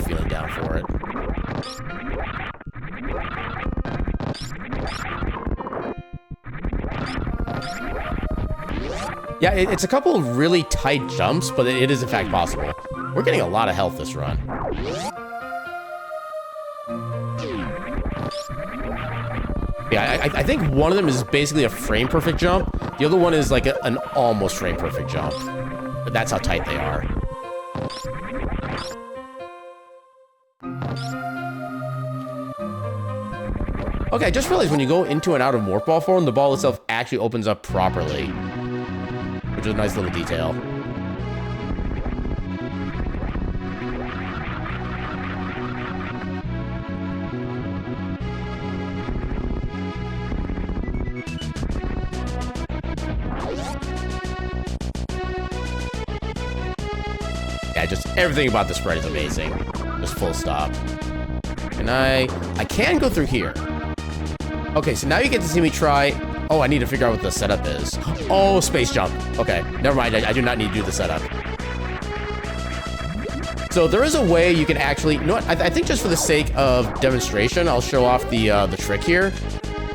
[SPEAKER 1] feeling down for it. Yeah, it's a couple of really tight jumps, but it is in fact possible. We're getting a lot of health this run. Yeah, I think one of them is basically a frame-perfect jump. The other one is like an almost frame-perfect jump. But that's how tight they are. Okay, I just realized when you go into and out of Morph Ball form, the ball itself actually opens up properly. Which is a nice little detail. Yeah, just everything about the sprite is amazing. Just full stop. And I can go through here. Okay, so now you get to see me try... Oh, I need to figure out what the setup is. Oh, space jump. Okay, never mind. I do not need to do the setup. So there is a way you can actually... You know what? I think just for the sake of demonstration, I'll show off the trick here.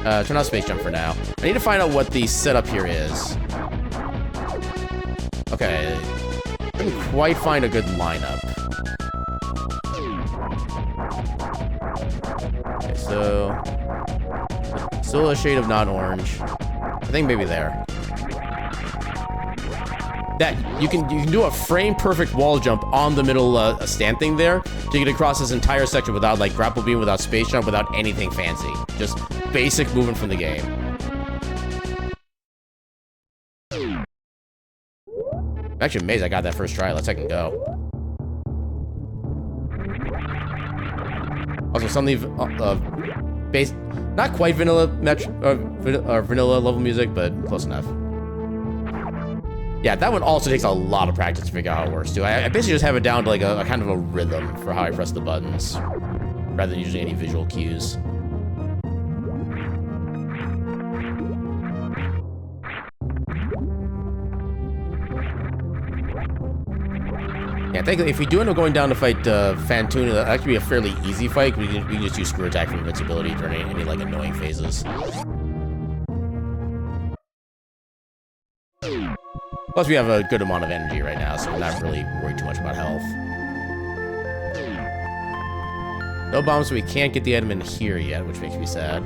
[SPEAKER 1] Turn off space jump for now. I need to find out what the setup here is. Okay. Couldn't quite find a good lineup. Okay, so... Still a shade of non-orange. I think maybe there. That you can do a frame perfect wall jump on the middle stand thing there to get across this entire section without like grapple beam, without space jump, without anything fancy. Just basic movement from the game. I'm actually amazed I got that first try. Let's second go. Also, something base. Not quite vanilla vanilla level music, but close enough. Yeah, that one also takes a lot of practice to figure out how it works too. I basically just have it down to like a kind of a rhythm for how I press the buttons, rather than using any visual cues. Yeah, I think if we do end up going down to fight Fantoon, that'll actually be a fairly easy fight. We can just use Screw Attack for invincibility during any like annoying phases. Plus, we have a good amount of energy right now, so we're not really worried too much about health. No bombs, so we can't get the item in here yet, which makes me sad.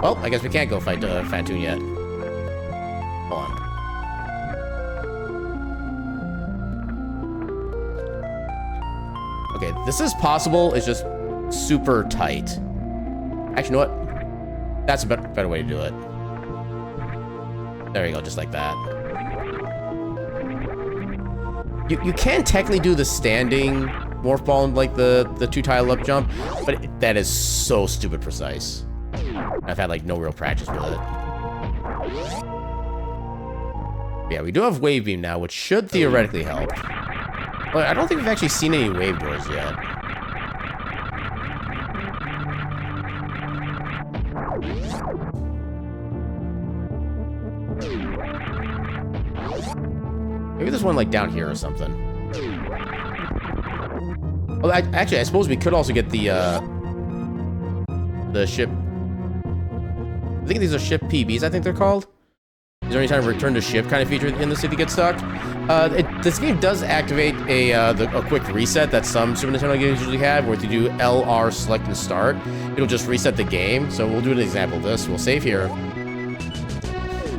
[SPEAKER 1] Well, I guess we can't go fight Fantoon yet. Hold on. Okay, this is possible. It's just super tight. Actually, you know what? That's a better way to do it. There you go, just like that. You can technically do the standing morph ball and like the two tile up jump, but that is so stupid precise. I've had like no real practice with it. Yeah, we do have wave beam now, which should theoretically help. But I don't think we've actually seen any wave doors yet. Maybe there's one like down here or something. Well, actually, I suppose we could also get the ship. I think these are ship PBs, I think they're called. Is there any kind of return to ship kind of feature in this if you get stuck? This game does activate a quick reset that some Super Nintendo games usually have, where if you do LR select and start, it'll just reset the game. So we'll do an example of this. We'll save here.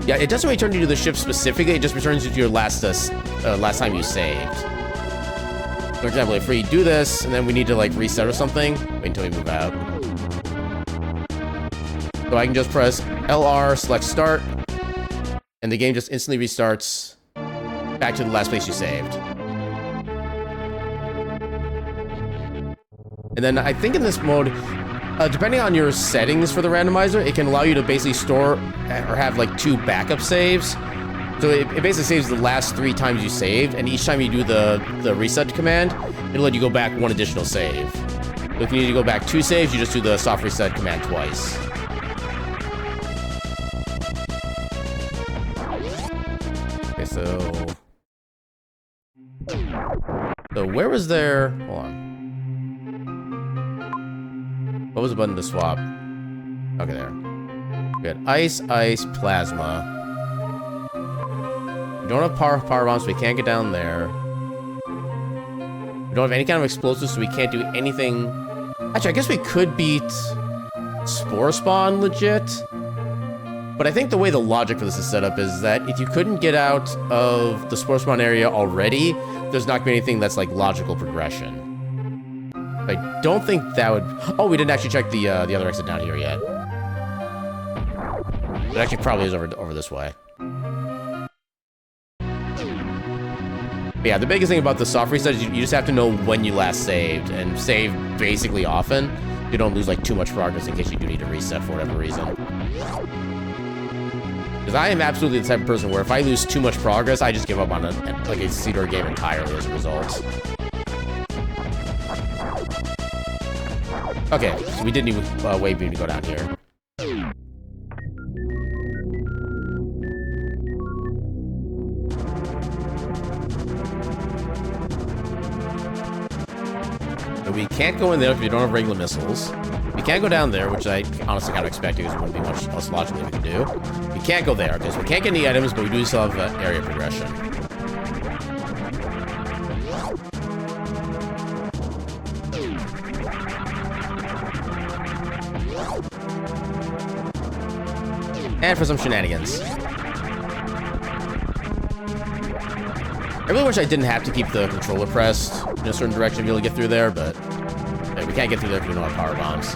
[SPEAKER 1] Yeah, it doesn't return you to the ship specifically. It just returns you to your last time you saved. For example, if we do this and then we need to like reset or something, wait until we move out. So I can just press LR select start, and the game just instantly restarts back to the last place you saved. And then I think in this mode, depending on your settings for the randomizer, it can allow you to basically store or have like 2 backup saves. So it basically saves the last 3 times you saved, and each time you do the reset command, it'll let you go back 1 additional save. So if you need to go back 2 saves, you just do the soft reset command twice. Okay, so where was there? Hold on. What was the button to swap? Okay, there. We had ice, plasma. We don't have power bombs, so we can't get down there. We don't have any kind of explosives, so we can't do anything. Actually, I guess we could beat Spore Spawn legit. But I think the way the logic for this is set up is that if you couldn't get out of the Spore Spawn area already, there's not going to be anything that's like logical progression. I don't think that would... Oh, we didn't actually check the other exit down here yet. It actually probably is over this way. But yeah, the biggest thing about the soft reset is you just have to know when you last saved, and save basically often. You don't lose like too much progress in case you do need to reset for whatever reason. Because I am absolutely the type of person where if I lose too much progress, I just give up on a Speedrun game entirely as a result. Okay, so we didn't even wait beam to go down here. So we can't go in there if you don't have regular missiles. We can't go down there, which I honestly kind of expected because it wouldn't be much else logically we could do. We can't go there because we can't get any items, but we do still have area progression. And for some shenanigans. I really wish I didn't have to keep the controller pressed in a certain direction to be able to get through there, but yeah, we can't get through there if we don't have power bombs.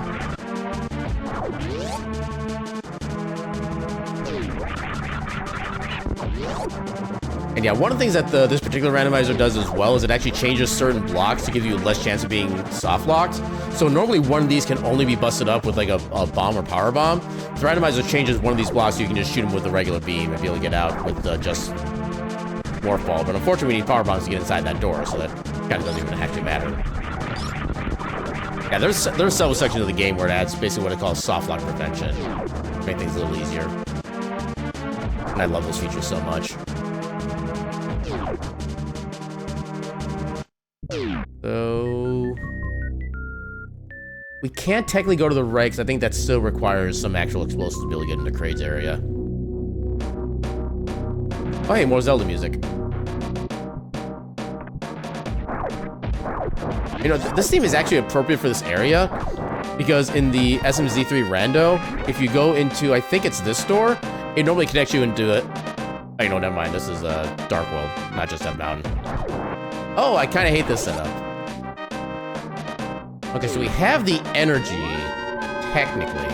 [SPEAKER 1] And yeah, one of the things that this particular randomizer does as well is it actually changes certain blocks to give you less chance of being soft locked. So normally one of these can only be busted up with like a bomb or power bomb. The randomizer changes one of these blocks so you can just shoot them with a regular beam and be able to get out with just morph ball. But unfortunately we need power bombs to get inside that door, so that kind of doesn't even actually matter. Yeah, there's several sections of the game where it adds basically what it calls soft lock prevention to make things a little easier. And I love those features so much. So we can't technically go to the right because I think that still requires some actual explosives to be able to get into Kraid's area. Oh hey, more Zelda music. You know, this theme is actually appropriate for this area because in the SMZ3 Rando, if you go into, I think it's this door, it normally connects you into it. Oh, you know, never mind. This is Dark World, not just Death Mountain. Oh, I kind of hate this setup. Okay, so we have the energy, technically.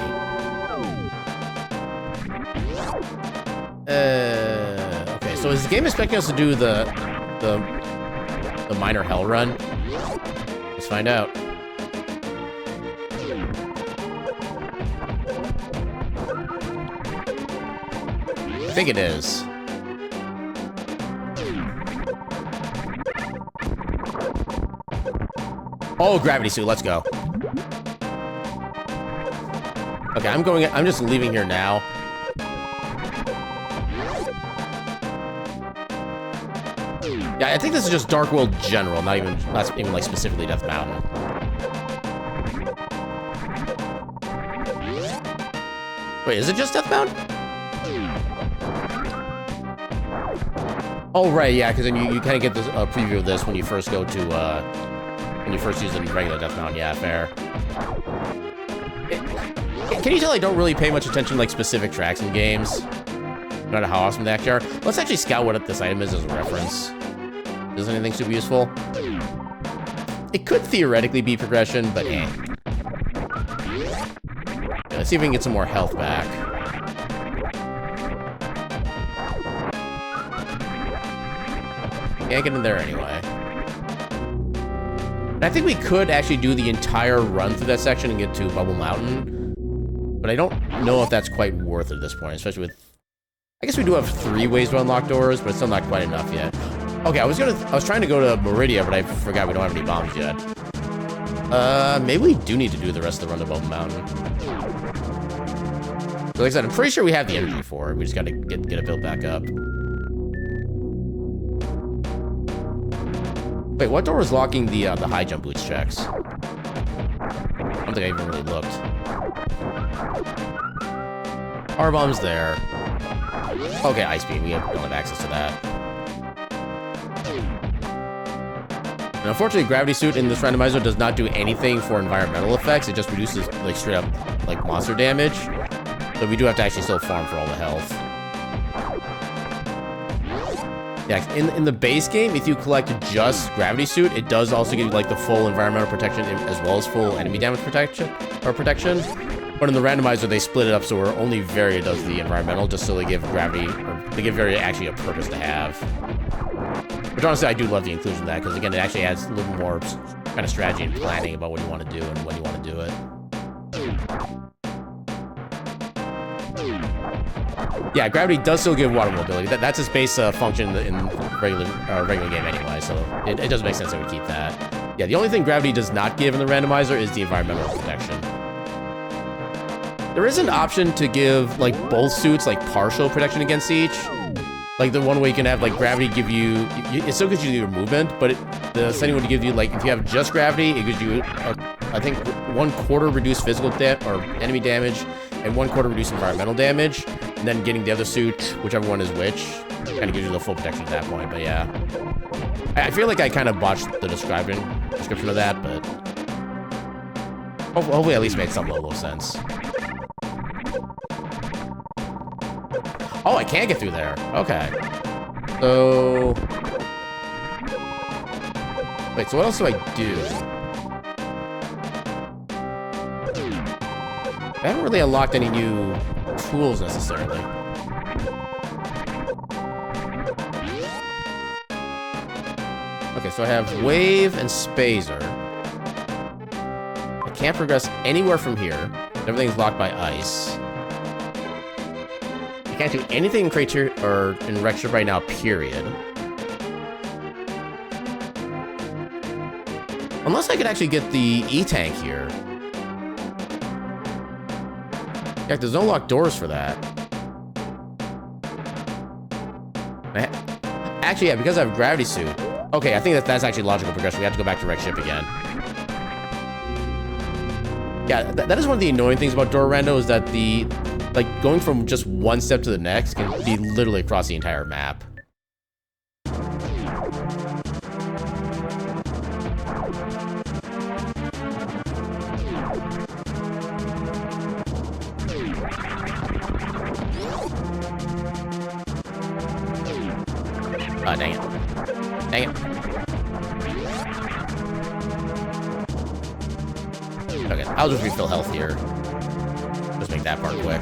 [SPEAKER 1] Okay, so is the game expecting us to do the minor hell run? Let's find out. I think it is. Oh, gravity suit, let's go. Okay, I'm just leaving here now. Yeah, I think this is just Dark World general, not even like specifically Death Mountain. Wait, is it just Death Mountain? Oh, right, yeah, because then you kind of get this preview of this when you first go to, when you first use the regular Death Mountain. Yeah, fair. Can you tell I don't really pay much attention to, like, specific tracks in games? No matter how awesome they actually are. Let's actually scout what this item is as a reference. Is anything super useful? It could theoretically be progression, but eh. Yeah, let's see if we can get some more health back. Can't get in there anyway. And I think we could actually do the entire run through that section and get to Bubble Mountain, but I don't know if that's quite worth it at this point, especially with... I guess we do have 3 ways to unlock doors, but it's still not quite enough yet. Okay, I was trying to go to Meridia, but I forgot we don't have any bombs yet. Maybe we do need to do the rest of the run to Bubble Mountain. So like I said, I'm pretty sure we have the energy for it. We just gotta get it built back up. Wait, what door was locking the high jump boots checks? I don't think I even really looked. R-bomb's there. Okay, Ice Beam. We don't have access to that. And unfortunately, Gravity Suit in this randomizer does not do anything for environmental effects. It just reduces, like, straight up, like, monster damage. So we do have to actually still farm for all the health. Yeah, in the base game, if you collect just Gravity Suit, it does also give you, like, the full environmental protection as well as full enemy damage protection. But in the randomizer, they split it up so where only Varia does the environmental, just so they give Gravity, or they give Varia actually a purpose to have. Which honestly, I do love the inclusion of that, because again, it actually adds a little more kind of strategy and planning about what you want to do and when you want to do it. Yeah, Gravity does still give water mobility. That's its base function in regular game anyway, so it does make sense that we keep that. Yeah, the only thing Gravity does not give in the randomizer is the environmental protection. There is an option to give, like, both suits, like, partial protection against each. Like, the one way you can have, like, Gravity give you... It still gives you your movement, but the setting would give you, like, if you have just Gravity, it gives you, I think, 1/4 reduced physical or enemy damage, and 1/4 reduced environmental damage. And then getting the other suit, whichever one is which, kind of gives you the full protection at that point, but yeah. I feel like I kind of botched the description of that, but... Hopefully at least made some level of sense. Oh, I can't get through there. Okay. So... Wait, so what else do I do? I haven't really unlocked any new tools necessarily. Okay, so I have Wave and Spazer. I can't progress anywhere from here. Everything's locked by ice. I can't do anything in Crater or in Rextra right now, period. Unless I could actually get the E-Tank here. Yeah, there's no locked doors for that. Actually, yeah, because I have Gravity Suit. Okay, I think that's actually logical progression. We have to go back to Wreck Ship again. Yeah, that is one of the annoying things about Door Rando is that like, going from just one step to the next can be literally across the entire map. Oh, dang it. Dang it. Okay, I'll just refill health here. Just make that part quick.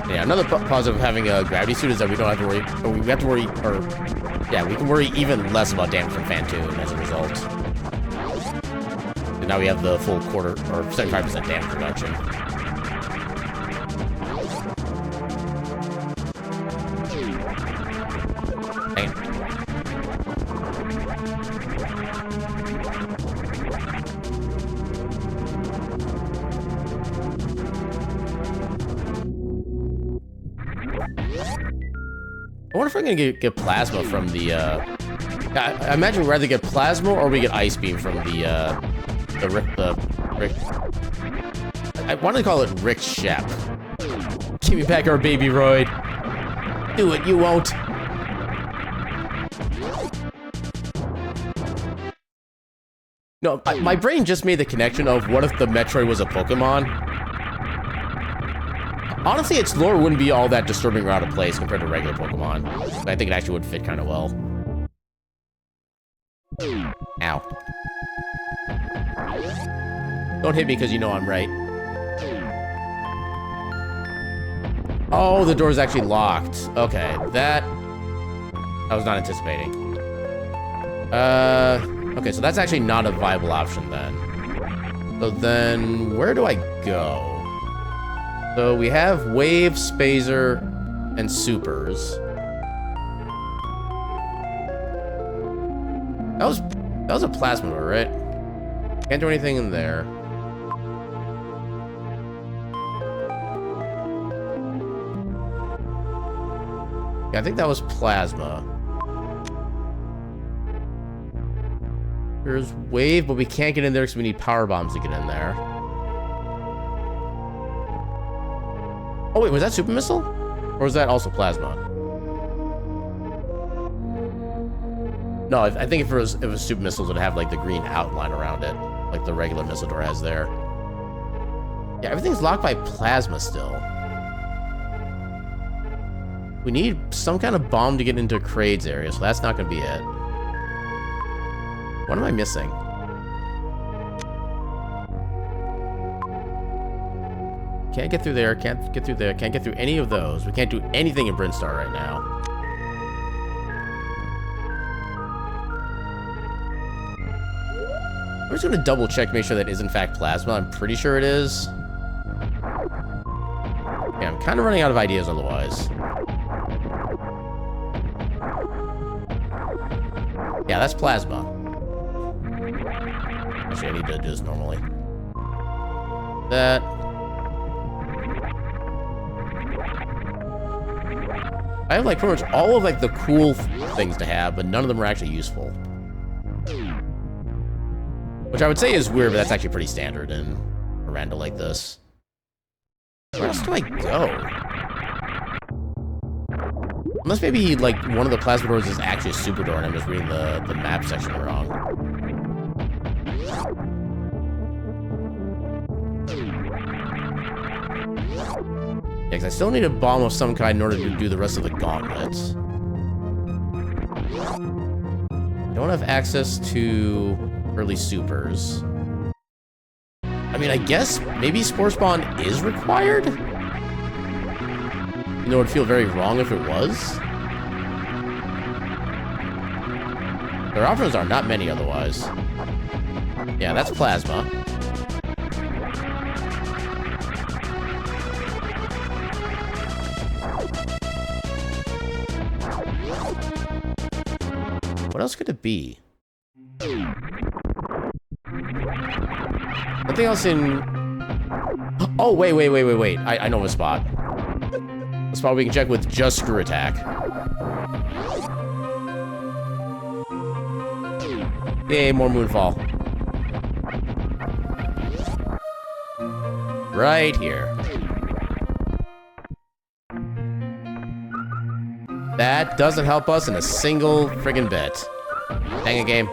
[SPEAKER 1] Yeah, another positive of having a Gravity Suit is that we don't have to worry, or we have to worry, or, yeah, we can worry even less about damage from Phantoon as a result. And now we have the full quarter, or 75% damage reduction. Dang it. I wonder if I'm gonna get plasma from the, I imagine we either get plasma or we get ice beam from the Rick. I want to call it Rick Shep. Give me back our baby Royd. Do it, you won't. No, my brain just made the connection of what if the Metroid was a Pokemon? Honestly, its lore wouldn't be all that disturbing or out of place compared to regular Pokemon. But I think it actually would fit kind of well. Ow. Don't hit me because you know I'm right. Oh, the door's actually locked. Okay, that I was not anticipating. Okay, so that's actually not a viable option then. So then, where do I go? So we have Wave, Spazer, and Supers. That was a plasma door, right? Can't do anything in there. Yeah, I think that was plasma. There's Wave, but we can't get in there because we need power bombs to get in there. Oh wait, was that Super Missile? Or was that also plasma? No, I think if it was Super Missiles, it would have like the green outline around it, like the regular missile door has there. Yeah, everything's locked by plasma still. We need some kind of bomb to get into Kraid's area, so that's not gonna be it. What am I missing? Can't get through there, can't get through there, can't get through any of those. We can't do anything in Brinstar right now. I'm just gonna double check, make sure that is in fact plasma. I'm pretty sure it is. Yeah, I'm kind of running out of ideas otherwise. Yeah, that's plasma. Actually, I need to do this normally. That. I have like pretty much all of like the cool things to have, but none of them are actually useful. Which I would say is weird, but that's actually pretty standard in a Rando like this. Where else do I go? Unless maybe like one of the plasma doors is actually a super door and I'm just reading the map section wrong. Yeah, because I still need a bomb of some kind in order to do the rest of the gauntlets. Don't have access to early supers. I mean, I guess maybe Spore Spawn is required? You know, it would feel very wrong if it was. Their options are not many otherwise. Yeah, that's plasma. What else could it be? Nothing else in... Oh, wait. I know a spot. A spot we can check with just screw attack. Yay, more Moonfall. Right here. That doesn't help us in a single friggin' bit. Dang it, game.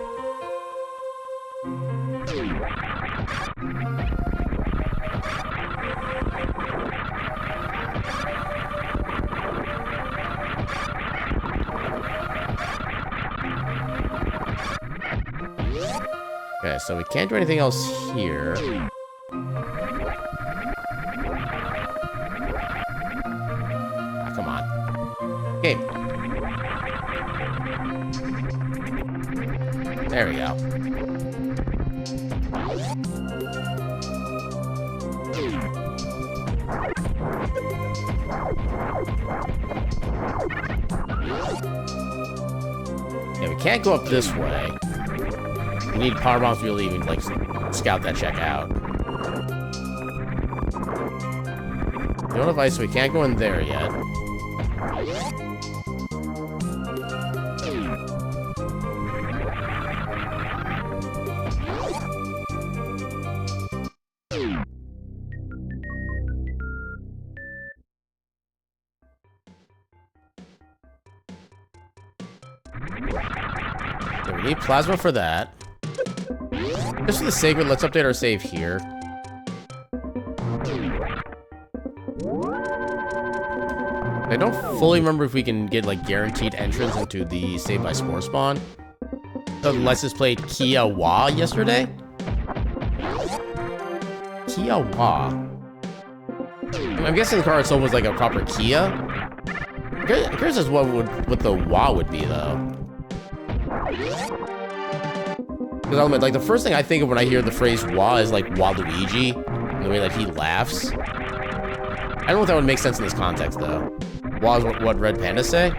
[SPEAKER 1] Okay, so we can't do anything else here. Ah, come on. Game. There we go. Yeah, we can't go up this way. We need power bombs to really even, like, scout that check out. We don't have ice, so we can't go in there yet. Okay, we need plasma for that. Just for the sake of it, let's update our save here. I don't fully remember if we can get, like, guaranteed entrance into the Save by Spore spawn. Unless it's played Kia Wa yesterday? Kia Wa. I'm guessing the car itself was, like, a proper Kia. I'm curious as what the Wa would be, though. Because I'll admit, like, the first thing I think of when I hear the phrase Wa is, like, Waluigi, and the way that he laughs. I don't know if that would make sense in this context, though. Wa is what Red Panda say?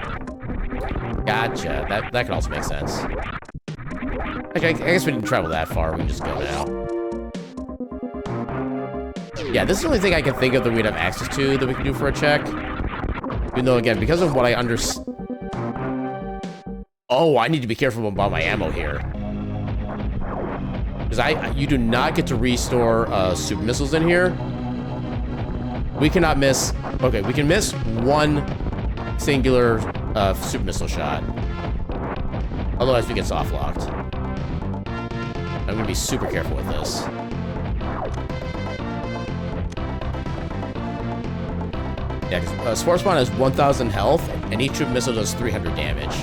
[SPEAKER 1] Gotcha. That could also make sense. Okay, I guess we didn't travel that far. We can just go now. Yeah, this is the only thing I can think of that we'd have access to that we can do for a check. Even though, again, because of what I understand... Oh, I need to be careful about my ammo here. Because you do not get to restore super missiles in here. We cannot miss... Okay, we can miss one singular super missile shot. Otherwise, we get soft locked. I'm gonna be super careful with this. Yeah, because Spore Spawn has 1,000 health, and each super missile does 300 damage.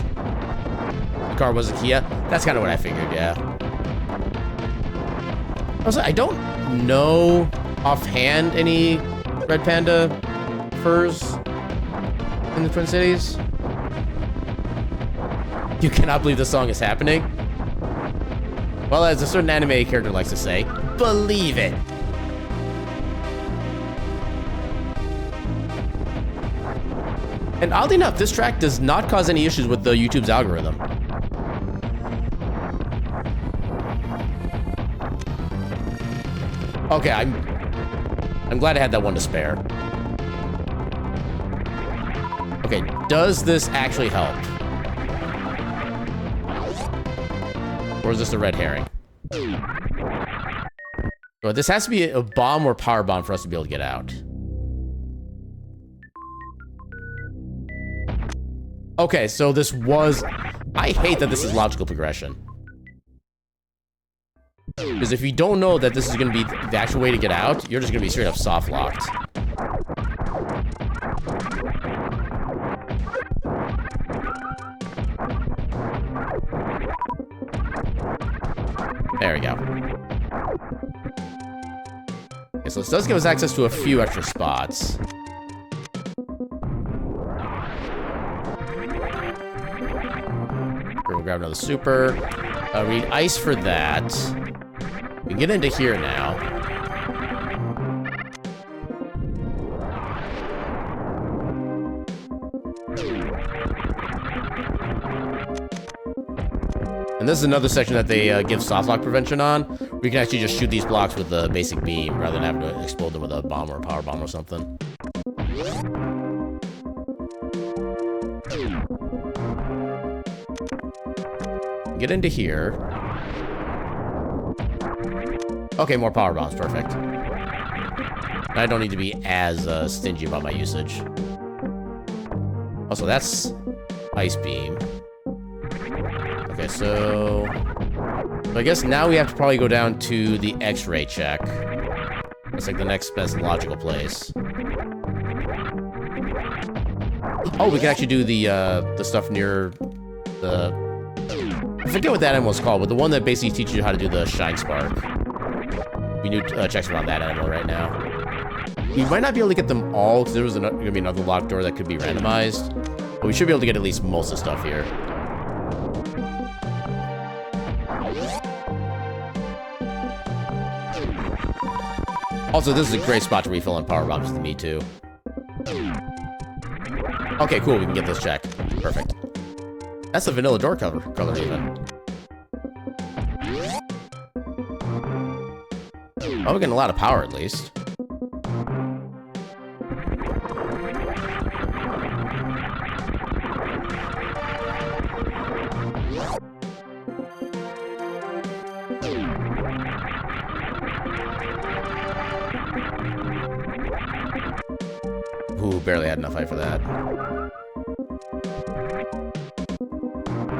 [SPEAKER 1] The car was a Kia. That's kind of what I figured, yeah. Also, I don't know offhand any Red Panda furs in the Twin Cities. You cannot believe this song is happening. Well, as a certain anime character likes to say, believe it. And oddly enough, this track does not cause any issues with the YouTube's algorithm. Okay, I'm glad I had that one to spare. Okay, does this actually help? Or is this a red herring? Well, this has to be a bomb or power bomb for us to be able to get out. Okay, so this was... I hate that this is logical progression. Because if you don't know that this is going to be the actual way to get out, you're just going to be straight up soft locked. There we go. Okay, so this does give us access to a few extra spots. We'll grab another super. We need ice for that. We can get into here now. And this is another section that they give softlock prevention on. We can actually just shoot these blocks with a basic beam rather than having to explode them with a bomb or a power bomb or something. Get into here. Okay, more power bombs, perfect. I don't need to be as stingy about my usage. Also, that's ice beam. Okay, so I guess now we have to probably go down to the X-ray check. That's like the next best logical place. Oh, we can actually do the stuff near the... I forget what that animal's called, but the one that basically teaches you how to do the Shine Spark. We need checks around that animal right now. We might not be able to get them all, because there was going to be another locked door that could be randomized. But we should be able to get at least most of the stuff here. Also, this is a great spot to refill on power bombs to me, too. Okay, cool, we can get this check. Perfect. That's the vanilla door color even. Oh, we're getting a lot of power, at least. Ooh, barely had enough height for that.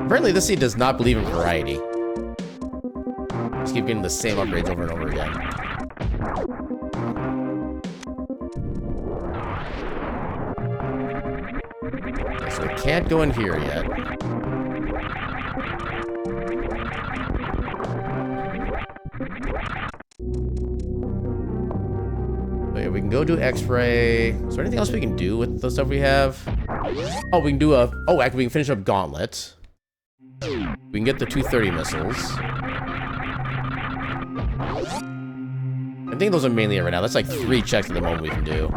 [SPEAKER 1] Apparently this seed does not believe in variety. Just keep getting the same upgrades over and over again. Okay, so we can't go in here yet. So yeah, we can go do X-ray. Is there anything else we can do with the stuff we have? Oh, we can do a... Oh, actually, we can finish up Gauntlet. We can get the 230 missiles. I think those are mainly it right now. That's like 3 checks at the moment we can do.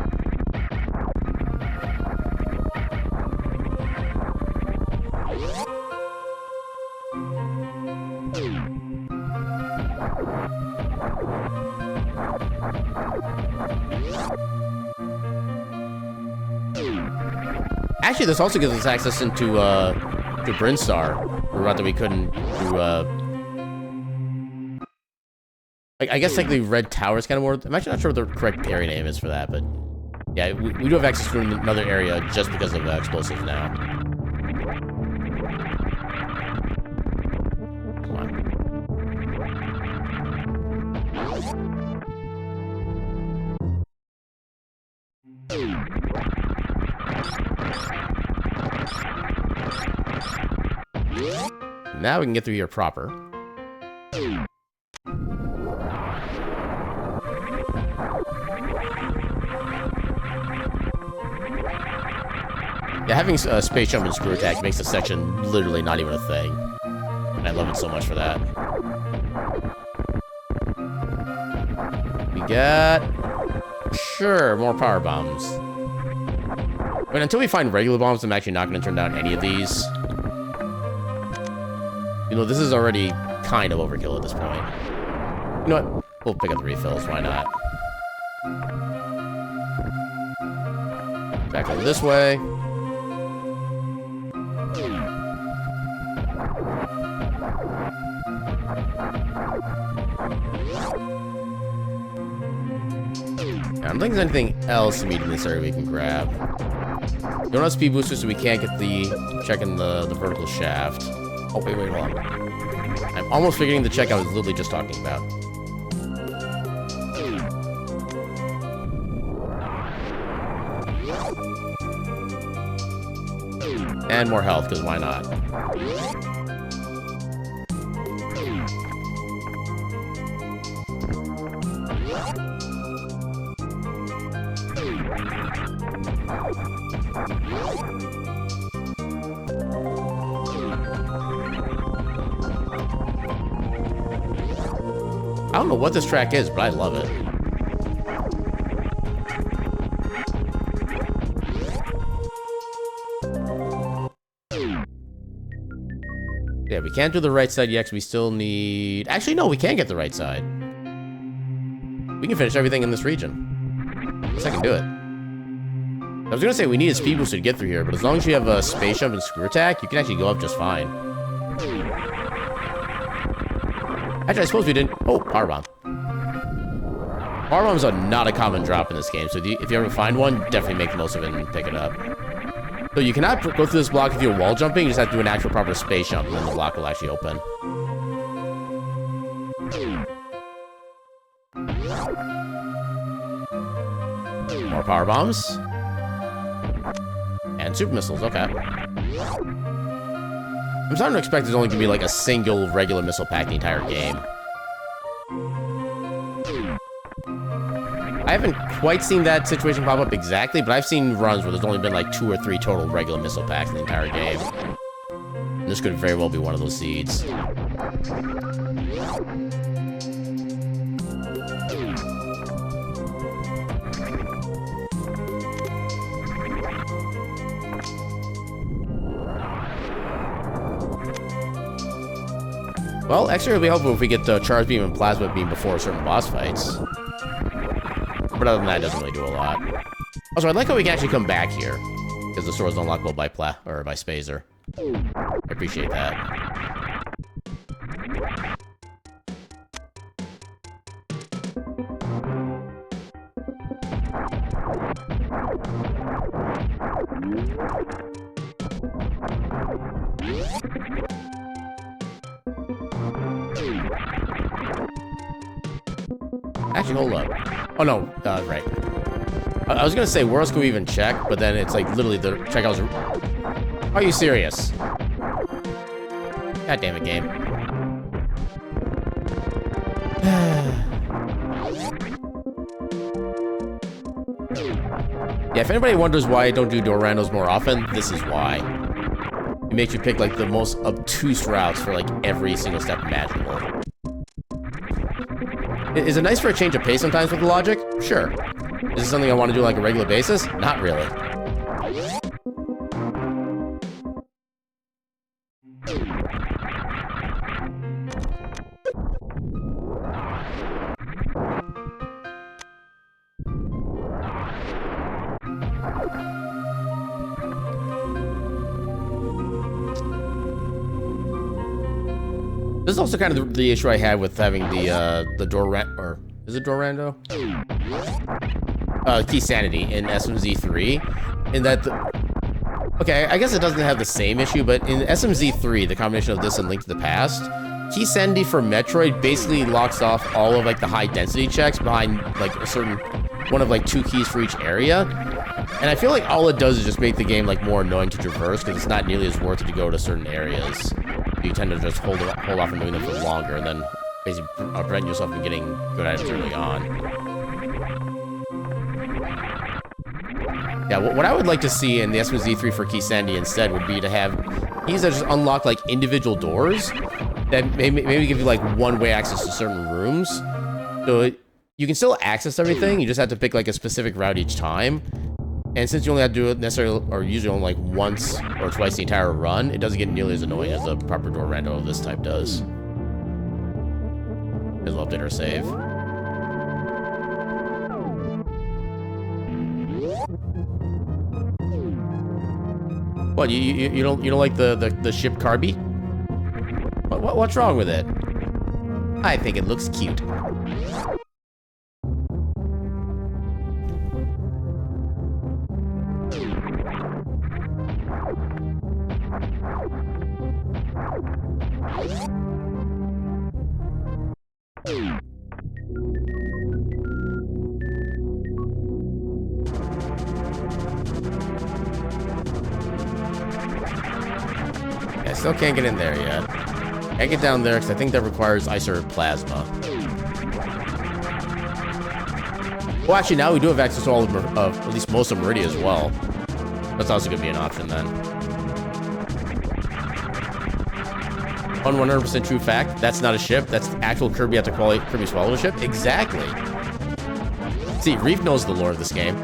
[SPEAKER 1] Actually, this also gives us access into to Brinstar, a route that we couldn't do. I guess like the Red Tower is kind of more. I'm actually not sure what the correct area name is for that, but yeah, we do have access to another area just because of explosives now. Come on. Now we can get through here proper. Yeah, having a space jump and screw attack makes the section literally not even a thing. And I love it so much for that. We got... Sure, more power bombs. But until we find regular bombs, I'm actually not going to turn down any of these. You know, this is already kind of overkill at this point. You know what? We'll pick up the refills, why not? Back over this way. I don't think there's anything else immediately in this area we can grab. We don't have speed boosters, so we can't get the check in the vertical shaft. Oh, wait, hold on. I'm almost forgetting the check I was literally just talking about. And more health, because why not? I don't know what this track is, but I love it. Yeah, we can't do the right side yet, because we still need... Actually, no, we can get the right side. We can finish everything in this region. Guess I can do it. I was gonna say we need a speed booster to get through here, but as long as you have a space jump and screw attack, you can actually go up just fine. Actually, I suppose we didn't... Oh, power bomb. Power bombs are not a common drop in this game, so if you ever find one, definitely make the most of it and pick it up. So you cannot go through this block if you're wall jumping, you just have to do an actual proper space jump, and then the block will actually open. More power bombs. And super missiles, okay. I'm starting to expect there's only going to be like a single regular missile pack the entire game. I haven't quite seen that situation pop up exactly, but I've seen runs where there's only been like 2 or 3 total regular missile packs in the entire game. And this could very well be one of those seeds. Well, actually, it'll be helpful if we get the Charge Beam and Plasma Beam before certain boss fights. But other than that, it doesn't really do a lot. Also, I like how we can actually come back here, because the sword is unlockable by by Spazer. I appreciate that. Actually, hold up. Oh, no. Right. I was gonna say, where else can we even check? But then it's like, literally, the checkouts are... Are you serious? God damn it, game. Yeah, if anybody wonders why I don't do door randos more often, this is why. It makes you pick, like, the most obtuse routes for, like, every single step imaginable. Is it nice for a change of pace sometimes with the logic? Sure. Is this something I want to do on, like, a regular basis? Not really. This is also kind of the issue I had with having the door or is it door rando? Key sanity in SMZ3, in that okay, I guess it doesn't have the same issue, but in SMZ3, the combination of this and Link to the Past, key sanity for Metroid basically locks off all of like the high density checks behind like a certain one of like 2 keys for each area. And I feel like all it does is just make the game like more annoying to traverse because it's not nearly as worth it to go to certain areas. You tend to just hold off from doing them for longer, and then basically prevent yourself from getting good items early on. Yeah, what I would like to see in the SMZ3 for Key Sandy instead would be to have keys that just unlock like individual doors that maybe give you like one-way access to certain rooms. So you can still access everything, you just have to pick like a specific route each time. And since you only have to do it necessarily, or usually only like once or twice the entire run, it doesn't get nearly as annoying as a proper door rando of this type does. As well update our save. What, you don't like the ship Carby? What's wrong with it? I think it looks cute. I still can't get in there yet. Can't get down there because I think that requires ice or plasma. Well, actually, now we do have access to all of at least most of Meridia as well. That's also going to be an option then. 100% true fact. That's not a ship. That's actual Kirby at the Kirby Swallow ship. Exactly. See, Reef knows the lore of this game.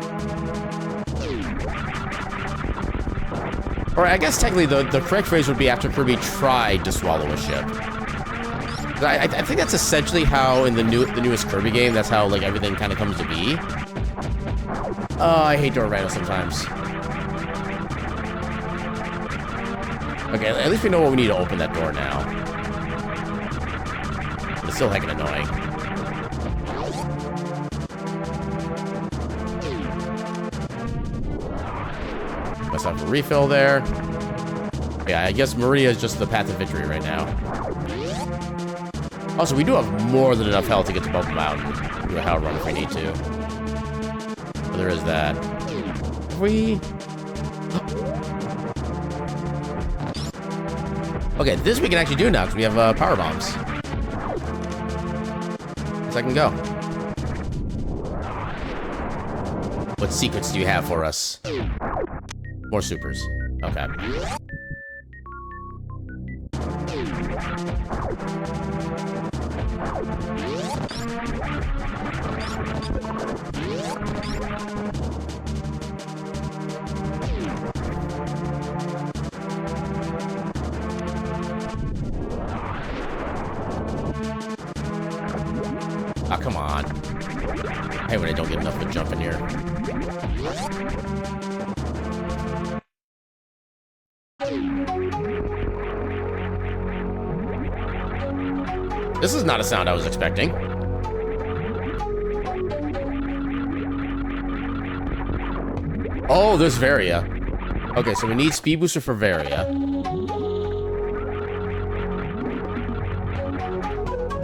[SPEAKER 1] Or I guess technically the correct phrase would be after Kirby tried to swallow a ship. I think that's essentially how in the newest Kirby game, that's how like everything kind of comes to be. Oh, I hate door rando sometimes. Okay, at least we know what we need to open that door now. But it's still heckin' annoying. Must have a refill there. Yeah, I guess Meridia is just the path of victory right now. Also, we do have more than enough health to get to Bubble Mountain. Do a hell run if we need to. But there is that. Okay, this we can actually do now because we have power bombs. Second go. What secrets do you have for us? More supers. Okay. Ah, come on. I hate when I don't get enough to jump in here. This is not a sound I was expecting. Oh, there's Varia. Okay, so we need Speed Booster for Varia.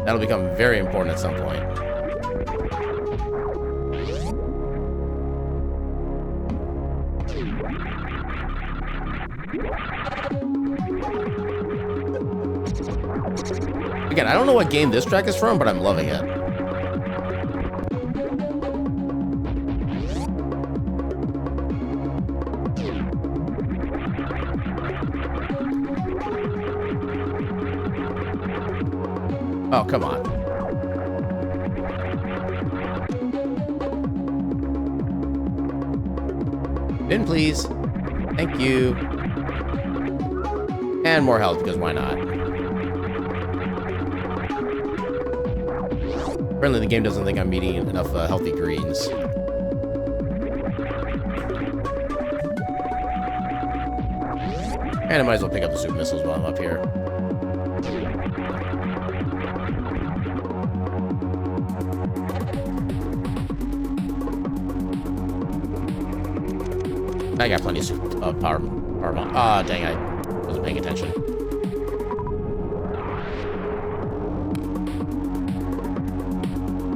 [SPEAKER 1] That'll become very important at some point. Again, I don't know what game this track is from, but I'm loving it. Oh, come on. In, please. Thank you. And more health, because why not? Apparently the game doesn't think I'm eating enough healthy greens. And I might as well pick up the super missiles while I'm up here. I got plenty of power bomb. Ah, dang, I wasn't paying attention.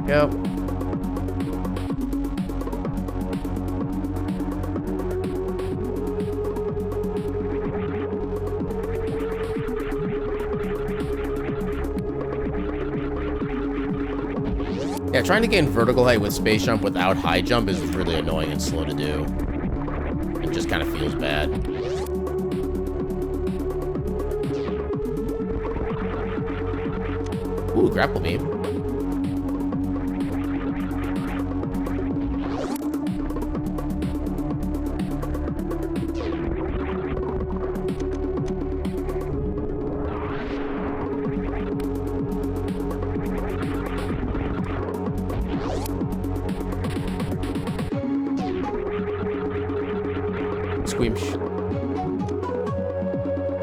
[SPEAKER 1] Yep. Yeah, trying to gain vertical height with space jump without high jump is really annoying and slow to do. It just kind of feels bad. Ooh, grapple beam.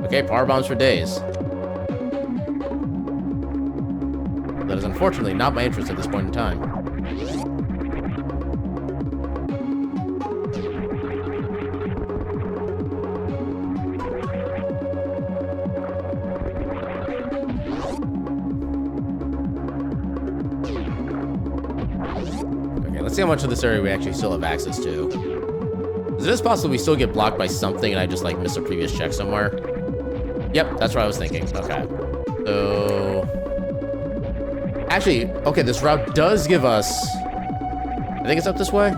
[SPEAKER 1] Okay, power bombs for days. That is unfortunately not my interest at this point in time. Okay, let's see how much of this area we actually still have access to. Is it just possible we still get blocked by something and I just like missed a previous check somewhere? Yep, that's what I was thinking. Okay. So... Actually, okay, this route does give us... I think it's up this way?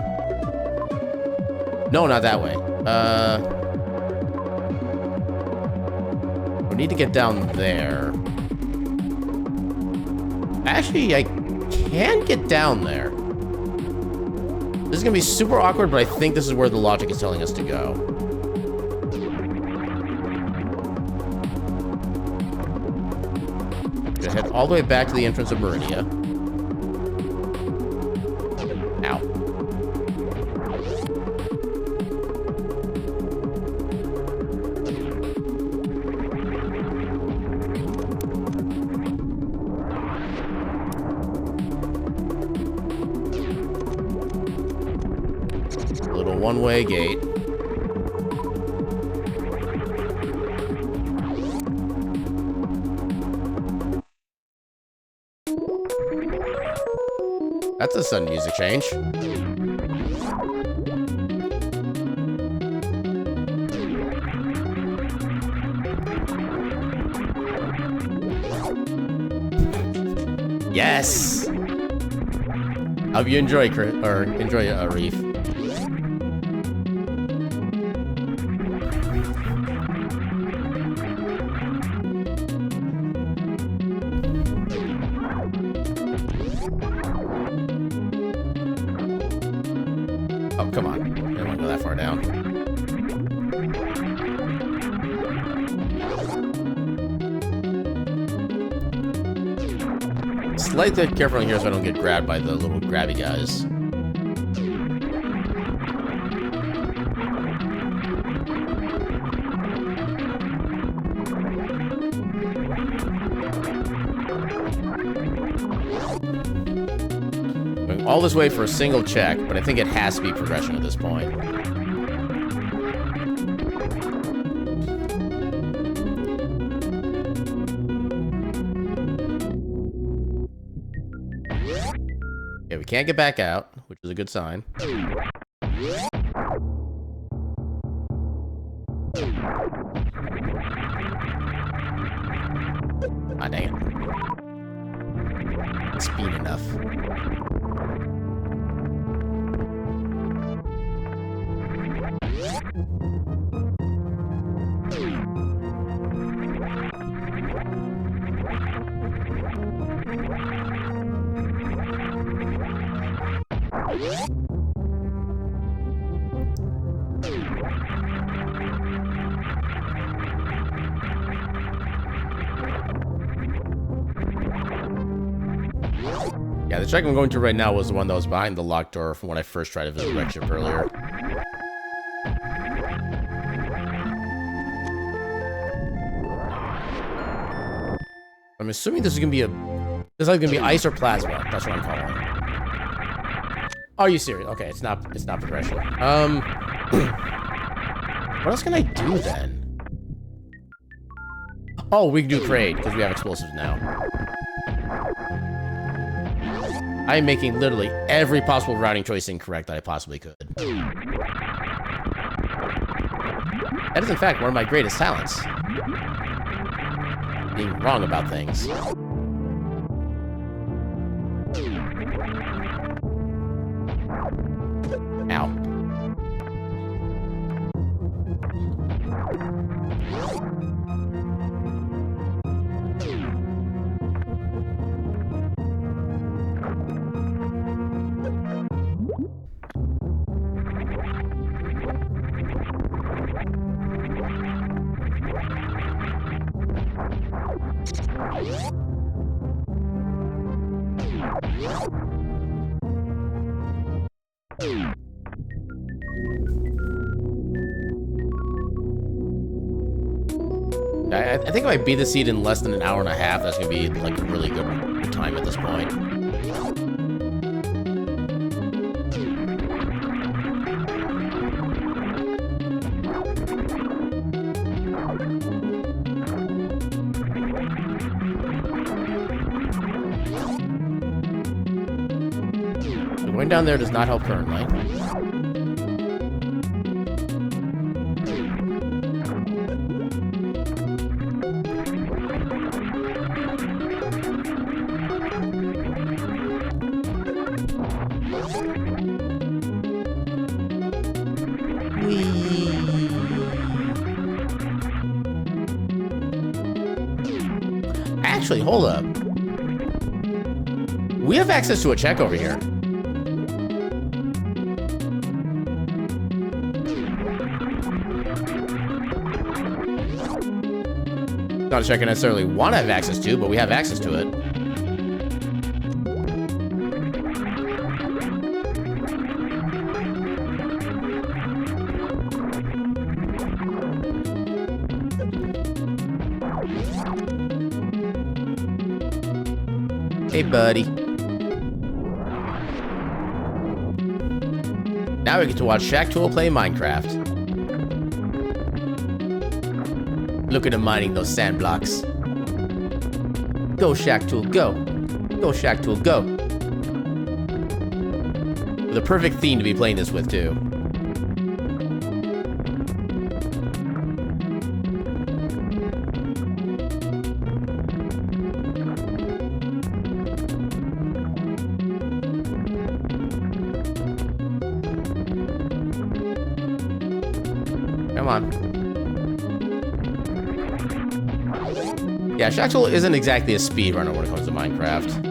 [SPEAKER 1] No, not that way. We need to get down there. Actually, I can get down there. This is gonna be super awkward, but I think this is where the logic is telling us to go. Gonna head all the way back to the entrance of Meridia. Ow. Little one-way gate. That's a sudden music change. Yes. Hope you enjoy Reef. Oh, come on. I don't want to go that far down. Slightly careful in here so I don't get grabbed by the little grabby guys. Going all this way for a single check, but I think it has to be progression at this point. can't get back out, which is a good sign. Ah, dang it. Speed enough. Yeah, the track I'm going to right now was the one that was behind the locked door from when I first tried to visit the wreck ship earlier. I'm assuming this is gonna be this is either gonna be ice or plasma. That's what I'm calling it. Are you serious? Okay, it's not progression. What else can I do then? Oh, we can do trade because we have explosives now. I am making literally every possible routing choice incorrect that I possibly could. That is, in fact, one of my greatest talents. Being wrong about things. Ow. I think if I beat the seed in less than an hour and a half, that's gonna be like a really good time at this point. Going down there does not help currently. Actually, hold up. We have access to a check over here. Not a check I necessarily want to have access to, but we have access to it. Hey, buddy. Now we get to watch Shaq Tool play Minecraft. Look at him mining those sand blocks. Go, Shaq Tool, go. Go, Shaq Tool, go. The perfect theme to be playing this with, too. Come on. Yeah, Shaq Tool isn't exactly a speedrunner when it comes to Minecraft.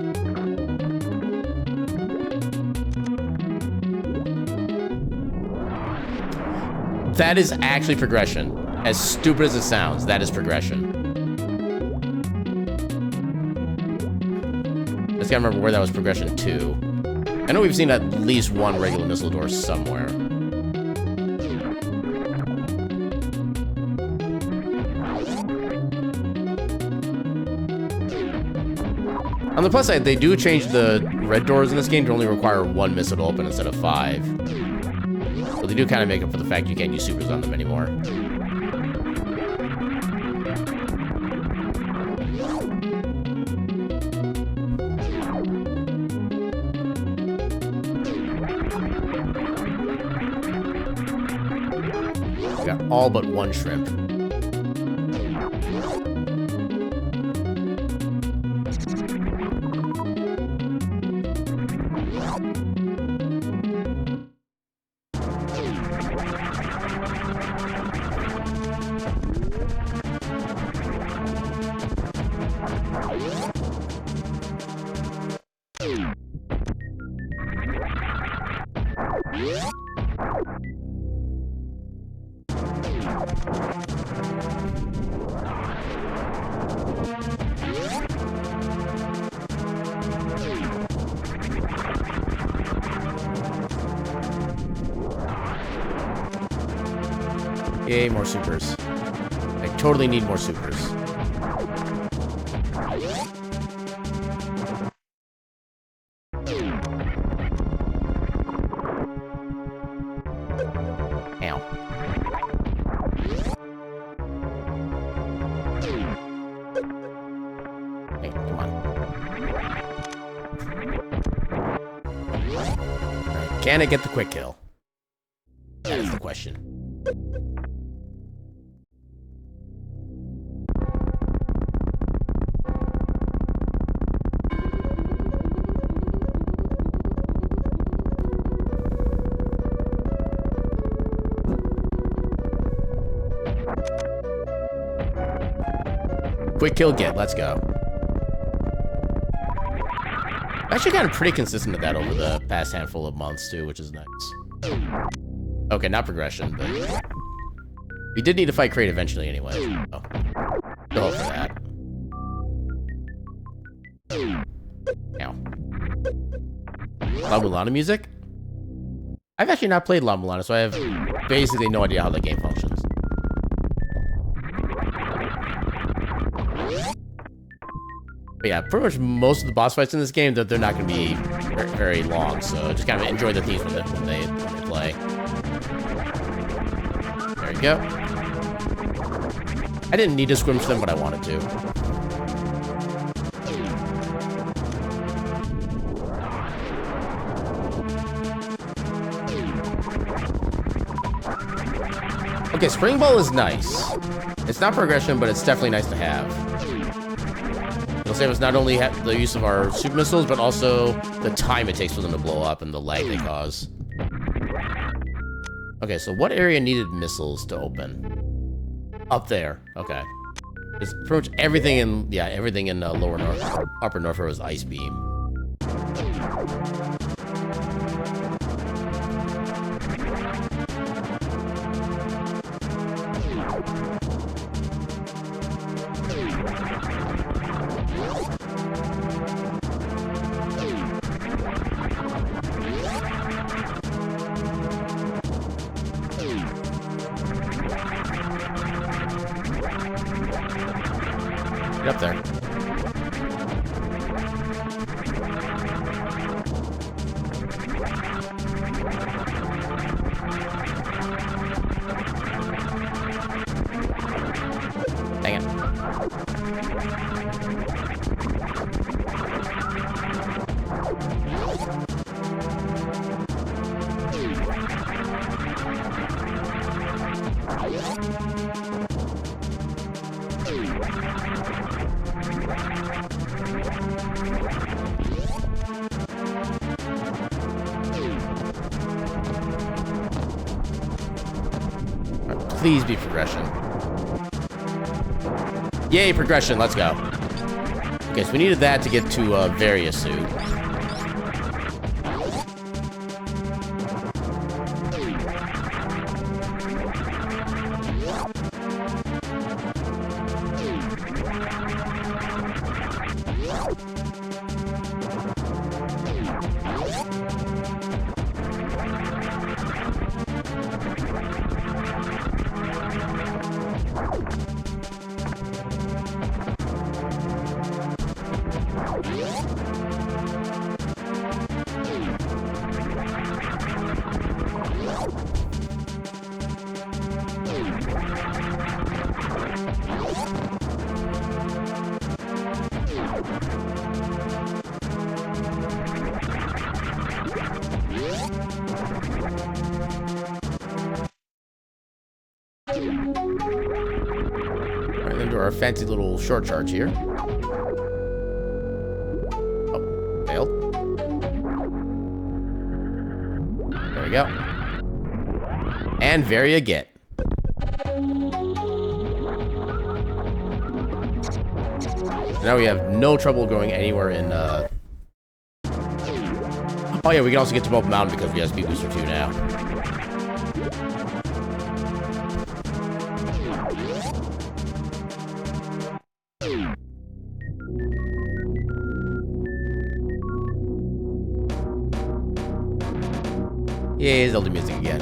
[SPEAKER 1] That is actually progression. As stupid as it sounds, that is progression. I just gotta remember where that was progression to. I know we've seen at least one regular missile door somewhere. On the plus side, they do change the red doors in this game to only require one missile to open instead of 5. So they do kind of make up for the fact you can't use supers on them anymore. all but one shrimp. Yay, more supers. I totally need more supers. Ow. Hey, come on. Alright, can I get the quick kill? That is the question. Quick kill get, let's go. Actually gotten pretty consistent at that over the past handful of months too, which is nice. Okay, not progression, but we did need to fight Crate eventually anyway. Oh. Go for that. Ow. La Mulana music? I've actually not played La Mulana, so I have basically no idea how the game functions. But yeah, pretty much most of the boss fights in this game, they're not going to be very long, so just kind of enjoy the themes when they play. There you go. I didn't need to squim for them, but I wanted to. Okay, Spring Ball is nice. It's not progression, but it's definitely nice to have. It'll save us not only the use of our super missiles, but also the time it takes for them to blow up and the lag they cause. Okay, so what area needed missiles to open? Up there. Okay. It's pretty much everything in lower north, or upper north was ice beam. Get up there. Dang it. Please be progression. Yay, progression. Let's go. Okay, so we needed that to get to Various suit. fancy little short charge here. Oh, failed. There we go. And very you get. Now we have no trouble going anywhere in, Oh yeah, we can also get to Mobile Mountain because we have Speed Booster 2 now. Yay, Zelda music again.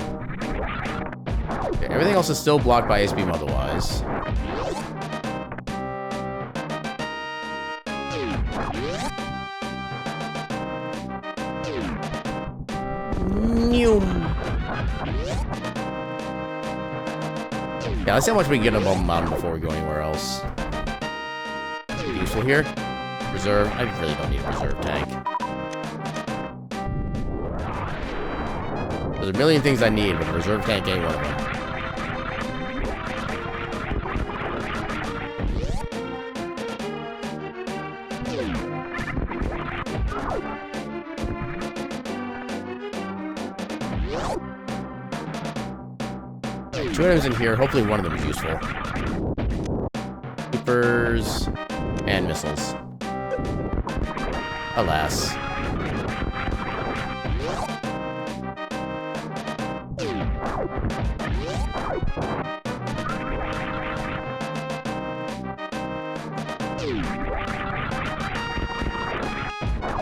[SPEAKER 1] Okay, everything else is still blocked by Ace Beam otherwise. Yeah, let's see how much we can get on Mobile Mountain before we go anywhere else. Useful here. Reserve. I really don't need a reserve tank. There's a million things I need, but a reserve tank ain't one of them. Two items in here. Hopefully one of them is useful. Supers and missiles. Alas.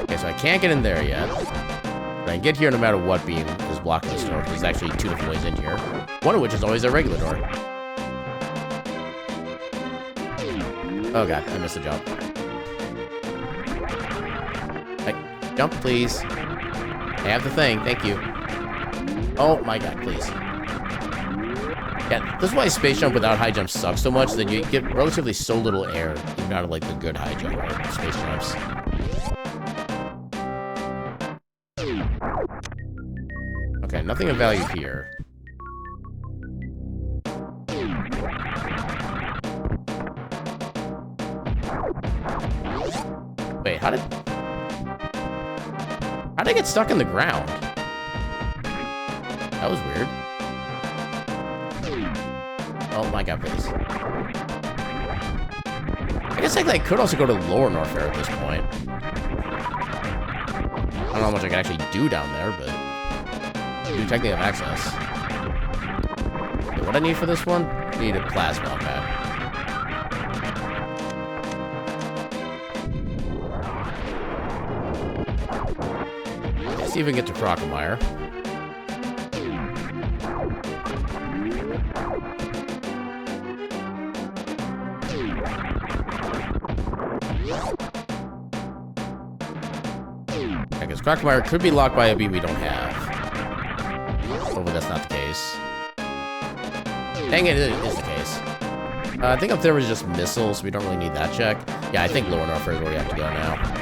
[SPEAKER 1] Okay, so I can't get in there yet. But I can get here no matter what beam is blocking this door. There's actually two different ways in here. One of which is always a regular door. Oh god, I missed the jump. Hey, jump, please. I have the thing, thank you. Oh my god, please. Yeah, this is why space jump without high jump sucks so much, that you get relatively so little air, even out of like the good high jump or space jumps. Okay, nothing of value here. Wait, how'd I get stuck in the ground? That was weird. Oh my god, please. I guess I could also go to Lower Norfair at this point. I don't know how much I can actually do down there, but I do technically have access. Okay, what I need for this one? I need a plasma pad. See if we can get to Crocomire. I guess Crocomire could be locked by a beam we don't have. Hopefully that's not the case. Dang it, it is the case. I think up there was just missiles, so we don't really need that check. Yeah, I think Lower Norfair is where we have to go now.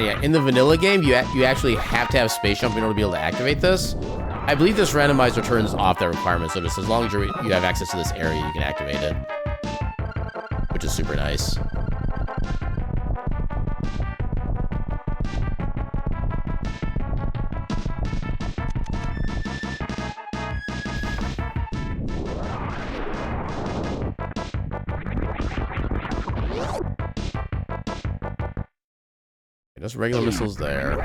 [SPEAKER 1] Yeah, in the vanilla game, you actually have to have space jump in order to be able to activate this. I believe this randomizer turns off that requirement, so just as long as you have access to this area, you can activate it. Which is super nice. Just regular missiles there.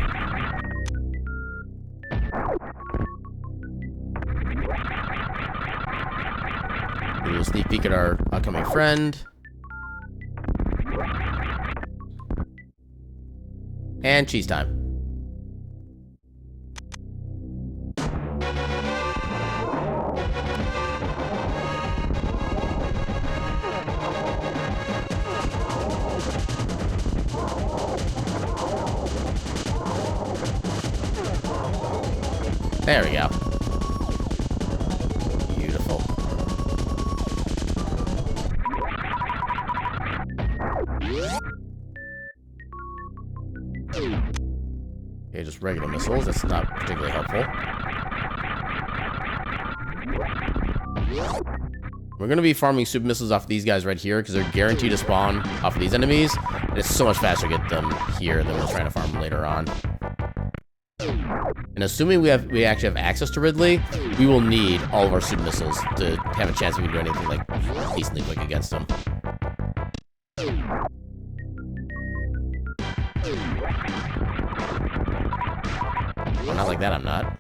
[SPEAKER 1] A little sneak peek at our upcoming friend. And cheese time. There we go. Beautiful. Okay, just regular missiles. That's not particularly helpful. We're going to be farming super missiles off these guys right here because they're guaranteed to spawn off of these enemies. And it's so much faster to get them here than we're trying to farm them later on. And assuming we actually have access to Ridley, we will need all of our super missiles to have a chance we can do anything like decently quick against them. Well, not like that, I'm not.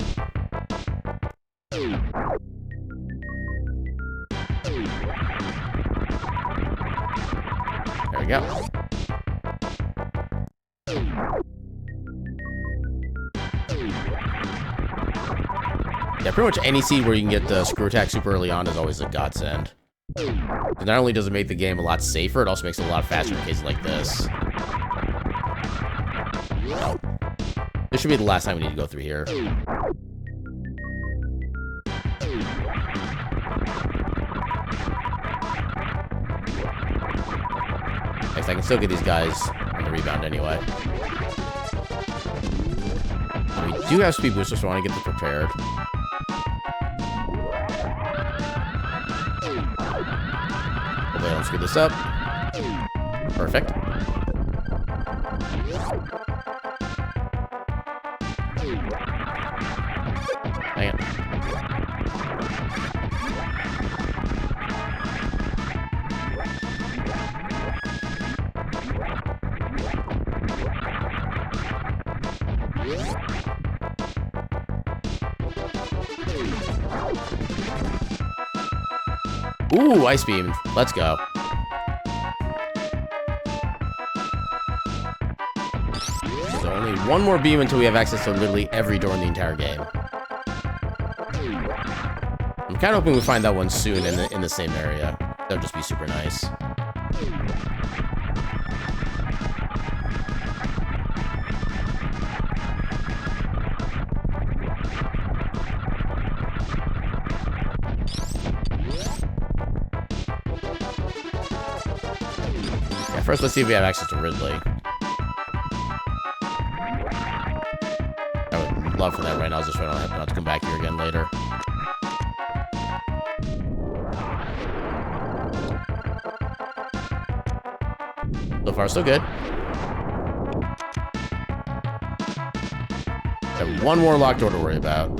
[SPEAKER 1] There we go. Yeah, pretty much any seed where you can get the screw attack super early on is always a godsend. Not only does it make the game a lot safer, it also makes it a lot faster in cases like this. No. This should be the last time we need to go through here. Next, I can still get these guys on the rebound anyway. And we do have speed boosters, so I want to get them prepared. Hopefully I don't screw this up. Perfect. Hang it. Ooh, Ice Beam. Let's go. There's only one more beam until we have access to literally every door in the entire game. I'm kind of hoping we find that one soon in the same area. That would just be super nice. First, let's see if we have access to Ridley. I would love for that right now, just so I don't have to come back here again later. So far, so good. Have one more locked door to worry about.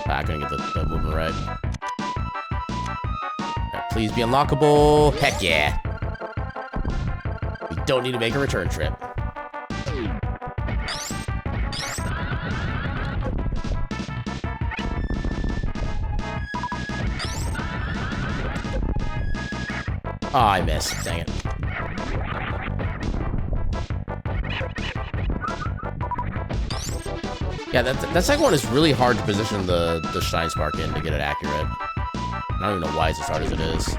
[SPEAKER 1] I couldn't get the movement right. Right. Please be unlockable. Heck yeah. We don't need to make a return trip. Oh, I missed. Dang it. Yeah, that second one is really hard to position the Shine Spark in to get it accurate. I don't even know why it's as hard as it is.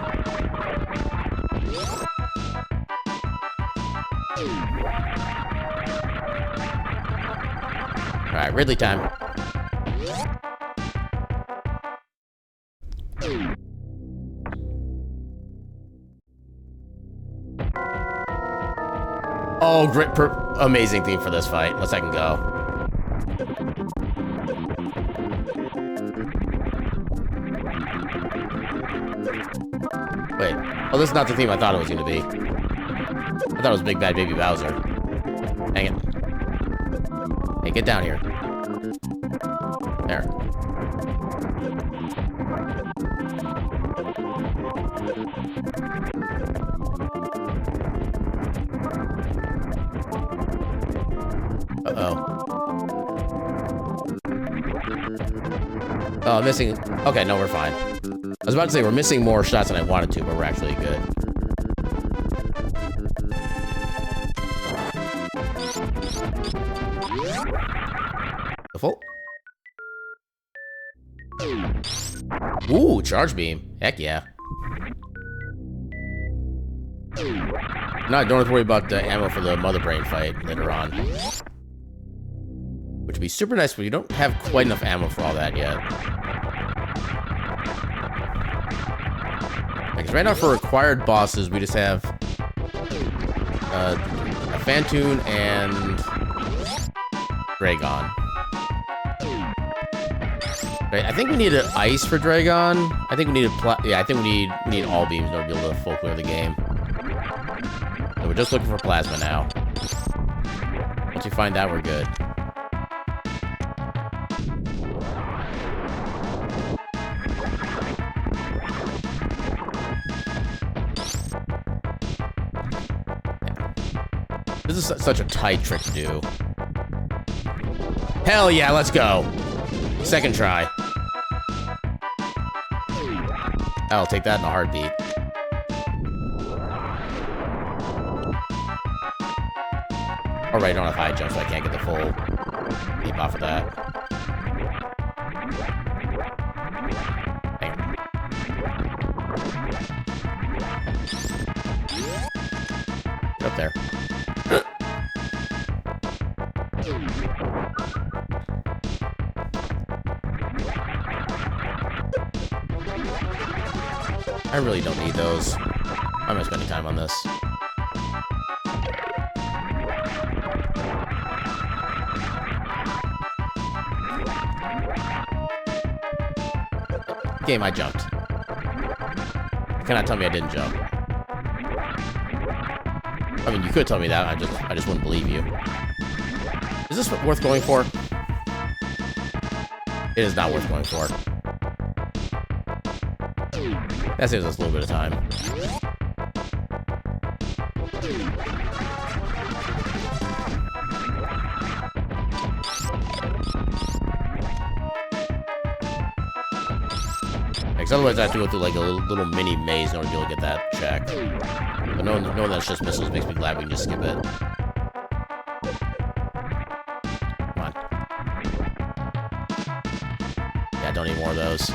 [SPEAKER 1] Alright, Ridley time. Oh, great, amazing theme for this fight. Let's second go. Wait. Oh, this is not the theme I thought it was going to be. I thought it was Big Bad Baby Bowser. Dang it. Hey, get down here. There. Oh, missing. Okay, no, we're fine. I was about to say we're missing more shots than I wanted to, but we're actually good. The full. Ooh, charge beam. Heck yeah. No, I don't have to worry about the ammo for the Mother Brain fight later on. Which would be super nice, but you don't have quite enough ammo for all that yet. Like, right now for required bosses, we just have a Phantoon and Dragon. Right, I think we need an ice for Dragon. I think we need I think we need all beams in order to be able to full clear the game. So we're just looking for plasma now. Once we find that, we're good. This is such a tight trick to do. Hell yeah, let's go. Second try. I'll take that in a heartbeat. Alright, I don't have high jump, so I can't get the full leap off of that. Hang on. Get up there. I really don't need those. I'm not spending time on this. Game, I jumped. You cannot tell me I didn't jump. I mean, you could tell me that. I just wouldn't believe you. Is this worth going for? It is not worth going for. That saves us a little bit of time. Because otherwise I have to go through like a little mini maze in order to be able to get that check. But knowing that it's just missiles makes me glad we can just skip it. Come on. Yeah, don't need more of those.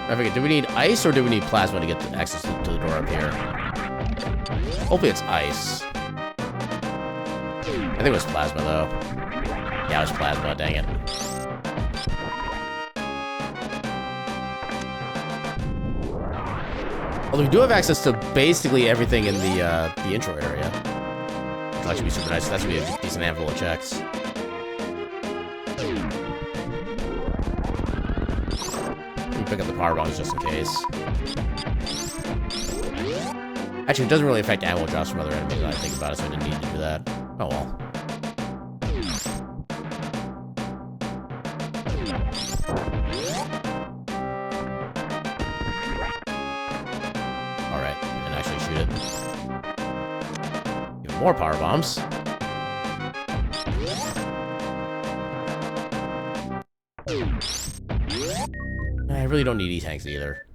[SPEAKER 1] I forget, do we need ice or do we need plasma to get access to the door up here? Hopefully it's ice. I think it was plasma though. Yeah, it was plasma, dang it. Although we do have access to basically everything in the intro area. Which actually be super nice. That's gonna be a decent handful of checks. Pick up the power bombs just in case. Actually, it doesn't really affect ammo drops from other enemies when I think about it, so I didn't need to do that. Oh well. Alright, I can actually shoot it. Even more power bombs. I really don't need E-tanks either.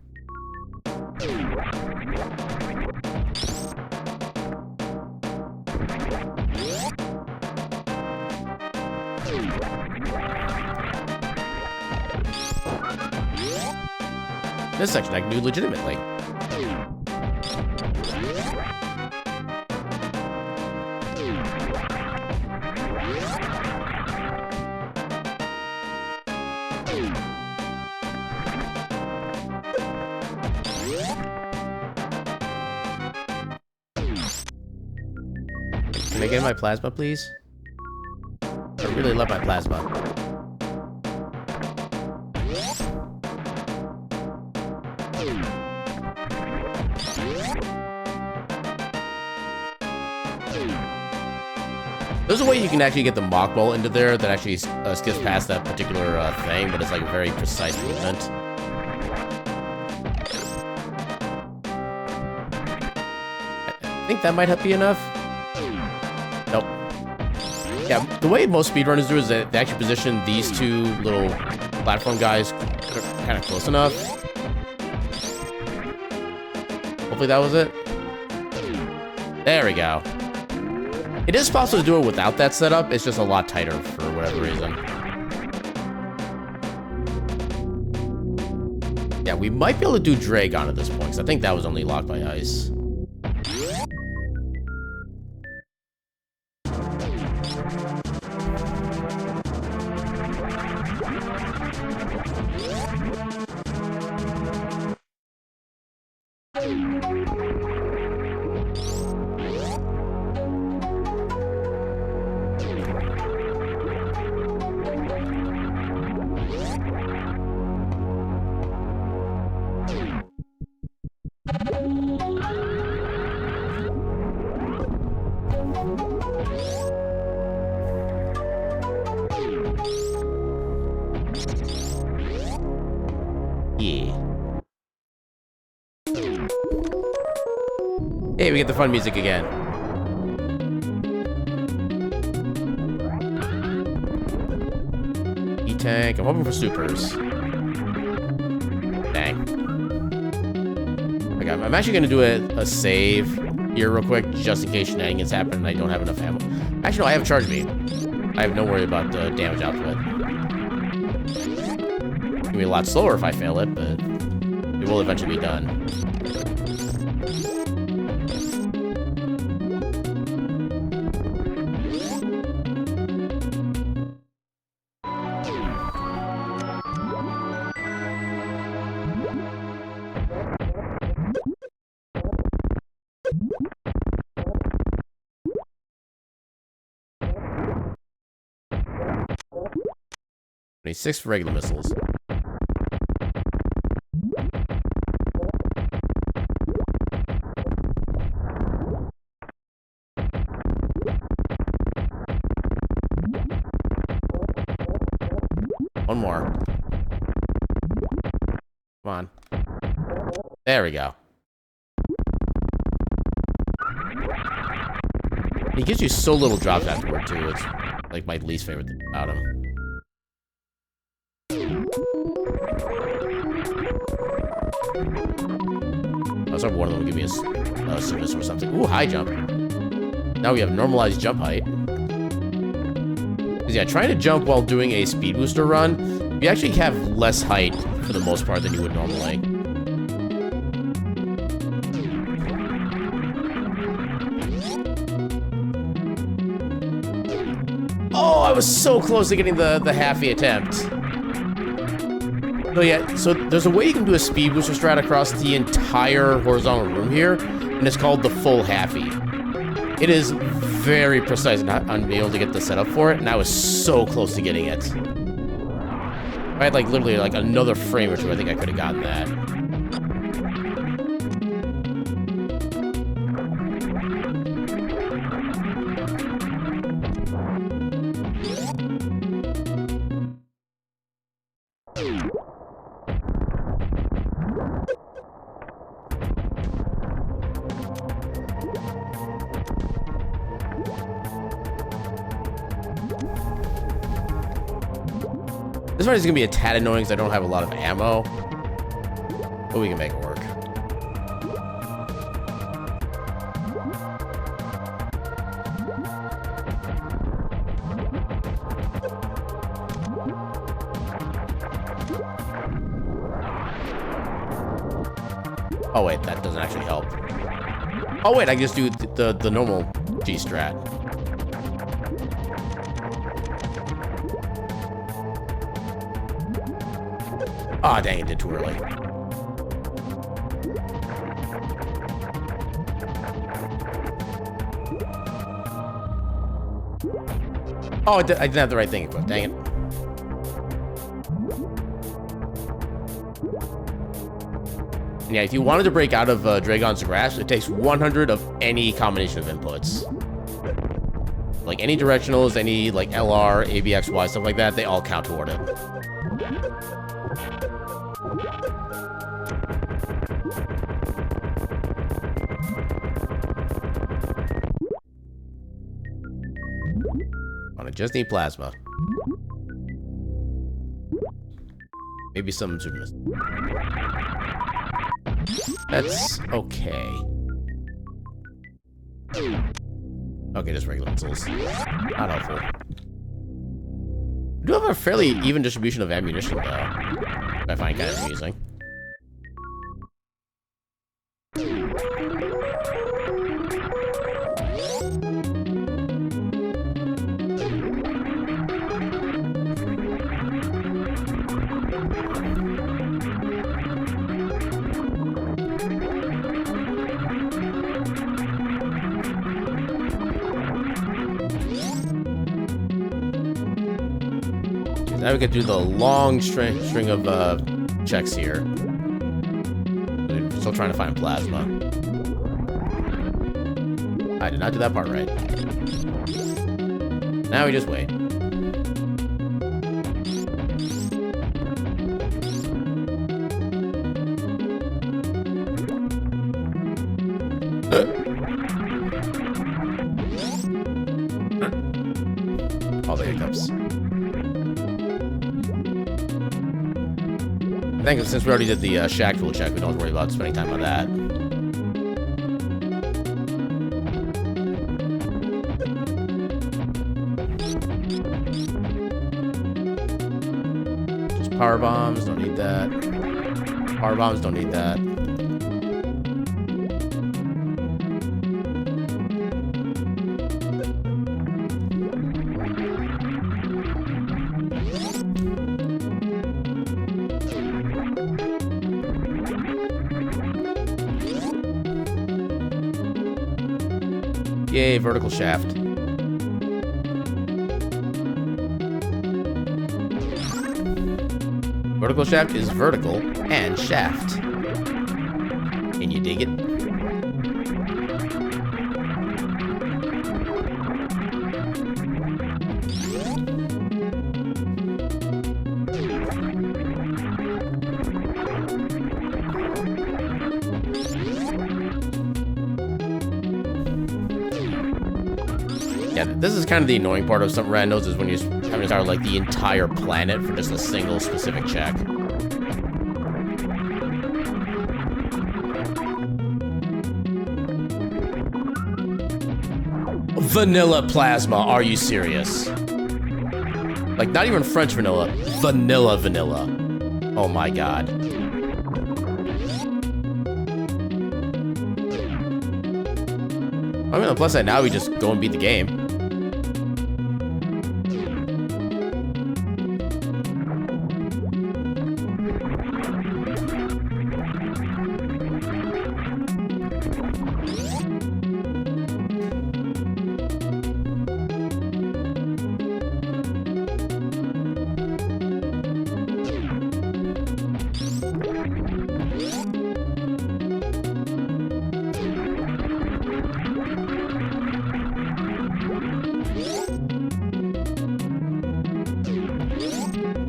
[SPEAKER 1] This section I can do legitimately. Can I get my plasma, please? I really love my plasma. There's a way you can actually get the mock ball into there that actually skips past that particular thing, but it's like a very precise movement. I think that might be enough. Nope. Yeah, the way most speedrunners do is that they actually position these two little platform guys kind of close enough. Hopefully that was it. There we go. It is possible to do it without that setup, it's just a lot tighter for whatever reason. Yeah, we might be able to do Dragon at this point, because I think that was only locked by ice. Hey, we get the fun music again. E-Tank, I'm hoping for supers. Dang. Okay, I'm actually gonna do a save here real quick, just in case shenanigans happen and I don't have enough ammo. Actually, no, I have charge beam. I have no worry about damage output. It's gonna be a lot slower if I fail it, but it will eventually be done. Six for regular missiles. One more. Come on. There we go. He gives you so little drops afterward, too. It's like my least favorite thing about him. I was hoping one of them would give me a service or something. Ooh, high jump. Now we have normalized jump height. Because yeah, trying to jump while doing a speed booster run, you actually have less height for the most part than you would normally. Oh, I was so close to getting the halfy attempt. So yeah, so there's a way you can do a speed booster strat across the entire horizontal room here, and it's called the full halfy. It is very precise on being able to get the setup for it, and I was so close to getting it. I had like literally like another frame or two, I think I could have gotten that. This fight is gonna be a tad annoying because I don't have a lot of ammo, but we can make it work. Oh wait, that doesn't actually help. Oh wait, I can just do the normal G strat. Aw, oh, dang, it did too early. Oh, I didn't have the right thing equipped, dang it. And yeah, if you wanted to break out of Dragon's grasp, it takes 100 of any combination of inputs. Like any directionals, any like LR, ABXY, stuff like that, they all count toward it. I just need plasma. Maybe some super. That's okay. Okay, just regular missiles. Not helpful. We do have a fairly even distribution of ammunition, though. I find kind of amusing. Now we can do the long string of checks here. We're still trying to find plasma. I did not do that part right. Now we just wait. All the hiccups. I think since we already did the shack tool check, we don't have to worry about spending time on that. Just power bombs, don't need that. Power bombs, don't need that. Yay, vertical shaft. Vertical shaft is vertical and shaft. Can you dig it? Yeah, this is kind of the annoying part of some randos is when you have to start like the entire planet for just a single specific check. Vanilla plasma, are you serious? Like, not even French vanilla, vanilla. Oh my god. I mean, on the plus side, now we just go and beat the game.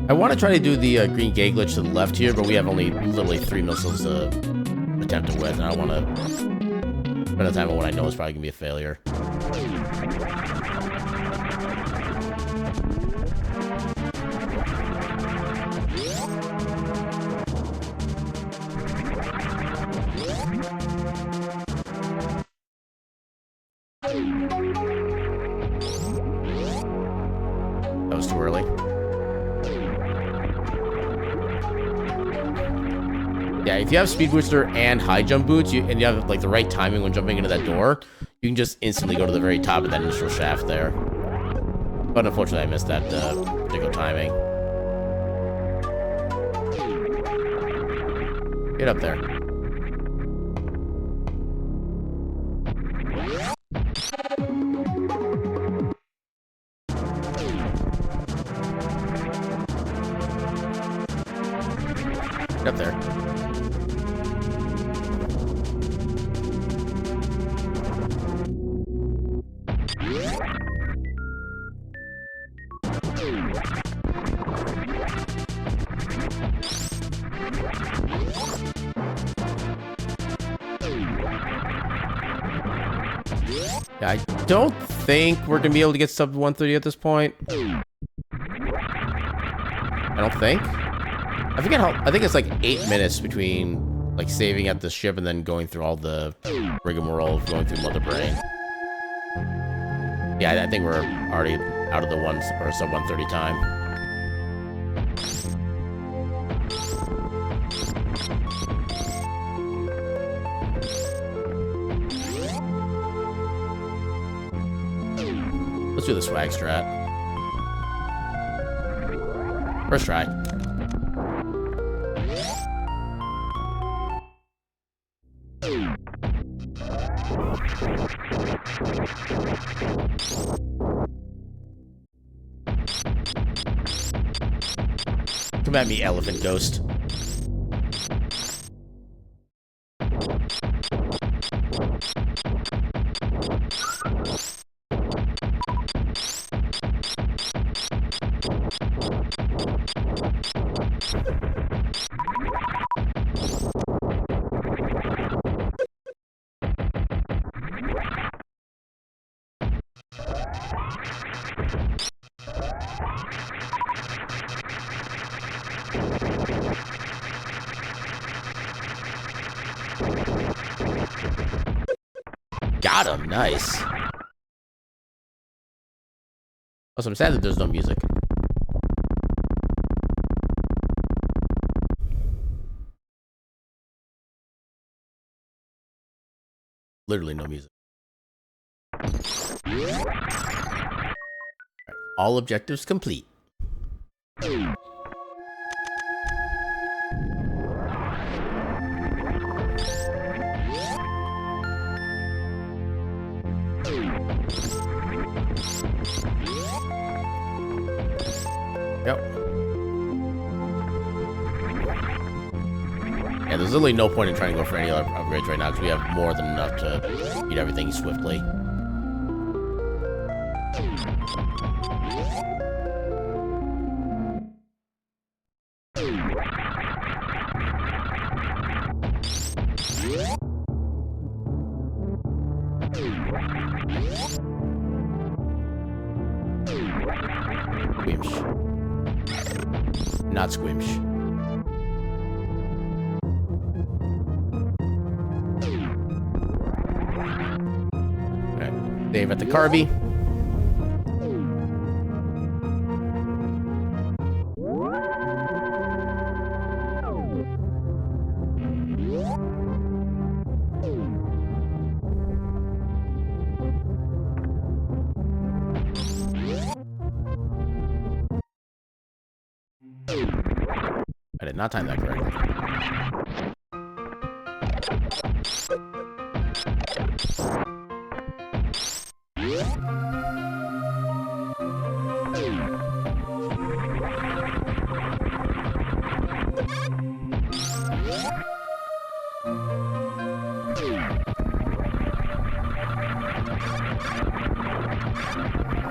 [SPEAKER 1] I want to try to do the green gate glitch to the left here, but we have only literally 3 missiles to attempt it with, and I don't want to spend the time on what I know is probably going to be a failure. That was too early. Yeah, if you have speed booster and high jump boots, and you have like the right timing when jumping into that door, you can just instantly go to the very top of that initial shaft there. But unfortunately, I missed that particular timing. Get up there. Get up there. Yeah, I don't think we're gonna be able to get sub 130 at this point. I don't think. I forget how. I think it's like 8 minutes between like saving at the ship and then going through all the rigmarole of going through Mother Brain. Yeah, I think we're already out of the one or sub 130 time. Let's do the swag strat. First try. Come at me, elephant ghost. Got him, nice. Also, I'm sad that there's no music. Literally no music. Right. All objectives complete. Yep. Yeah, there's literally no point in trying to go for any other upgrades right now because we have more than enough to beat everything swiftly. Squimsh. Not squimsh. Alright, Dave at the Carby. I did not time that correctly.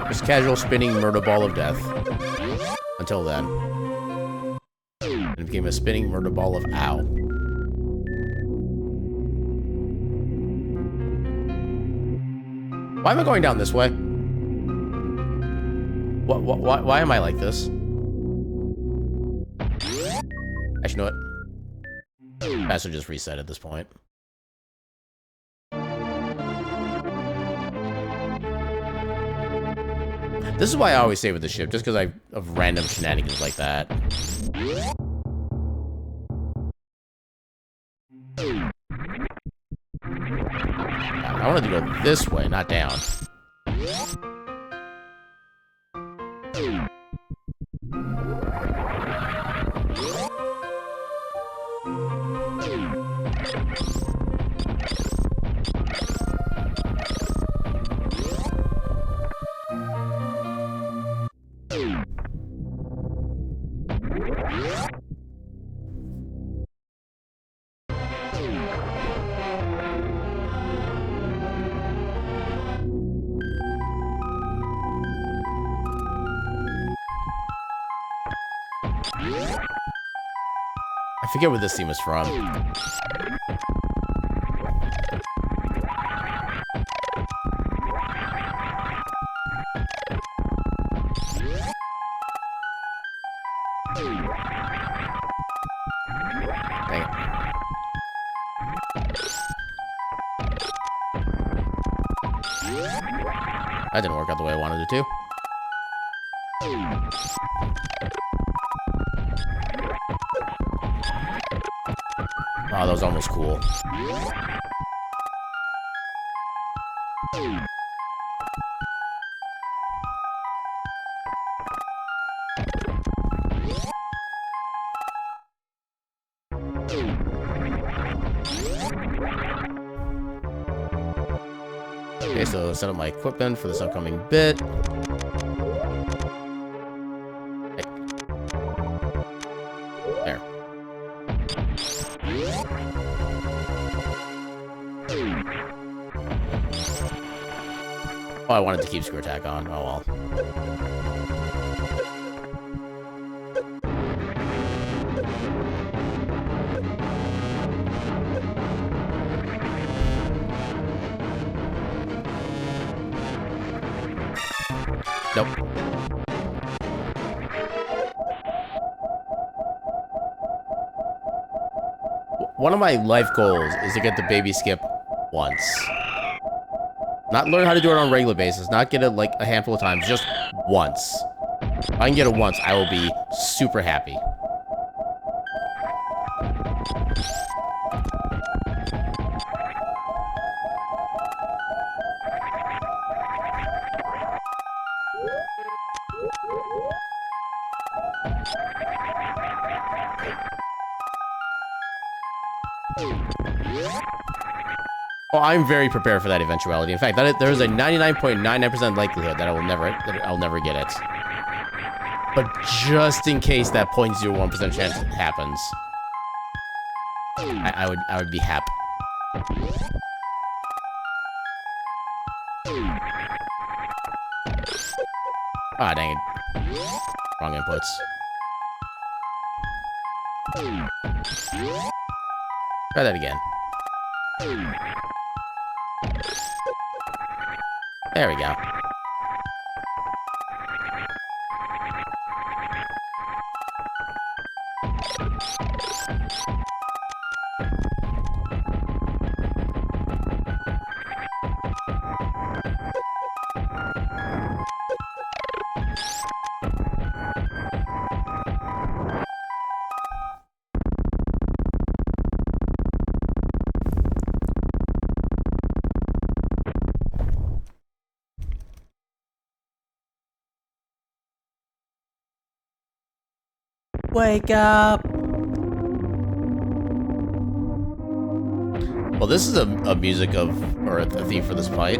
[SPEAKER 1] Just casual spinning murder ball of death. Until then. And it became a spinning murder ball of ow. Why am I going down this way? Why am I like this? Actually, you know what? I should just reset at this point. This is why I always save with the ship, just because of random shenanigans like that. I wanted to go this way, not down. I forget where this theme is from. Dang it. That didn't work out the way I wanted it to. Oh, that was almost cool. Okay, so set up my equipment for this upcoming bit. Hey. There. Oh, I wanted to keep screw attack on. Oh well. Nope. One of my life goals is to get the baby skip once. Not learn how to do it on a regular basis, not get it like a handful of times, just once. If I can get it once, I will be super happy. Oh, I'm very prepared for that eventuality. In fact, there's a 99.99% likelihood that I'll never get it. But just in case that 0.01% chance happens, I would be happy. Ah, dang it. Wrong inputs. Try that again. There we go. Wake up! Well, this is a music of, or a theme for this fight.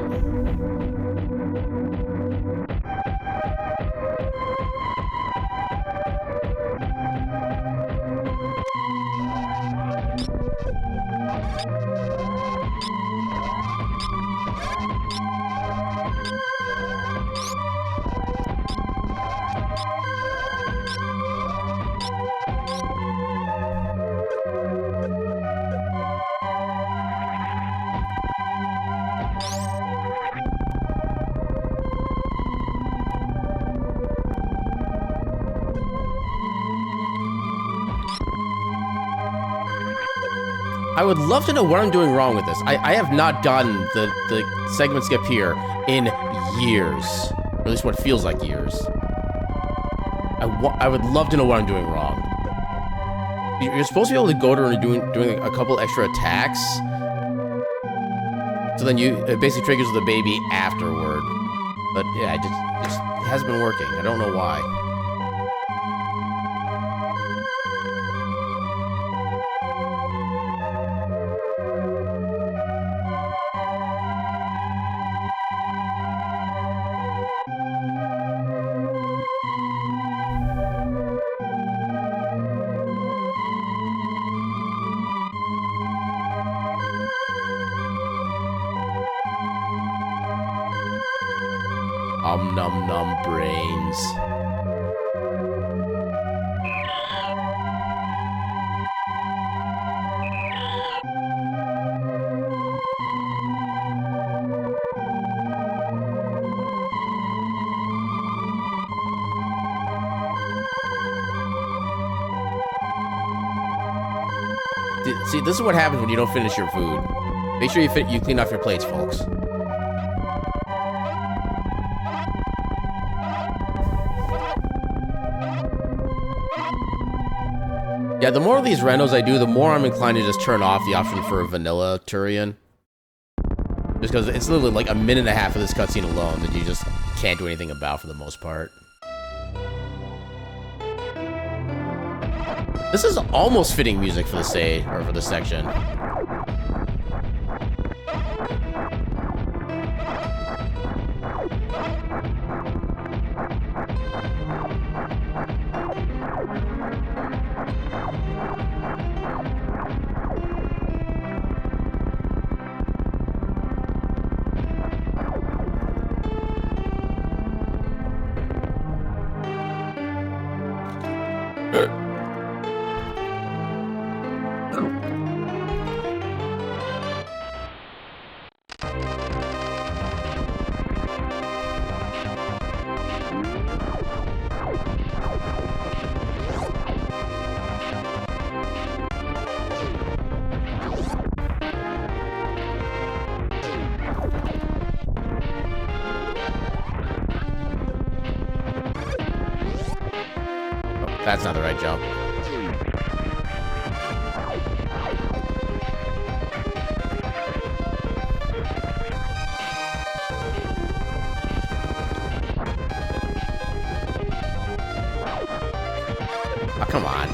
[SPEAKER 1] I would love to know what I'm doing wrong with this. I have not gotten the segment skip here in years. Or at least what feels like years. I would love to know what I'm doing wrong. You're supposed to be able to go to doing a couple extra attacks. So then it basically triggers the baby afterward. But yeah, it hasn't been working. I don't know why. Nom nom brains. See, this is what happens when you don't finish your food. Make sure you clean off your plates, folks. Yeah, the more of these randos I do, the more I'm inclined to just turn off the option for vanilla Turian. Just because it's literally like a minute and a half of this cutscene alone that you just can't do anything about for the most part. This is almost fitting music for the stage, or for the section. That's not the right jump. Oh, come on.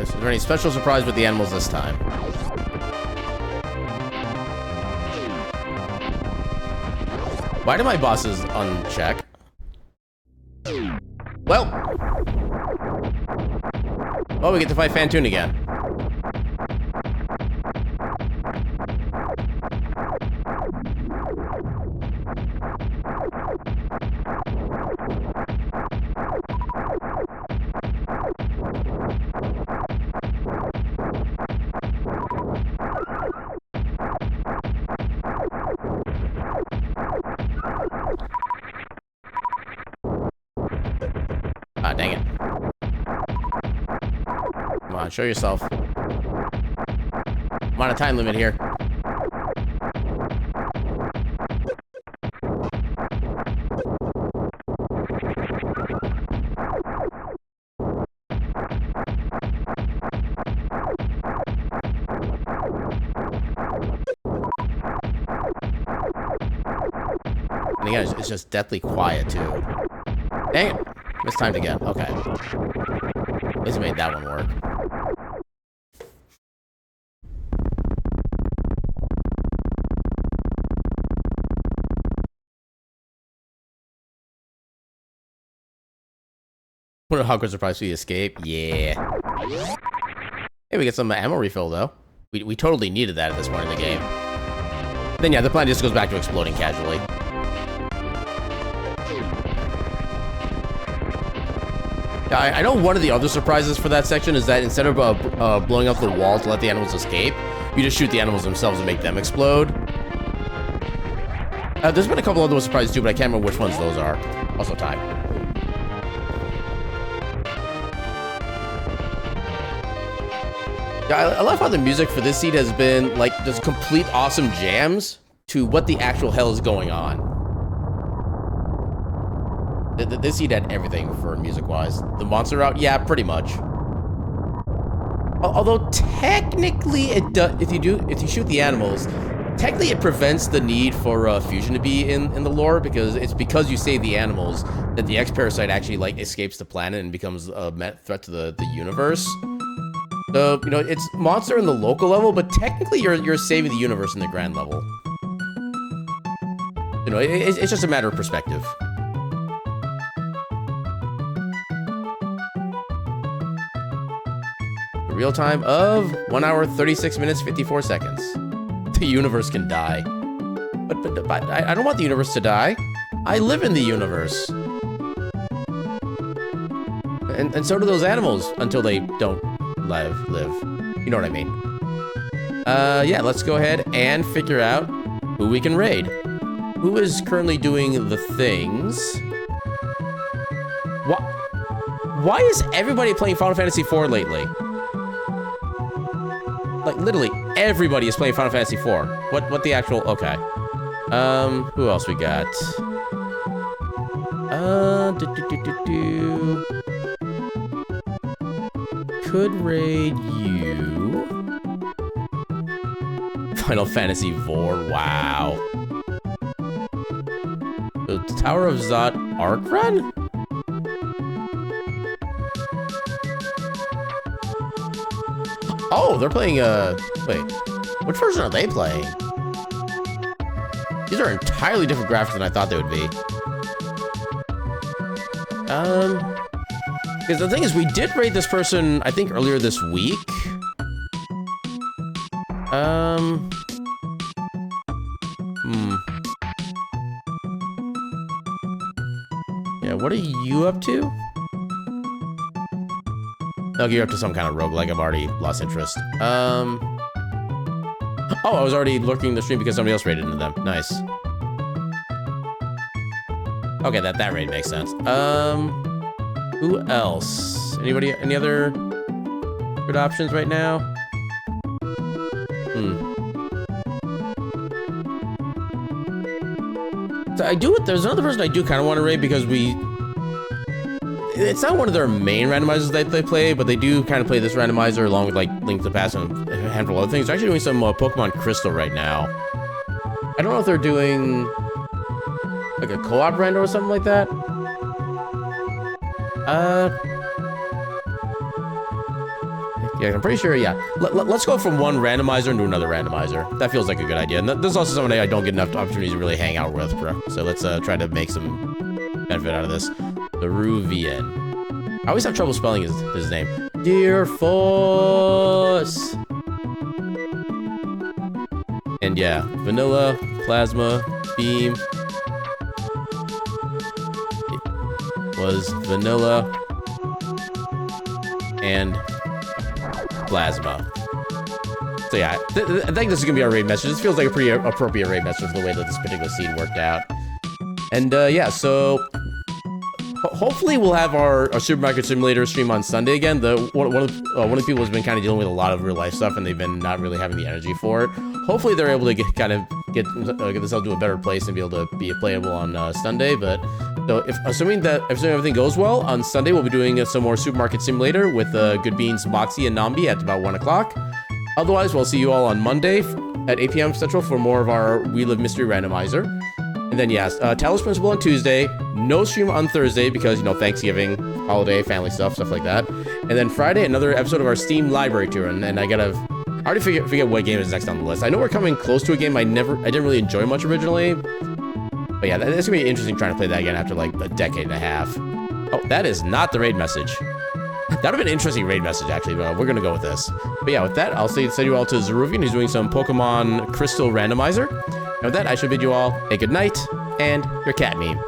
[SPEAKER 1] Is there any special surprise with the animals this time? Why do my bosses uncheck? Well, we get to fight Fantoon again. Ah, dang it. Come on, show yourself. I'm on a time limit here. And again, it's just deathly quiet, too. Dang it. Mistimed again. Okay. At least I made that one work. What a Hogwarts surprise we escape. Yeah. Hey, we get some ammo refill, though. We totally needed that at this point in the game. Then, yeah, the plan just goes back to exploding casually. Yeah, I know one of the other surprises for that section is that instead of blowing up the wall to let the animals escape, you just shoot the animals themselves and make them explode. There's been a couple other surprises too, but I can't remember which ones those are. Also time. Yeah, I love how the music for this seed has been like just complete awesome jams to what the actual hell is going on. This seed had everything for music-wise. The monster route, yeah, pretty much. Although technically it does, if you shoot the animals, technically it prevents the need for fusion to be in the lore, because it's because you save the animals that the X-Parasite actually like escapes the planet and becomes a threat to the universe. So, you know, it's monster in the local level, but technically you're saving the universe in the grand level. You know, it's just a matter of perspective. Real time of 1 hour, 36 minutes, 54 seconds. The universe can die. But I don't want the universe to die. I live in the universe. And so do those animals until they don't live. You know what I mean? Yeah, let's go ahead and figure out who we can raid. Who is currently doing the things? Why is everybody playing Final Fantasy IV lately? Like, literally, everybody is playing Final Fantasy IV. What the actual... Okay. Who else we got? Could raid you. Final Fantasy IV, wow. The Tower of Zot Arc Run? Oh, they're playing, wait. What version are they playing? These are entirely different graphics than I thought they would be. Because the thing is, we did raid this person, I think, earlier this week. Yeah, what are you up to? Okay, you're up to some kind of roguelike. I've already lost interest. Oh, I was already lurking the stream because somebody else raided into them. Nice. Okay, that raid makes sense. Who else? Anybody? Any other good options right now? So there's another person I do kind of want to raid because it's not one of their main randomizers that they play, but they do kind of play this randomizer along with like Link to the Past and a handful of other things. They're actually doing some Pokemon Crystal right now. I don't know if they're doing like a co-op rando or something like that. Yeah, I'm pretty sure, yeah. Let's go from one randomizer into another randomizer. That feels like a good idea. And this is also somebody I don't get enough opportunities to really hang out with, bro. So let's try to make some benefit out of this. The Ruvian. I always have trouble spelling his name. Dear Force. And yeah, Vanilla, Plasma, Beam. It was Vanilla and Plasma. So yeah, I think this is gonna be our raid message. This feels like a pretty appropriate raid message for the way that this particular scene worked out. And yeah, so hopefully we'll have our Supermarket Simulator stream on Sunday again. One of the people has been kind of dealing with a lot of real life stuff, and they've been not really having the energy for it. Hopefully they're able to get themselves to a better place and be able to be playable on Sunday. But so assuming everything goes well, on Sunday we'll be doing some more Supermarket Simulator with Good Beans, Moxie, and Nambi at about 1 o'clock. Otherwise, we'll see you all on Monday at 8 p.m. Central for more of our We Live Mystery Randomizer. And then yes, Talos Principle on Tuesday. No stream on Thursday because, you know, Thanksgiving, holiday, family stuff like that. And then Friday, another episode of our Steam Library Tour. And I already forget what game is next on the list. I know we're coming close to a game I didn't really enjoy much originally. But yeah, it's gonna be interesting trying to play that again after like a decade and a half. Oh, that is not the raid message. That would have been an interesting raid message, actually, but we're gonna go with this. But yeah, with that, I'll send you all to Zeruvian, who's doing some Pokemon Crystal Randomizer. And with that, I should bid you all a good night and your cat meme.